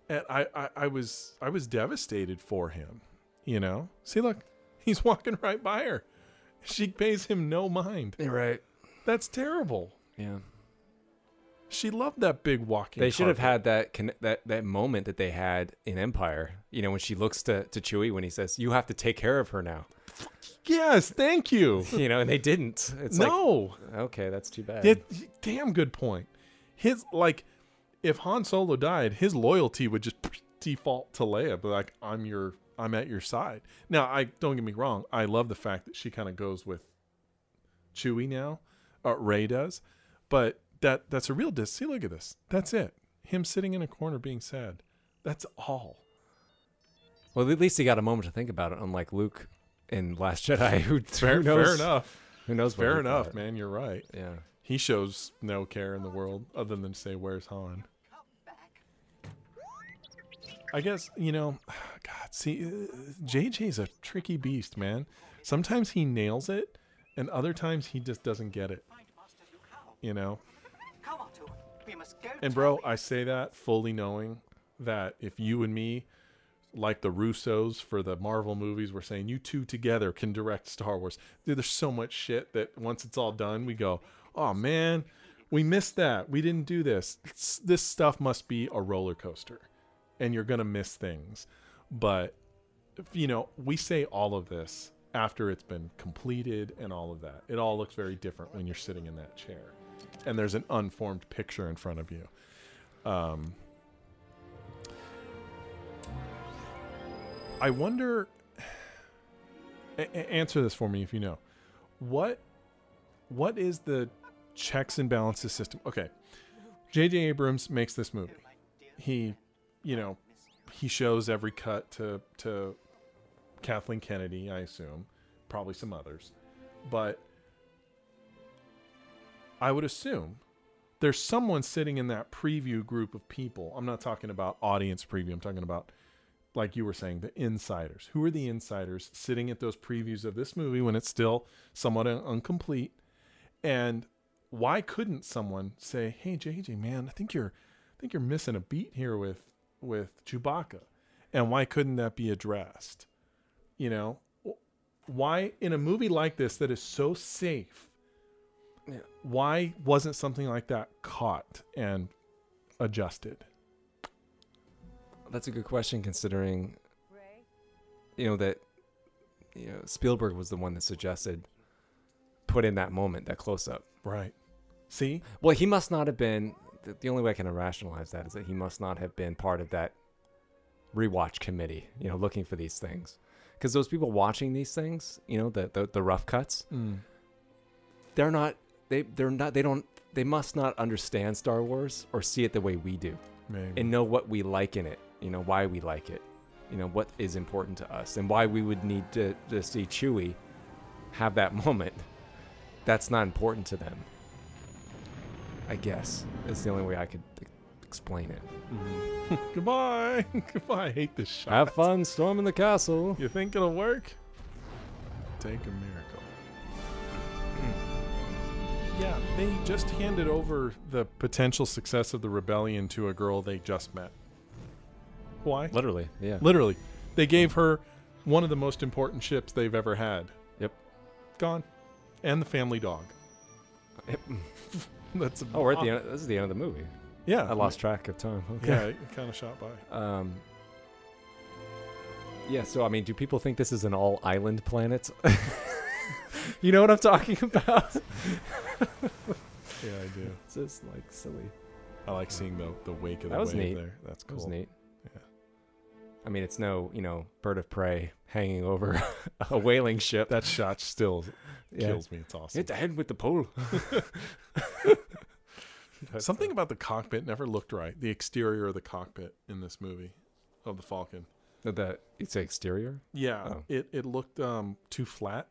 And I was devastated for him, you know? See, look, he's walking right by her. She pays him no mind. You're right. That's terrible. Yeah. She loved that big walking. They should have carpet. had that moment that they had in Empire. You know, when she looks to Chewie when he says, "You have to take care of her now." Yes, thank you. You know, and they didn't. It's no. Like, okay, that's too bad. Damn good point. If Han Solo died, his loyalty would just default to Leia, but like, I'm at your side. Now, don't get me wrong. I love the fact that she kind of goes with Chewie now. Rey does, but that's a real See, look at this. That's it. Him sitting in a corner being sad. That's all. Well, at least he got a moment to think about it, unlike Luke in Last Jedi, who fair enough. Who knows? Fair enough, man. You're right. Yeah. He shows no care in the world other than to say, "Where's Han?" I guess, God, see, JJ's a tricky beast, man. Sometimes he nails it, and other times he just doesn't get it. You know? And bro, I say that fully knowing that if you and me, like the Russos for the Marvel movies, were saying you two together can direct Star Wars. Dude, there's so much shit that once it's all done, we go, oh man, we missed that. We didn't do this. This stuff must be a roller coaster. And you're going to miss things. But, we say all of this after it's been completed and all of that. It all looks very different when you're sitting in that chair. And there's an unformed picture in front of you. I wonder... answer this for me if you know. What is the checks and balances system? Okay. J.J. Abrams makes this movie. He shows every cut to Kathleen Kennedy, I assume, probably some others. But I would assume there's someone sitting in that preview group of people. I'm not talking about audience preview. I'm talking about, like you were saying, the insiders. Who are the insiders sitting at those previews of this movie when it's still somewhat incomplete? And why couldn't someone say, "Hey, JJ, man, I think you're missing a beat here with Chewbacca," and why couldn't that be addressed? Why in a movie like this that is so safe, why wasn't something like that caught and adjusted? That's a good question, considering that Spielberg was the one that suggested put in that moment, that close up. Right. See? Well, he must not have been. The only way I can rationalize that is that he must not have been part of that rewatch committee, looking for these things. Because those people watching these things, the rough cuts, they must not understand Star Wars or see it the way we do. Maybe. And know what we like in it, why we like it. you know, what is important to us and why we would need to see Chewie have that moment. That's not important to them, I guess. It's the only way I could explain it. Goodbye. Goodbye. I hate this shot. Have fun storming the castle. You think it'll work? Take a miracle. Yeah, they just handed over the potential success of the rebellion to a girl they just met. Why? Literally, yeah. Literally. They gave her one of the most important ships they've ever had. Yep. Gone. And the family dog. Yep. That's we're at the end. This is the end of the movie. Yeah. I lost track of time. Okay. Yeah, it kind of shot by. Yeah, so I mean, do people think this is an all-island planet? You know what I'm talking about? Yeah, I do. It's just like silly. I like seeing the wake of That the was wave neat. there. That's cool. That was neat. Yeah. I mean, it's no, you know, bird of prey hanging over a whaling ship. That shot still Yeah. kills me. It's awesome. Hit the head with the pole. Something about the cockpit never looked right. The exterior of the cockpit in this movie of the Falcon. It's exterior? Yeah, Oh. it looked too flat,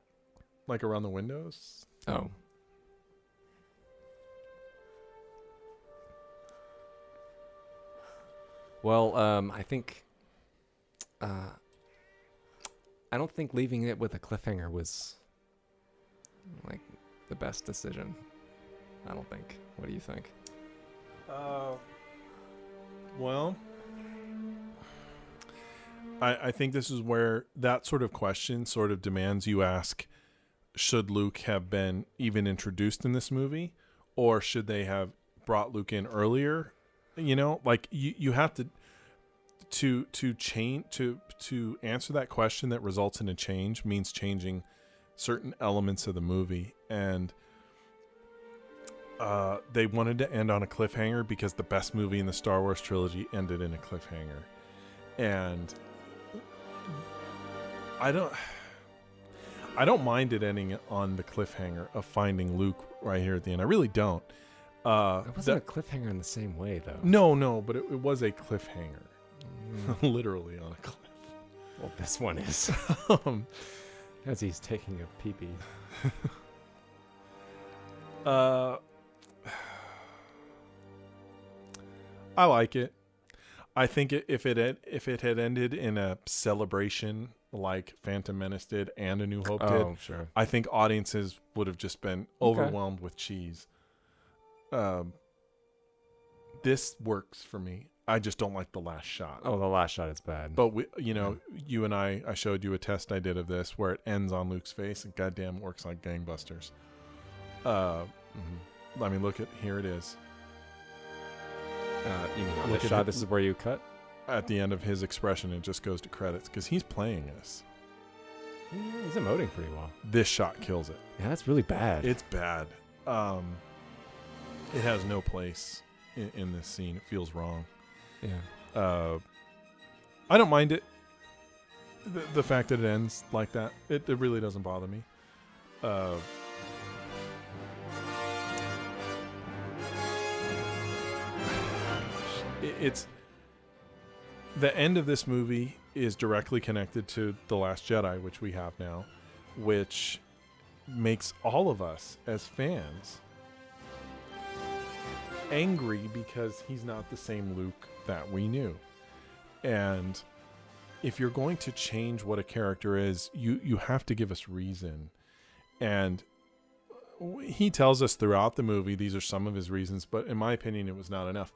like around the windows. Oh. Well, I think I don't think leaving it with a cliffhanger was like the best decision. I don't think. What do you think? Well, I think this is where that sort of question sort of demands you ask, should Luke have been even introduced in this movie, or should they have brought Luke in earlier? You know, like you have to change to answer that question that results in a change means changing certain elements of the movie, and they wanted to end on a cliffhanger because the best movie in the Star Wars trilogy ended in a cliffhanger, and I don't mind it ending on the cliffhanger of finding Luke right here at the end. I really don't. It wasn't a cliffhanger in the same way, though. No, but it was a cliffhanger. Literally on a cliff. Well, this one is. As he's taking a pee-pee. I like it. I think if it had ended in a celebration like Phantom Menace did and A New Hope did, Sure. I think audiences would have just been overwhelmed with cheese. This works for me. I just don't like the last shot. Oh, the last shot is bad. But you and I showed you a test I did of this where it ends on Luke's face and goddamn works like gangbusters. I mean, look at here it is. You mean on Look this at shot? it. This is where you cut? At the end of his expression, it just goes to credits because he's playing this. Yeah, he's emoting pretty well. This shot kills it. Yeah, that's really bad. It's bad. It has no place in this scene. It feels wrong. Yeah. I don't mind it. The fact that it ends like that, it really doesn't bother me. It's the end of this movie is directly connected to The Last Jedi, which we have now, which makes all of us as fans angry because he's not the same Luke that we knew. And if you're going to change what a character is, you have to give us reason. And he tells us throughout the movie these are some of his reasons, but in my opinion it was not enough.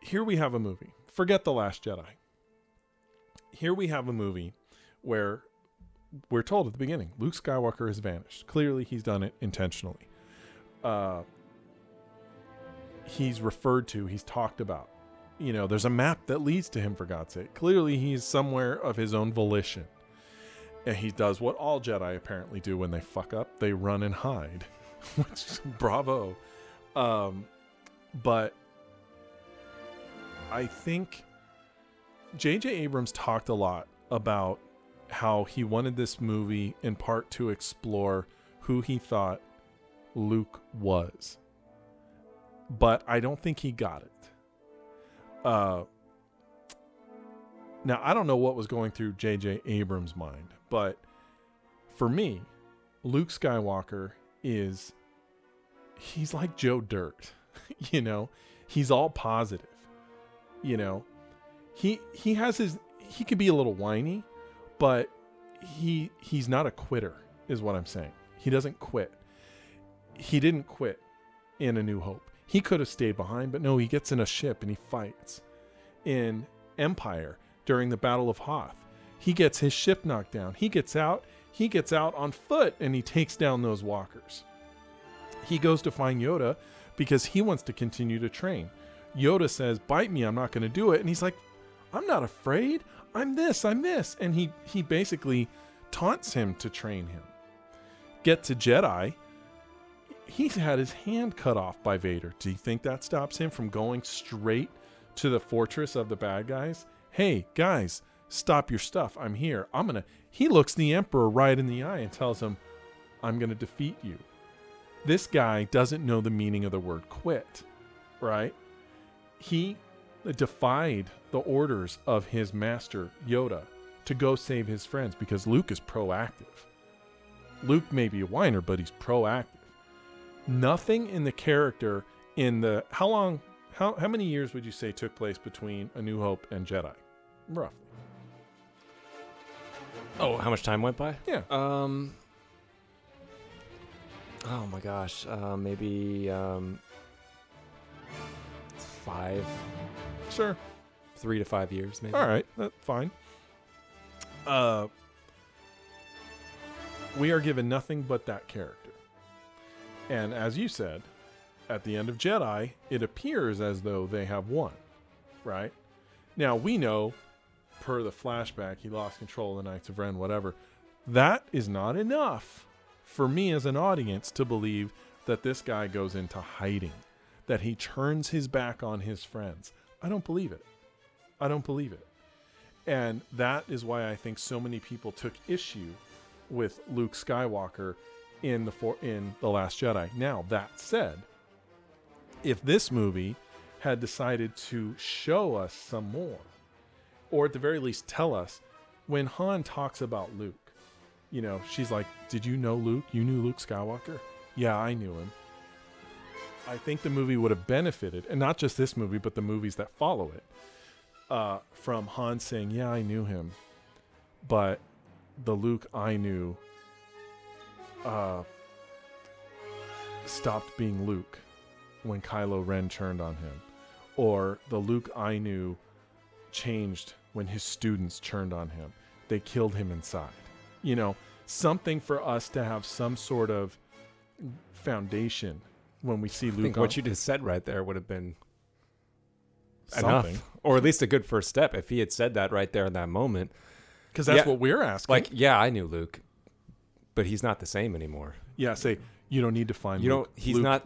Here we have a movie. Forget The Last Jedi. Here we have a movie where we're told at the beginning Luke Skywalker has vanished. Clearly he's done it intentionally. He's referred to, he's talked about. You know, there's a map that leads to him, for God's sake. Clearly he's somewhere of his own volition. And he does what all Jedi apparently do when they fuck up. They run and hide. Which, bravo. But I think J.J. Abrams talked a lot about how he wanted this movie in part to explore who he thought Luke was. But I don't think he got it. Now, I don't know what was going through J.J. Abrams' mind, but for me, Luke Skywalker he's like Joe Dirt, you know? He's all positive, you know? He can be a little whiny, but he's not a quitter, is what I'm saying. He doesn't quit. He didn't quit in A New Hope. He could have stayed behind, but no, he gets in a ship and he fights. In Empire, during the Battle of Hoth, he gets his ship knocked down. He gets out on foot and he takes down those walkers. He goes to find Yoda because he wants to continue to train. Yoda says, "Bite me, I'm not going to do it." And he's like, "I'm not afraid. I'm this. And he basically taunts him to train him. Get to Jedi. He's had his hand cut off by Vader. Do you think that stops him from going straight to the fortress of the bad guys? Hey, guys, stop your stuff. I'm here. He looks the Emperor right in the eye and tells him, "I'm going to defeat you." This guy doesn't know the meaning of the word quit, right? He defied the orders of his master, Yoda, to go save his friends because Luke is proactive. Luke may be a whiner, but he's proactive. Nothing in the character how many years would you say took place between A New Hope and Jedi? Roughly. Oh, how much time went by? Yeah. Oh my gosh. Maybe 5. Sure. 3 to 5 years, maybe. All right, that's fine. We are given nothing but that character. And as you said, at the end of Jedi, it appears as though they have won, right? Now, we know, per the flashback, he lost control of the Knights of Ren, whatever. That is not enough for me as an audience to believe that this guy goes into hiding, that he turns his back on his friends. I don't believe it. And that is why I think so many people took issue with Luke Skywalker in The Last Jedi. Now, that said, if this movie had decided to show us some more, or at the very least tell us, when Han talks about Luke, you know, she's like, "Did you know Luke? You knew Luke Skywalker?" "Yeah, I knew him." I think the movie would have benefited, and not just this movie, but the movies that follow it, from Han saying, "Yeah, I knew him, but the Luke I knew stopped being Luke when Kylo Ren turned on him," or "The Luke I knew changed when his students turned on him. They killed him inside." You know, something for us to have some sort of foundation when we see Luke. I think what you just said right there would have been something, enough, or at least a good first step if he had said that right there in that moment. Because that's what we're asking. Like, yeah, I knew Luke, but he's not the same anymore. Yeah, say you don't need to find Luke.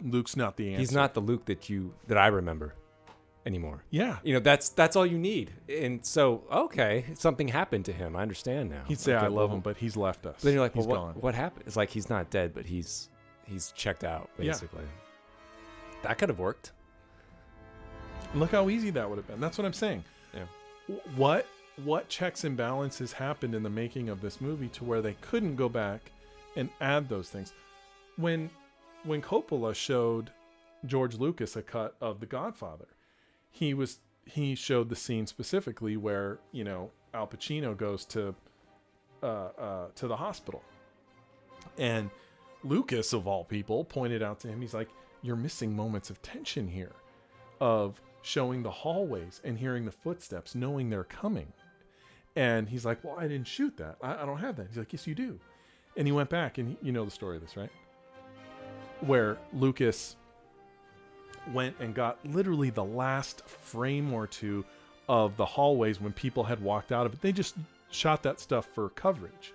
Luke's not the answer. He's not the Luke that I remember anymore. Yeah. You know, that's all you need. And so, okay, something happened to him. I understand now. He'd say, "I love him, but he's left us." Then you're like, he's well, gone. what happened? It's like he's not dead, but he's checked out, basically. Yeah. That could have worked. Look how easy that would have been. That's what I'm saying. Yeah. What checks and balances happened in the making of this movie to where they couldn't go back and add those things? When Coppola showed George Lucas a cut of The Godfather, he showed the scene specifically where, you know, Al Pacino goes to the hospital, and Lucas, of all people, pointed out to him, he's like, "You're missing moments of tension here, of showing the hallways and hearing the footsteps, knowing they're coming." And he's like, "Well, I didn't shoot that. I don't have that." He's like, "Yes, you do." And he went back, and you know the story of this, right? Where Lucas went and got literally the last frame or two of the hallways when people had walked out of it. They just shot that stuff for coverage.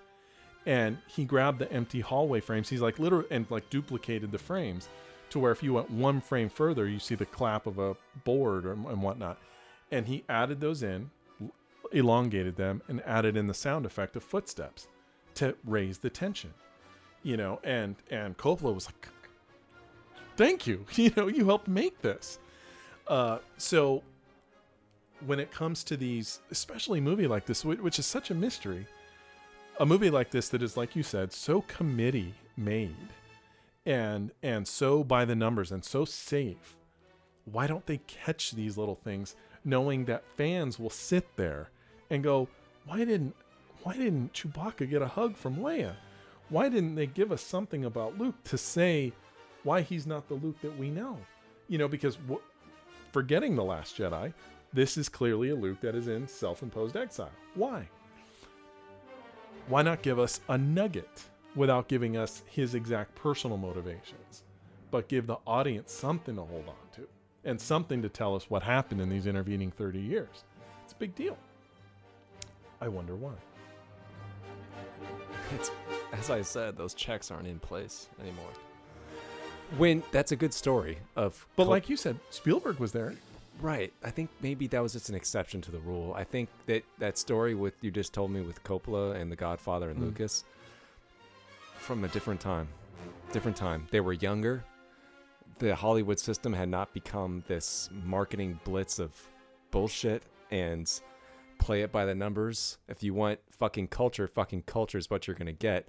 And he grabbed the empty hallway frames. He's like literally, and like duplicated the frames to where if you went one frame further, you see the clap of a board and whatnot. And he added those in, elongated them, and added in the sound effect of footsteps to raise the tension. You know, and Coppola was like, "Thank you. You know, you helped make this." So when it comes to these, especially a movie like this, which is such a mystery, a movie like this that is, like you said, so committee made and so by the numbers and so safe, why don't they catch these little things, knowing that fans will sit there and go, why didn't Chewbacca get a hug from Leia? Why didn't they give us something about Luke to say why he's not the Luke that we know? Because forgetting The Last Jedi, this is clearly a Luke that is in self-imposed exile. Why? Why not give us a nugget without giving us his exact personal motivations, but give the audience something to hold on to and something to tell us what happened in these intervening 30 years? It's a big deal. I wonder why. It's, as I said, those checks aren't in place anymore. That's a good story of... But like you said, Spielberg was there. Right. I think maybe that was just an exception to the rule. I think that story you just told me with Coppola and The Godfather and Lucas, from a different time. They were younger. The Hollywood system had not become this marketing blitz of bullshit and play it by the numbers. If you want fucking culture is what you're going to get.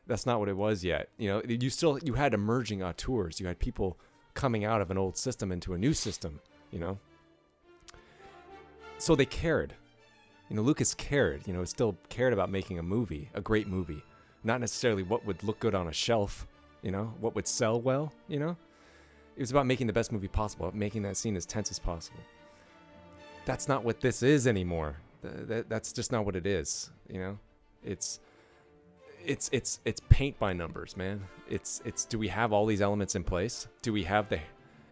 That's not what it was yet. You had emerging auteurs. You had people coming out of an old system into a new system, So they cared. Lucas cared, still cared about making a movie, a great movie. Not necessarily what would look good on a shelf, what would sell well, It was about making the best movie possible, making that scene as tense as possible. That's not what this is anymore. That's just not what it is, It's paint by numbers, man. It's do we have all these elements in place? Do we have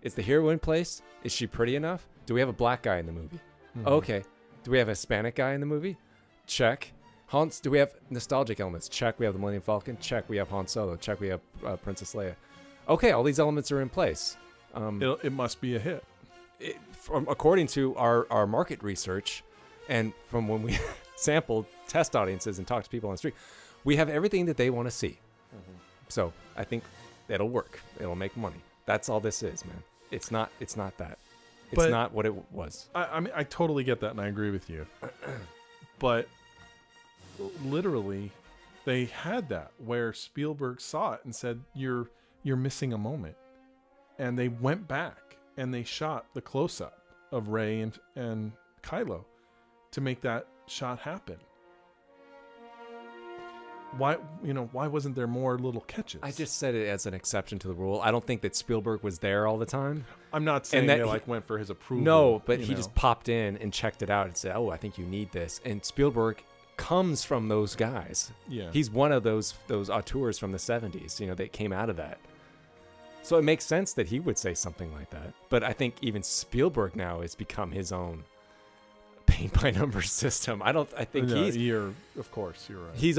is the hero in place? Is she pretty enough? Do we have a black guy in the movie? Mm-hmm. Okay. Do we have a Hispanic guy in the movie? Check. Do we have nostalgic elements? Check. We have the Millennium Falcon. Check. We have Han Solo. Check. We have Princess Leia. Okay, all these elements are in place. It must be a hit. According to our market research, and from when we sampled test audiences and talked to people on the street, we have everything that they want to see. Mm-hmm. So I think it'll work. It'll make money. That's all this is, man. It's not that. It's not what it was. I mean, I totally get that, and I agree with you. But literally, they had that where Spielberg saw it and said, "You're missing a moment," and they went back and they shot the close-up of Rey and Kylo to make that shot happen. Why wasn't there more little catches? I just said it as an exception to the rule. I don't think that Spielberg was there all the time. I'm not saying they went for his approval. No, but he just popped in and checked it out and said, "Oh, I think you need this." And Spielberg comes from those guys. Yeah, he's one of those auteurs from the 70s. That came out of that. So it makes sense that he would say something like that. But I think even Spielberg now has become his own paint by numbers system. Of course, you're right. He's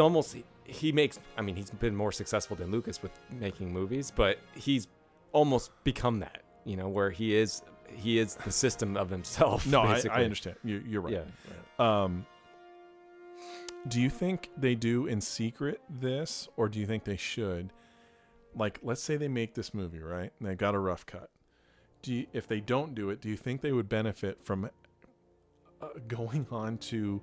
been more successful than Lucas with making movies, but he's almost become that, where he is the system of himself. No, I understand. You're right. Yeah. Do you think they do in secret this, or do you think they should? Like, let's say they make this movie, right? And they got a rough cut. If they don't do it, do you think they would benefit from going on to,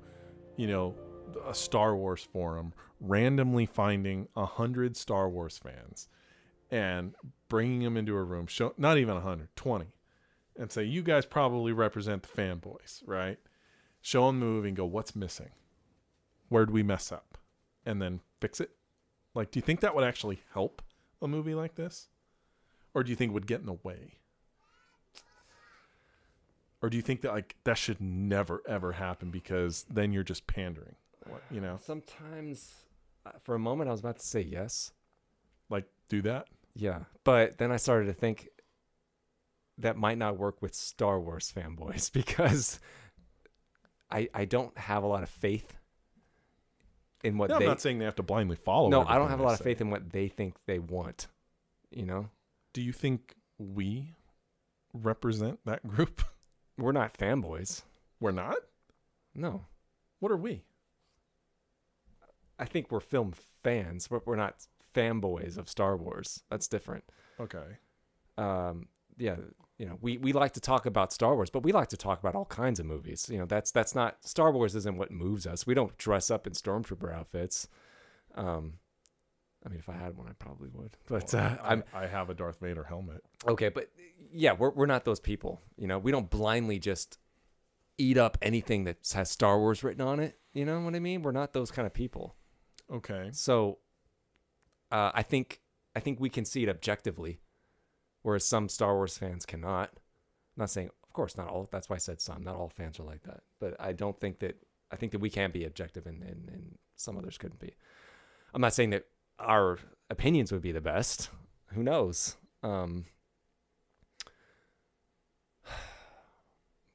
a Star Wars forum, randomly finding 100 Star Wars fans and bringing them into a room, not even 100, 20, and say, "You guys probably represent the fanboys, right? Show them the movie and go, what's missing? Where'd we mess up?" And then fix it. Like, do you think that would actually help a movie like this? Or do you think it would get in the way? Or do you think that that should never, ever happen because then you're just pandering? Sometimes, for a moment, I was about to say yes. Like, do that? Yeah. But then I started to think that might not work with Star Wars fanboys because I don't have a lot of faith in what I'm not saying they have to blindly follow. No, I don't have a lot of faith in what they think they want. Do you think we represent that group? We're not fanboys. We're not? No. What are we? I think we're film fans, but we're not fanboys of Star Wars. That's different. Okay. Yeah. you know, we like to talk about Star Wars, but we like to talk about all kinds of movies. You know, that's not, Star Wars isn't what moves us. We don't dress up in stormtrooper outfits. I mean, if I had one, I probably would. But I have a Darth Vader helmet. Okay, but yeah, we're not those people. You know, we don't blindly just eat up anything that has Star Wars written on it. You know what I mean? We're not those kind of people. Okay. So I think we can see it objectively, whereas some Star Wars fans cannot. I'm not saying, of course, not all. That's why I said some. Not all fans are like that. But I think that we can be objective, and some others couldn't be. I'm not saying that our opinions would be the best. Who knows?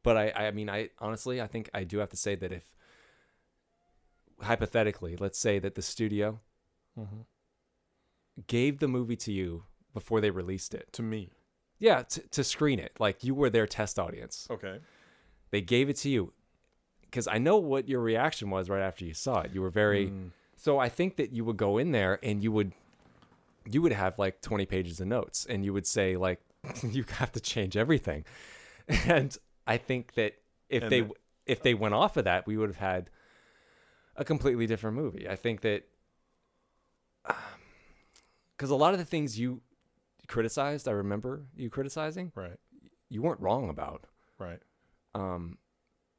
But I mean, I honestly, I think I do have to say that if, hypothetically, let's say that the studio gave the movie to you before they released it. To me. Yeah, to screen it. Like, you were their test audience. Okay. They gave it to you. Because I know what your reaction was right after you saw it. You were very... So I think that you would go in there and you would have like 20 pages of notes, and you would say, like, you have to change everything. And I think that if they went off of that, we would have had a completely different movie. I think that because a lot of the things you criticized, I remember you criticizing, right? You weren't wrong about, right?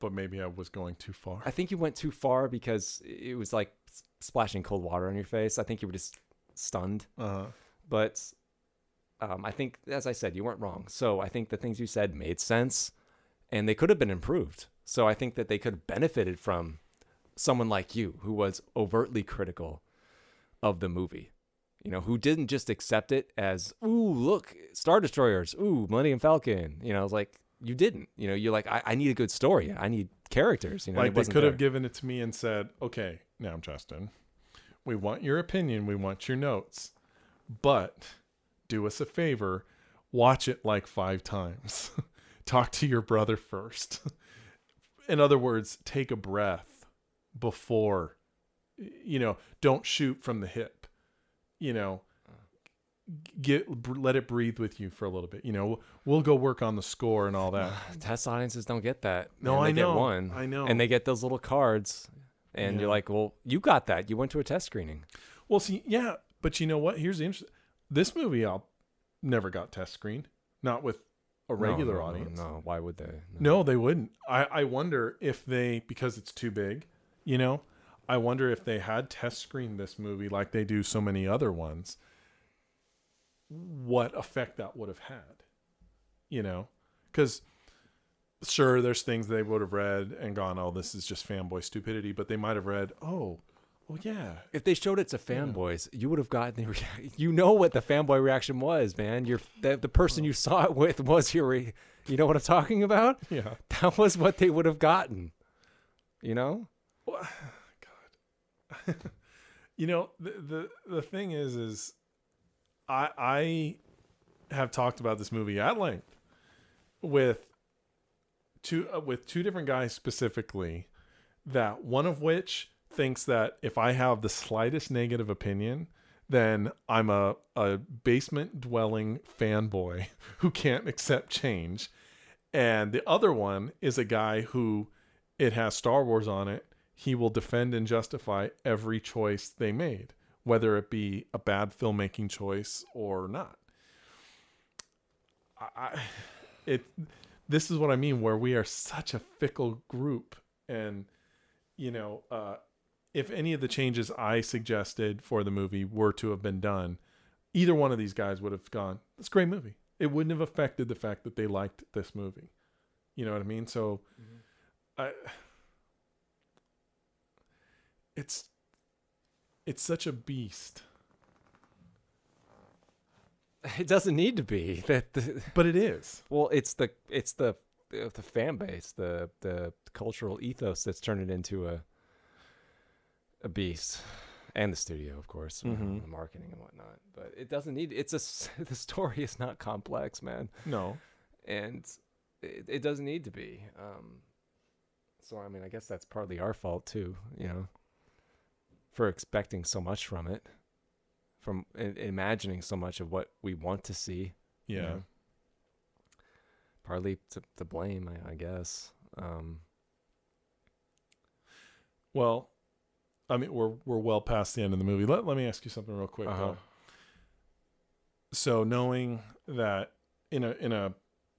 But maybe I was going too far. I think you went too far because it was like splashing cold water on your face. I think you were just stunned. But I think, as I said, you weren't wrong. So I think the things you said made sense, and they could have been improved. So I think that they could have benefited from someone like you, who was overtly critical of the movie, you know, who didn't just accept it as, ooh, look, Star Destroyers, ooh, Millennium Falcon. You know, I was like, you didn't. You know, you're like, I need a good story. I need characters. You know, like they could have given it to me and said, okay, now Justin, we want your opinion, we want your notes, but do us a favor, watch it like 5 times. Talk to your brother first. In other words, take a breath before, you know, don't shoot from the hip, you know, let it breathe with you for a little bit. You know, we'll go work on the score and all that. Test audiences don't get that. No, I know. Get one. I know. And they get those little cards, and you're like, well, you got that. You went to a test screening. Well, see, yeah, but you know what? Here's the interesting. This movie, I'll never got test screened. Not with a regular audience. No, why would they? No, they wouldn't. I wonder if they, because it's too big, you know, I wonder if they had test screened this movie like they do so many other ones, what effect that would have had, you know? Because sure, there's things they would have read and gone, oh, this is just fanboy stupidity, but they might have read, oh, well, yeah. If they showed it to fanboys, you would have gotten the you know what the fanboy reaction was, man. The person you saw it with was your you know what I'm talking about? Yeah. That was what they would have gotten. You know? Well, God. You know, the thing is I have talked about this movie at length with two different guys specifically, that one of which thinks that if I have the slightest negative opinion, then I'm a basement dwelling fanboy who can't accept change. And the other one is a guy who, it has Star Wars on it, he will defend and justify every choice they made, whether it be a bad filmmaking choice or not. This is what I mean, where we are such a fickle group. And, you know, if any of the changes I suggested for the movie were to have been done, either one of these guys would have gone, that's a great movie. It wouldn't have affected the fact that they liked this movie. You know what I mean? So it's such a beast. It doesn't need to be. But it is. Well, it's the fan base, the cultural ethos that's turned it into a beast, and the studio, of course, the marketing and whatnot. But it doesn't need. The story is not complex, man. No, and it doesn't need to be. So I mean, I guess that's partly our fault too, you know, for expecting so much from it, from imagining so much of what we want to see. Yeah. You know? partly to blame, I guess. Well, I mean, we're well past the end of the movie. Let me ask you something real quick though. So knowing that in a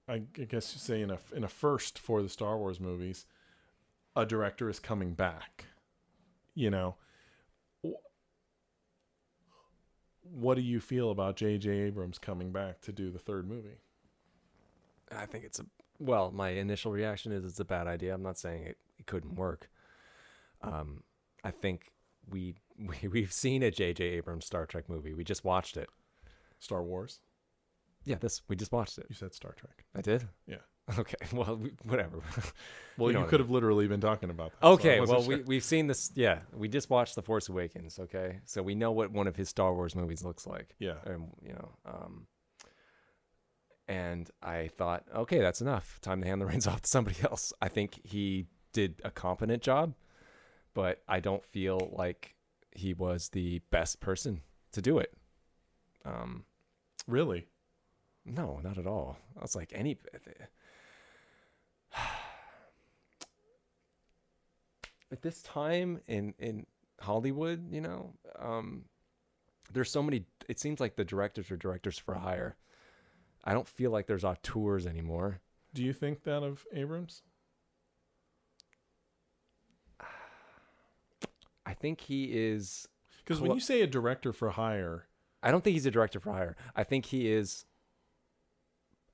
I guess you say in a first for the Star Wars movies, a director is coming back. You know, what do you feel about J.J. Abrams coming back to do the third movie? I think my initial reaction is it's a bad idea. I'm not saying it couldn't work. I think we've seen a J.J. Abrams Star Trek movie. We just watched it. Star Wars? Yeah, we just watched it. You said Star Trek. I did? Yeah. Okay, well, whatever. Well, you could have literally been talking about that. Okay, so well, we've seen this. Yeah, we just watched The Force Awakens, okay? So we know what one of his Star Wars movies looks like. Yeah. And I thought, okay, that's enough. Time to hand the reins off to somebody else. I think he did a competent job, but I don't feel like he was the best person to do it. Really? No, not at all. I was like, at this time in Hollywood, there's so many. It seems like the directors are directors for hire. I don't feel like there's auteurs anymore. Do you think that of Abrams? I think he is. Because when you say a director for hire, I don't think he's a director for hire. I think he is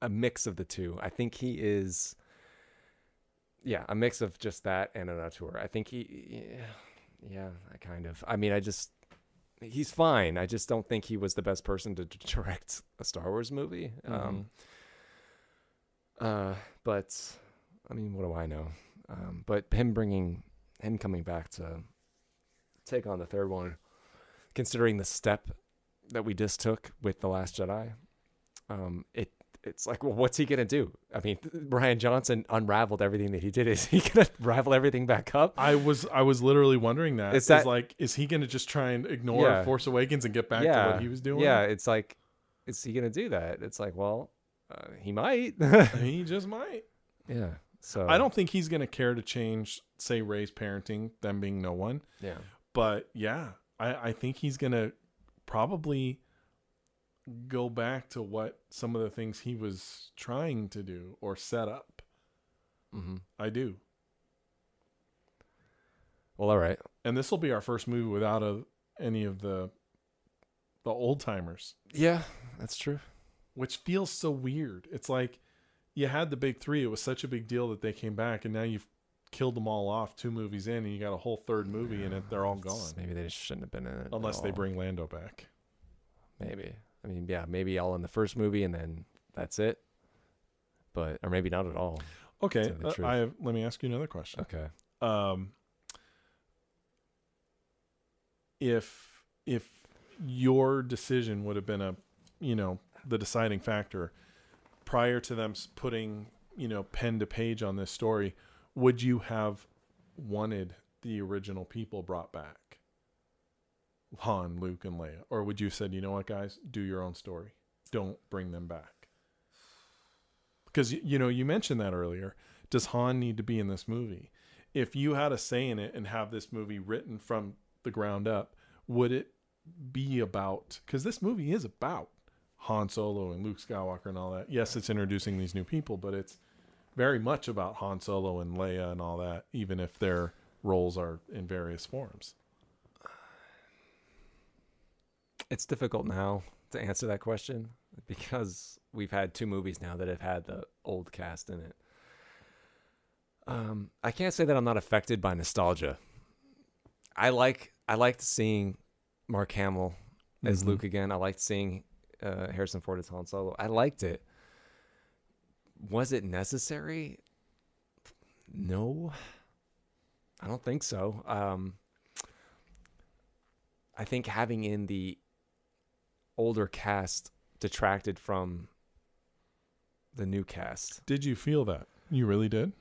a mix of the two. I think he is, a mix of just that and an auteur. I think kind of. I mean, he's fine. I just don't think he was the best person to direct a Star Wars movie. But I mean, what do I know? But him coming back to take on the third one, considering the step that we just took with The Last Jedi, it's like, well, what's he gonna do? I mean, Rian Johnson unraveled everything that he did. Is he gonna ravel everything back up? I was literally wondering that. Is he gonna just try and ignore Force Awakens and get back to what he was doing? Yeah, it's like, is he gonna do that? It's like, well, he might. He just might. Yeah. So I don't think he's gonna care to change, say, Rey's parenting, them being no one. Yeah. But I think he's gonna probably go back to what some of the things he was trying to do or set up. Mm-hmm. I do. Well, all right. And this will be our first movie without any of the old timers. Yeah, that's true. Which feels so weird. It's like you had the big three. It was such a big deal that they came back, and now you've killed them all off 2 movies in, and you got a whole third movie in it. They're all gone. Maybe they just shouldn't have been in it. Unless they bring Lando back. Maybe. I mean, yeah, maybe all in the first movie and then that's it. Or maybe not at all. Okay, let me ask you another question. Okay. If your decision would have been the deciding factor prior to them putting, pen to page on this story, would you have wanted the original people brought back? Han, Luke, and Leia? Or would you have said, you know what, guys, do your own story. Don't bring them back. Because, you mentioned that earlier. Does Han need to be in this movie? If you had a say in it and have this movie written from the ground up, would it be about, because this movie is about Han Solo and Luke Skywalker and all that. Yes, it's introducing these new people, but it's very much about Han Solo and Leia and all that, even if their roles are in various forms. It's difficult now to answer that question because we've had 2 movies now that have had the old cast in it. I can't say that I'm not affected by nostalgia. I liked seeing Mark Hamill as Luke again. I liked seeing Harrison Ford as Han Solo. I liked it. Was it necessary? No, I don't think so. I think having in the older cast detracted from the new cast. Did you feel that? You really did?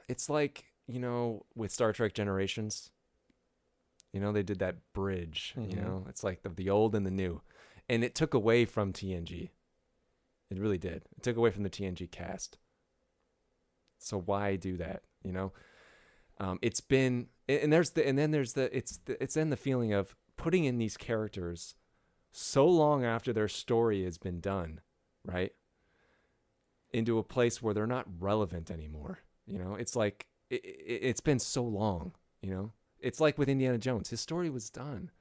It's like, with Star Trek Generations, they did that bridge, it's like the old and the new, and it took away from TNG. It really did. It took away from the TNG cast. So why do that? You know, it's been, and there's then the feeling of putting in these characters so long after their story has been done, right? Into a place where they're not relevant anymore. You know, it's like it's been so long. You know, it's like with Indiana Jones, his story was done.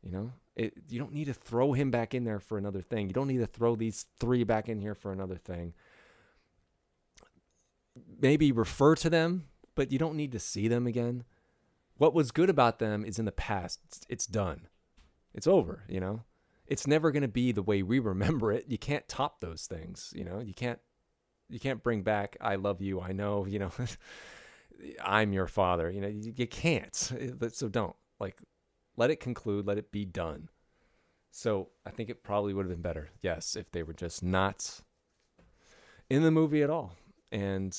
You know, you don't need to throw him back in there for another thing. You don't need to throw these 3 back in here for another thing. Maybe refer to them, but you don't need to see them again. What was good about them is in the past. It's done. It's over, you know. It's never going to be the way we remember it. You can't top those things, you know. You can't bring back I love you, I know, you know. I'm your father, you know. You can't. So don't. Like, let it conclude, let it be done. So I think it probably would have been better, yes, if they were just not in the movie at all. And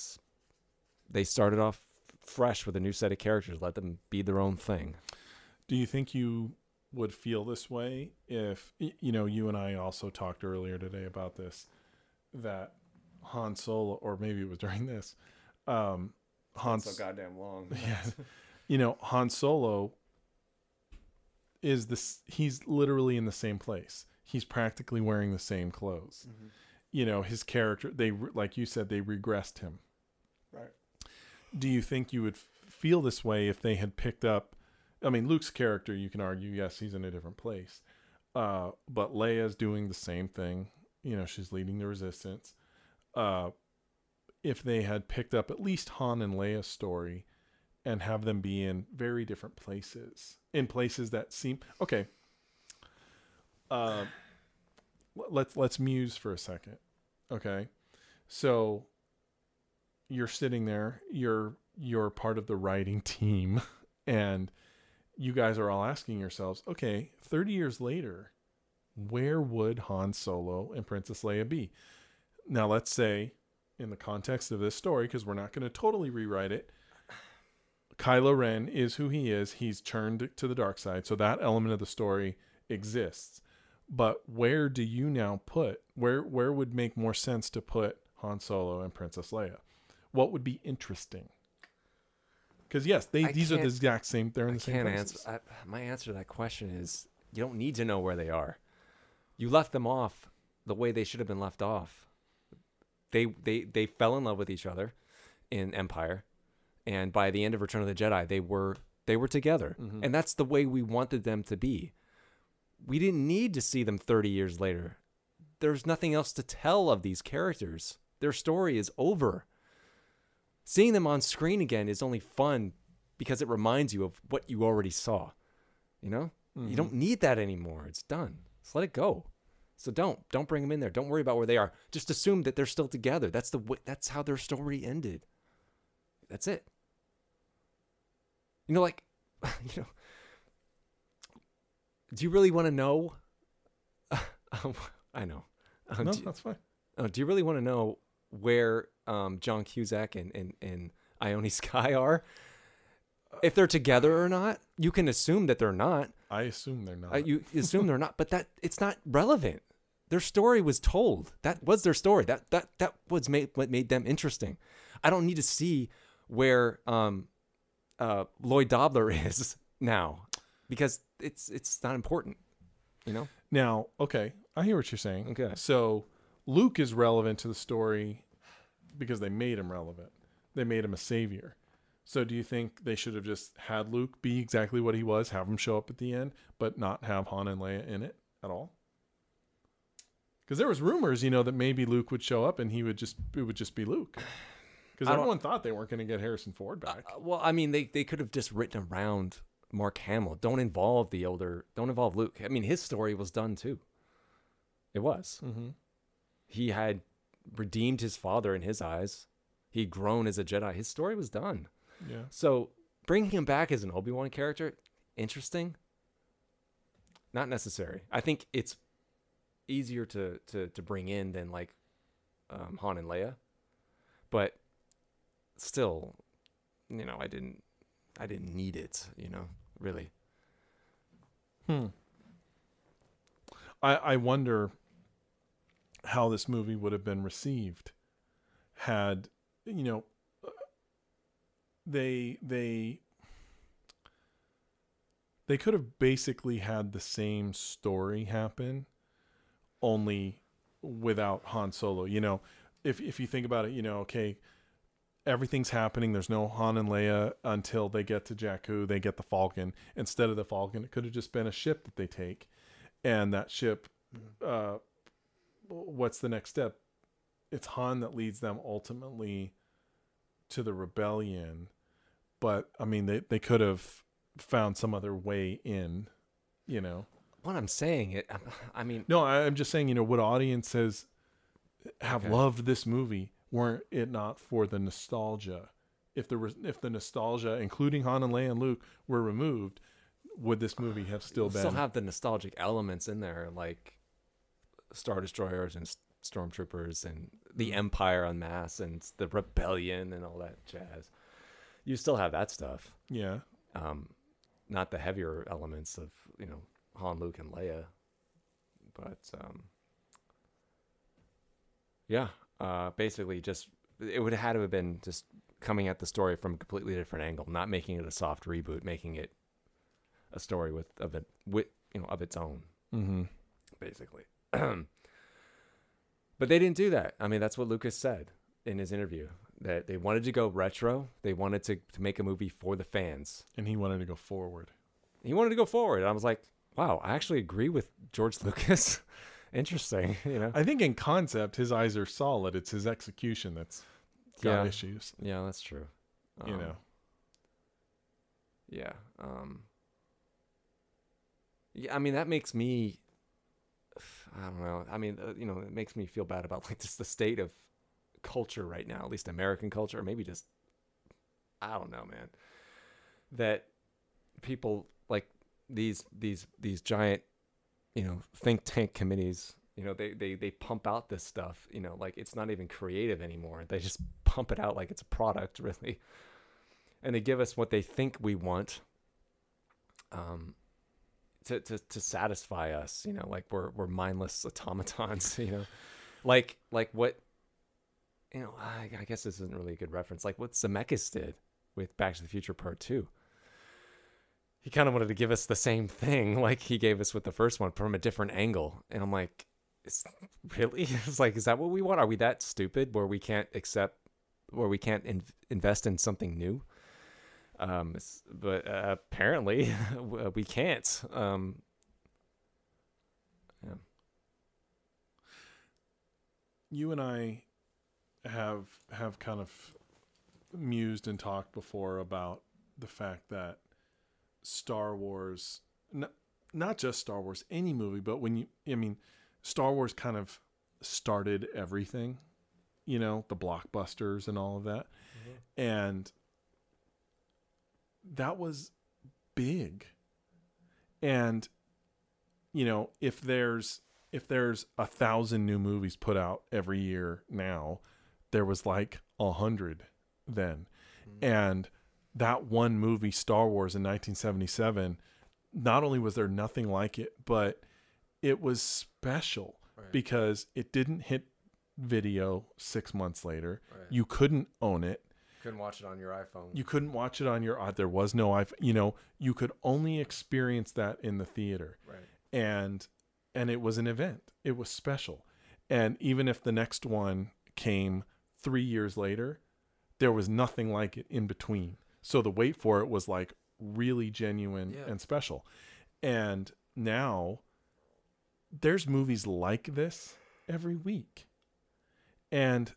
they started off fresh with a new set of characters. Let them be their own thing. Do you think you would feel this way if, you know, you and I also talked earlier today about this, that Han Solo, or maybe it was during this, so goddamn long. Yeah, you know, Han Solo he's literally in the same place. He's practically wearing the same clothes. Mm-hmm. You know, his character, like you said, they regressed him. Right. Do you think you would feel this way if they had picked up, I mean, Luke's character, you can argue, yes, he's in a different place. But Leia's doing the same thing. You know, she's leading the resistance. If they had picked up at least Han and Leia's story and have them be in very different places, in places that seem okay. Let's muse for a second. Okay, so you're sitting there, you're part of the writing team, and you guys are all asking yourselves, okay, 30 years later, where would Han Solo and Princess Leia be? Now, let's say, in the context of this story, because we're not going to totally rewrite it, Kylo Ren is who he is. He's turned to the dark side. So that element of the story exists. But where do you now put, where would make more sense to put Han Solo and Princess Leia? What would be interesting? Because yes, these are the exact same, they're in the same places. My answer to that question is, you don't need to know where they are. You left them off the way they should have been left off. They fell in love with each other in Empire. And by the end of Return of the Jedi, they were together. Mm-hmm. And that's the way we wanted them to be. We didn't need to see them 30 years later. There's nothing else to tell of these characters. Their story is over. Seeing them on screen again is only fun because it reminds you of what you already saw. You know? Mm-hmm. You don't need that anymore. It's done. Just let it go. So don't bring them in there. Don't worry about where they are. Just assume that they're still together. That's how their story ended. That's it. You know, like, you know, do you really want to know? I know. No, that's fine. Do you really want to know where John Cusack and Ione Skye are? If they're together or not? You can assume that they're not. I assume they're not. You assume they're not, but it's not relevant. Their story was told. That was their story. That was what made them interesting. I don't need to see where Lloyd Dobler is now, because it's not important, you know? Now, okay, I hear what you're saying. Okay. So Luke is relevant to the story because they made him relevant. They made him a savior. So do you think they should have just had Luke be exactly what he was, have him show up at the end, but not have Han and Leia in it at all? Because there was rumors, you know, that maybe Luke would show up and it would just be Luke. Because everyone thought they weren't going to get Harrison Ford back. Well, I mean, they could have just written around Mark Hamill. Don't involve Luke. I mean, his story was done too. It was. Mm-hmm. He had redeemed his father in his eyes. He'd grown as a Jedi. His story was done. Yeah. So bringing him back as an Obi-Wan character, interesting. Not necessary. I think it's easier to bring in than like Han and Leia, but still, you know, I didn't need it, you know, really. I wonder, how this movie would have been received had, you know, they could have basically had the same story happen, only without Han Solo. You know, if you think about it, you know, okay, everything's happening. There's no Han and Leia until they get to Jakku. They get the Falcon. Instead of the Falcon, it could have just been a ship that they take. And that ship, what's the next step? It's Han that leads them ultimately to the rebellion. But, I mean, they could have found some other way in, you know. What I'm saying, I mean... No, I'm just saying, you know, would audiences have loved this movie weren't it not for the nostalgia? If the nostalgia, including Han and Leia and Luke, were removed, would this movie have still been... Still have the nostalgic elements in there, like Star Destroyers and Stormtroopers and the Empire en masse and the Rebellion and all that jazz. You still have that stuff. Yeah. Not the heavier elements of, you know, Han, Luke, and Leia. But, yeah, basically just, it would have had to have been just coming at the story from a completely different angle, not making it a soft reboot, making it a story of its own, basically. But they didn't do that. I mean, that's what Lucas said in his interview, that they wanted to go retro. They wanted to make a movie for the fans. And he wanted to go forward. He wanted to go forward. And I was like, wow, I actually agree with George Lucas. Interesting, you know. I think in concept, his eyes are solid. It's his execution that's got issues. Yeah, that's true. You know. Yeah. Yeah, I mean, that makes me... I don't know. I mean, you know, it makes me feel bad about like just the state of culture right now, at least American culture, or maybe just, I don't know, man, that people like these giant, you know, think tank committees, you know, they pump out this stuff, you know, like it's not even creative anymore. They just pump it out like it's a product, really. And they give us what they think we want, to satisfy us, you know, like we're mindless automatons, you know, like what, you know, I guess this isn't really a good reference. Like what Zemeckis did with Back to the Future Part 2. He kind of wanted to give us the same thing like he gave us with the first one from a different angle. And I'm like, really? It's like, is that what we want? Are we that stupid where we can't invest in something new? But apparently we can't. Yeah. You and I have kind of mused and talked before about the fact that Star Wars, not just Star Wars, any movie, but Star Wars kind of started everything, you know, the blockbusters and all of that. Mm-hmm. And that was big. And, you know, if there's 1,000 new movies put out every year now, there was like 100 then. Mm-hmm. And that one movie, Star Wars in 1977, not only was there nothing like it, but it was special because it didn't hit video 6 months later. Right. You couldn't own it. Couldn't watch it on your iPhone. You couldn't watch it on your... there was no iPhone. You know, you could only experience that in the theater. Right. And it was an event. It was special. And even if the next one came 3 years later, there was nothing like it in between. So the wait for it was like really genuine and special. And now there's movies like this every week. And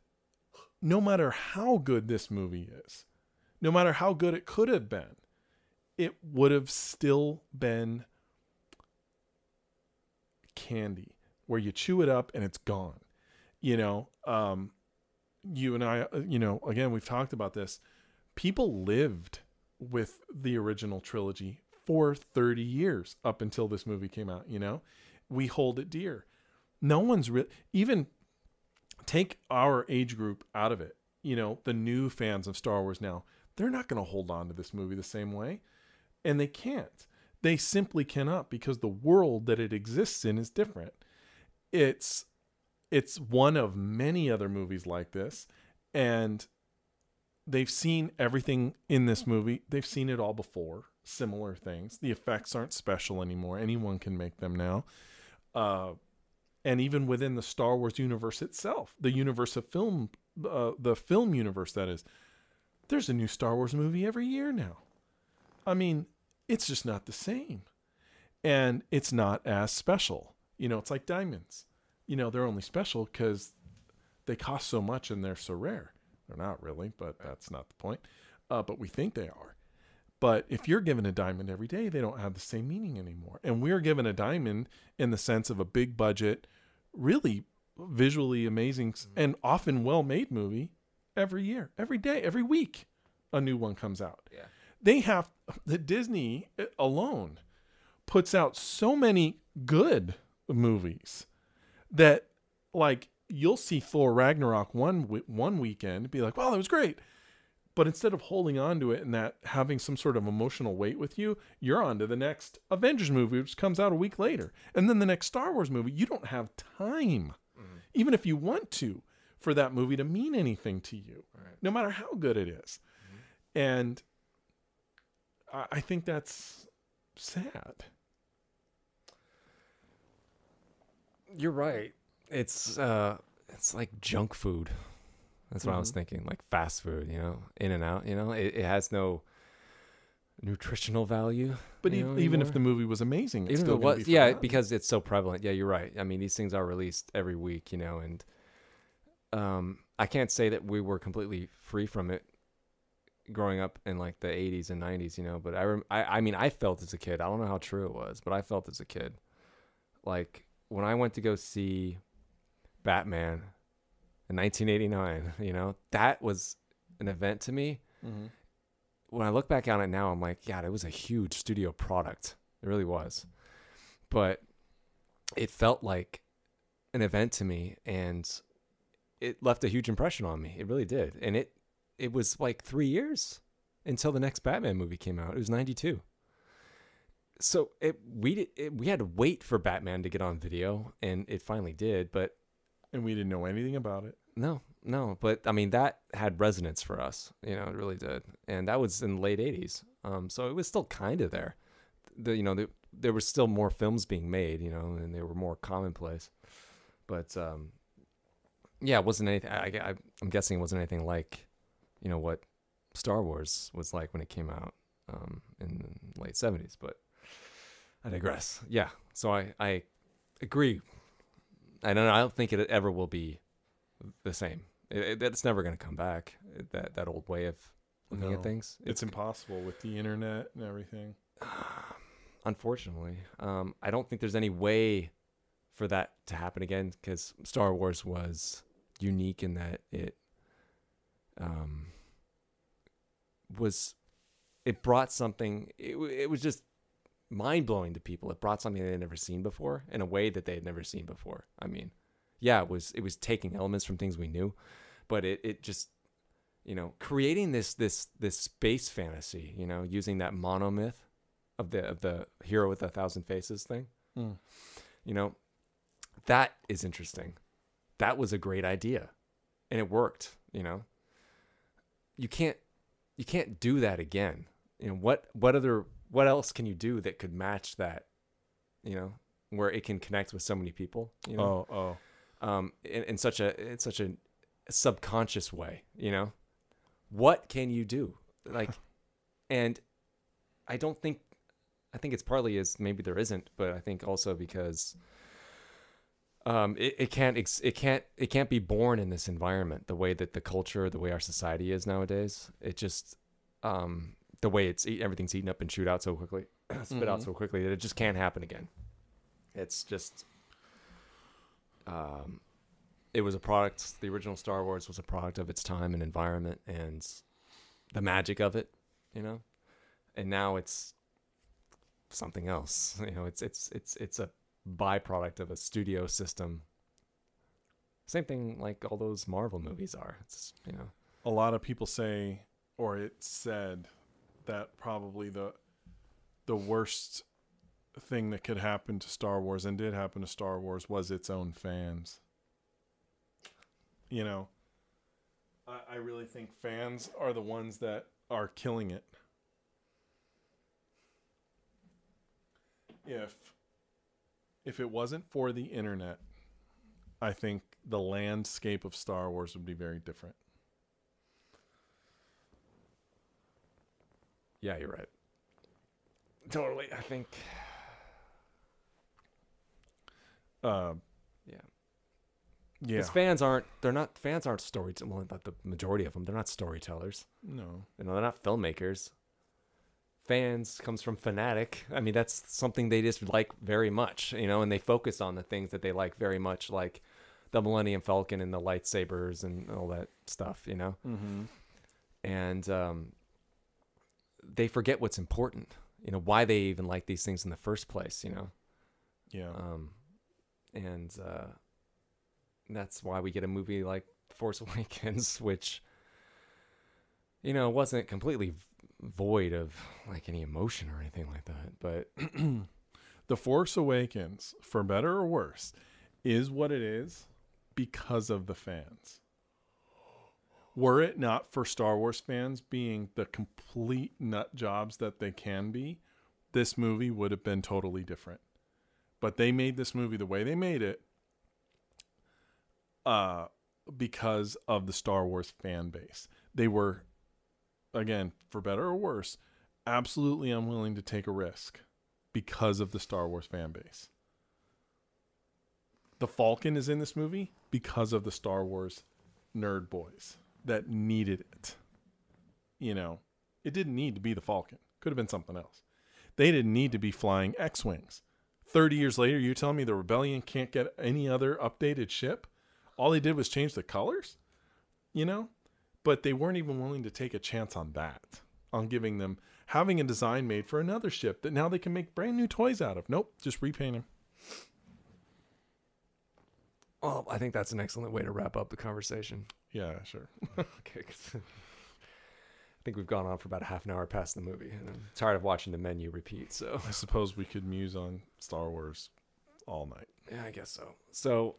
no matter how good this movie is, no matter how good it could have been, it would have still been candy where you chew it up and it's gone. You know, you and I, you know, again, we've talked about this. People lived with the original trilogy for 30 years up until this movie came out, you know? We hold it dear. No one's even take our age group out of it. You know, the new fans of Star Wars now, they're not going to hold on to this movie the same way. And they can't. They simply cannot, because the world that it exists in is different. It's it's one of many other movies like this, and they've seen everything in this movie. They've seen it all before, similar things. The effects aren't special anymore. Anyone can make them now. And even within the Star Wars universe itself, the universe of film, the film universe, that is, there's a new Star Wars movie every year now. I mean, it's just not the same. And it's not as special. It's like diamonds. They're only special because they cost so much and they're so rare. They're not really, but that's not the point. But we think they are. But if you're given a diamond every day, they don't have the same meaning anymore. And we're given a diamond in the sense of a big budget, really visually amazing and often well-made movie every year, every day, every week, a new one comes out. Yeah. The Disney alone puts out so many good movies that, like, you'll see Thor Ragnarok one weekend, be like, wow, that was great. But instead of holding on to it and that having some sort of emotional weight with you, you're on to the next Avengers movie, which comes out a week later. And then the next Star Wars movie. You don't have time, even if you want to, for that movie to mean anything to you, no matter how good it is. And I think that's sad. You're right. It's like junk food. That's what I was thinking, like fast food, in and out, it has no nutritional value. But even if the movie was amazing, it's still going to be forgotten. because it's so prevalent. Yeah, you're right. I mean, these things are released every week, and I can't say that we were completely free from it growing up in like the 80s and 90s, but I mean, I felt as a kid, I don't know how true it was, but I felt as a kid, like when I went to go see Batman in 1989, that was an event to me. When I look back on it now, I'm like, God, it was a huge studio product. It really was. But it felt like an event to me, and it left a huge impression on me. It really did. And it was like 3 years until the next Batman movie came out. It was 92. So we had to wait for Batman to get on video, and it finally did, And we didn't know anything about it. No, but I mean, that had resonance for us, it really did. And that was in the late 80s. So it was still kind of there. There were still more films being made, and they were more commonplace. But yeah, it wasn't anything. I'm guessing it wasn't anything like, what Star Wars was like when it came out in the late 70s. But I digress. Yeah, so I agree. I don't think it ever will be the same. It's never going to come back. That old way of looking at things. It's impossible with the internet and everything. Unfortunately, I don't think there's any way for that to happen again, because Star Wars was unique in that it brought something. It was just mind blowing to people. It brought something they'd never seen before in a way that they had never seen before. I mean, yeah, it was taking elements from things we knew, but it just, creating this space fantasy, using that monomyth of the hero with 1,000 faces thing. That is interesting. That was a great idea, and it worked. You can't do that again. What else can you do that could match that, where it can connect with so many people, in such a subconscious way, what can you do? Like, and I think it's partly is maybe there isn't, but I think also because, it can't be born in this environment, the way that the culture, the way our society is nowadays. It just, the way everything's eaten up and chewed out so quickly, spit out so quickly, that it just can't happen again. It's just, it was a product. The original Star Wars was a product of its time and environment and the magic of it, and now it's something else. It's a byproduct of a studio system. Same thing like all those Marvel movies are. It's, A lot of people say, or it's said, that probably the worst thing that could happen to Star Wars, and did happen to Star Wars, was its own fans. You know, I really think fans are the ones that are killing it. If it wasn't for the internet, I think the landscape of Star Wars would be very different. Yeah, you're right. Totally. I think. Yeah. Because fans aren't storytellers. Well, not the majority of them. They're not storytellers. No. You know, they're not filmmakers. Fans comes from fanatic. I mean, that's something they just like very much, you know, and they focus on the things that they like very much, like the Millennium Falcon and the lightsabers and all that stuff, you know. Mm-hmm. And they forget what's important, you know, why they even like these things in the first place, you know. Yeah. And that's why we get a movie like Force Awakens, which, you know, wasn't completely void of like any emotion or anything like that, but The Force Awakens, for better or worse, is what it is because of the fans. Were it not for Star Wars fans being the complete nut jobs that they can be, this movie would have been totally different. But they made this movie the way they made it because of the Star Wars fan base. They were, again, for better or worse, absolutely unwilling to take a risk because of the Star Wars fan base. The Falcon is in this movie because of the Star Wars nerd boys that needed it. You know, it didn't need to be the Falcon. Could have been something else. They didn't need to be flying X-Wings. 30 years later, you're telling me the Rebellion can't get any other updated ship? All they did was change the colors? You know? But they weren't even willing to take a chance on that. On having a design made for another ship that now they can make brand new toys out of. Nope, just repaint them. well, I think that's an excellent way to wrap up the conversation. Yeah, sure. Okay, 'cause I think we've gone on for about a half an hour past the movie, and I'm tired of watching the menu repeat. So I suppose we could muse on Star Wars all night. yeah, I guess so. So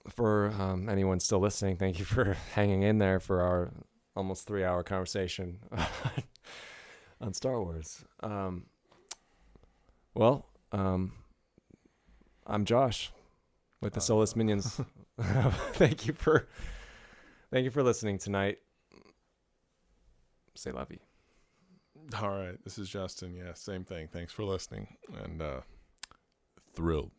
for anyone still listening, thank you for hanging in there for our almost 3-hour conversation on Star Wars. I'm Josh with the Soulless Minions. Thank you for listening tonight. Say la vie. All right, this is Justin. Yeah, same thing. Thanks for listening. And thrilled.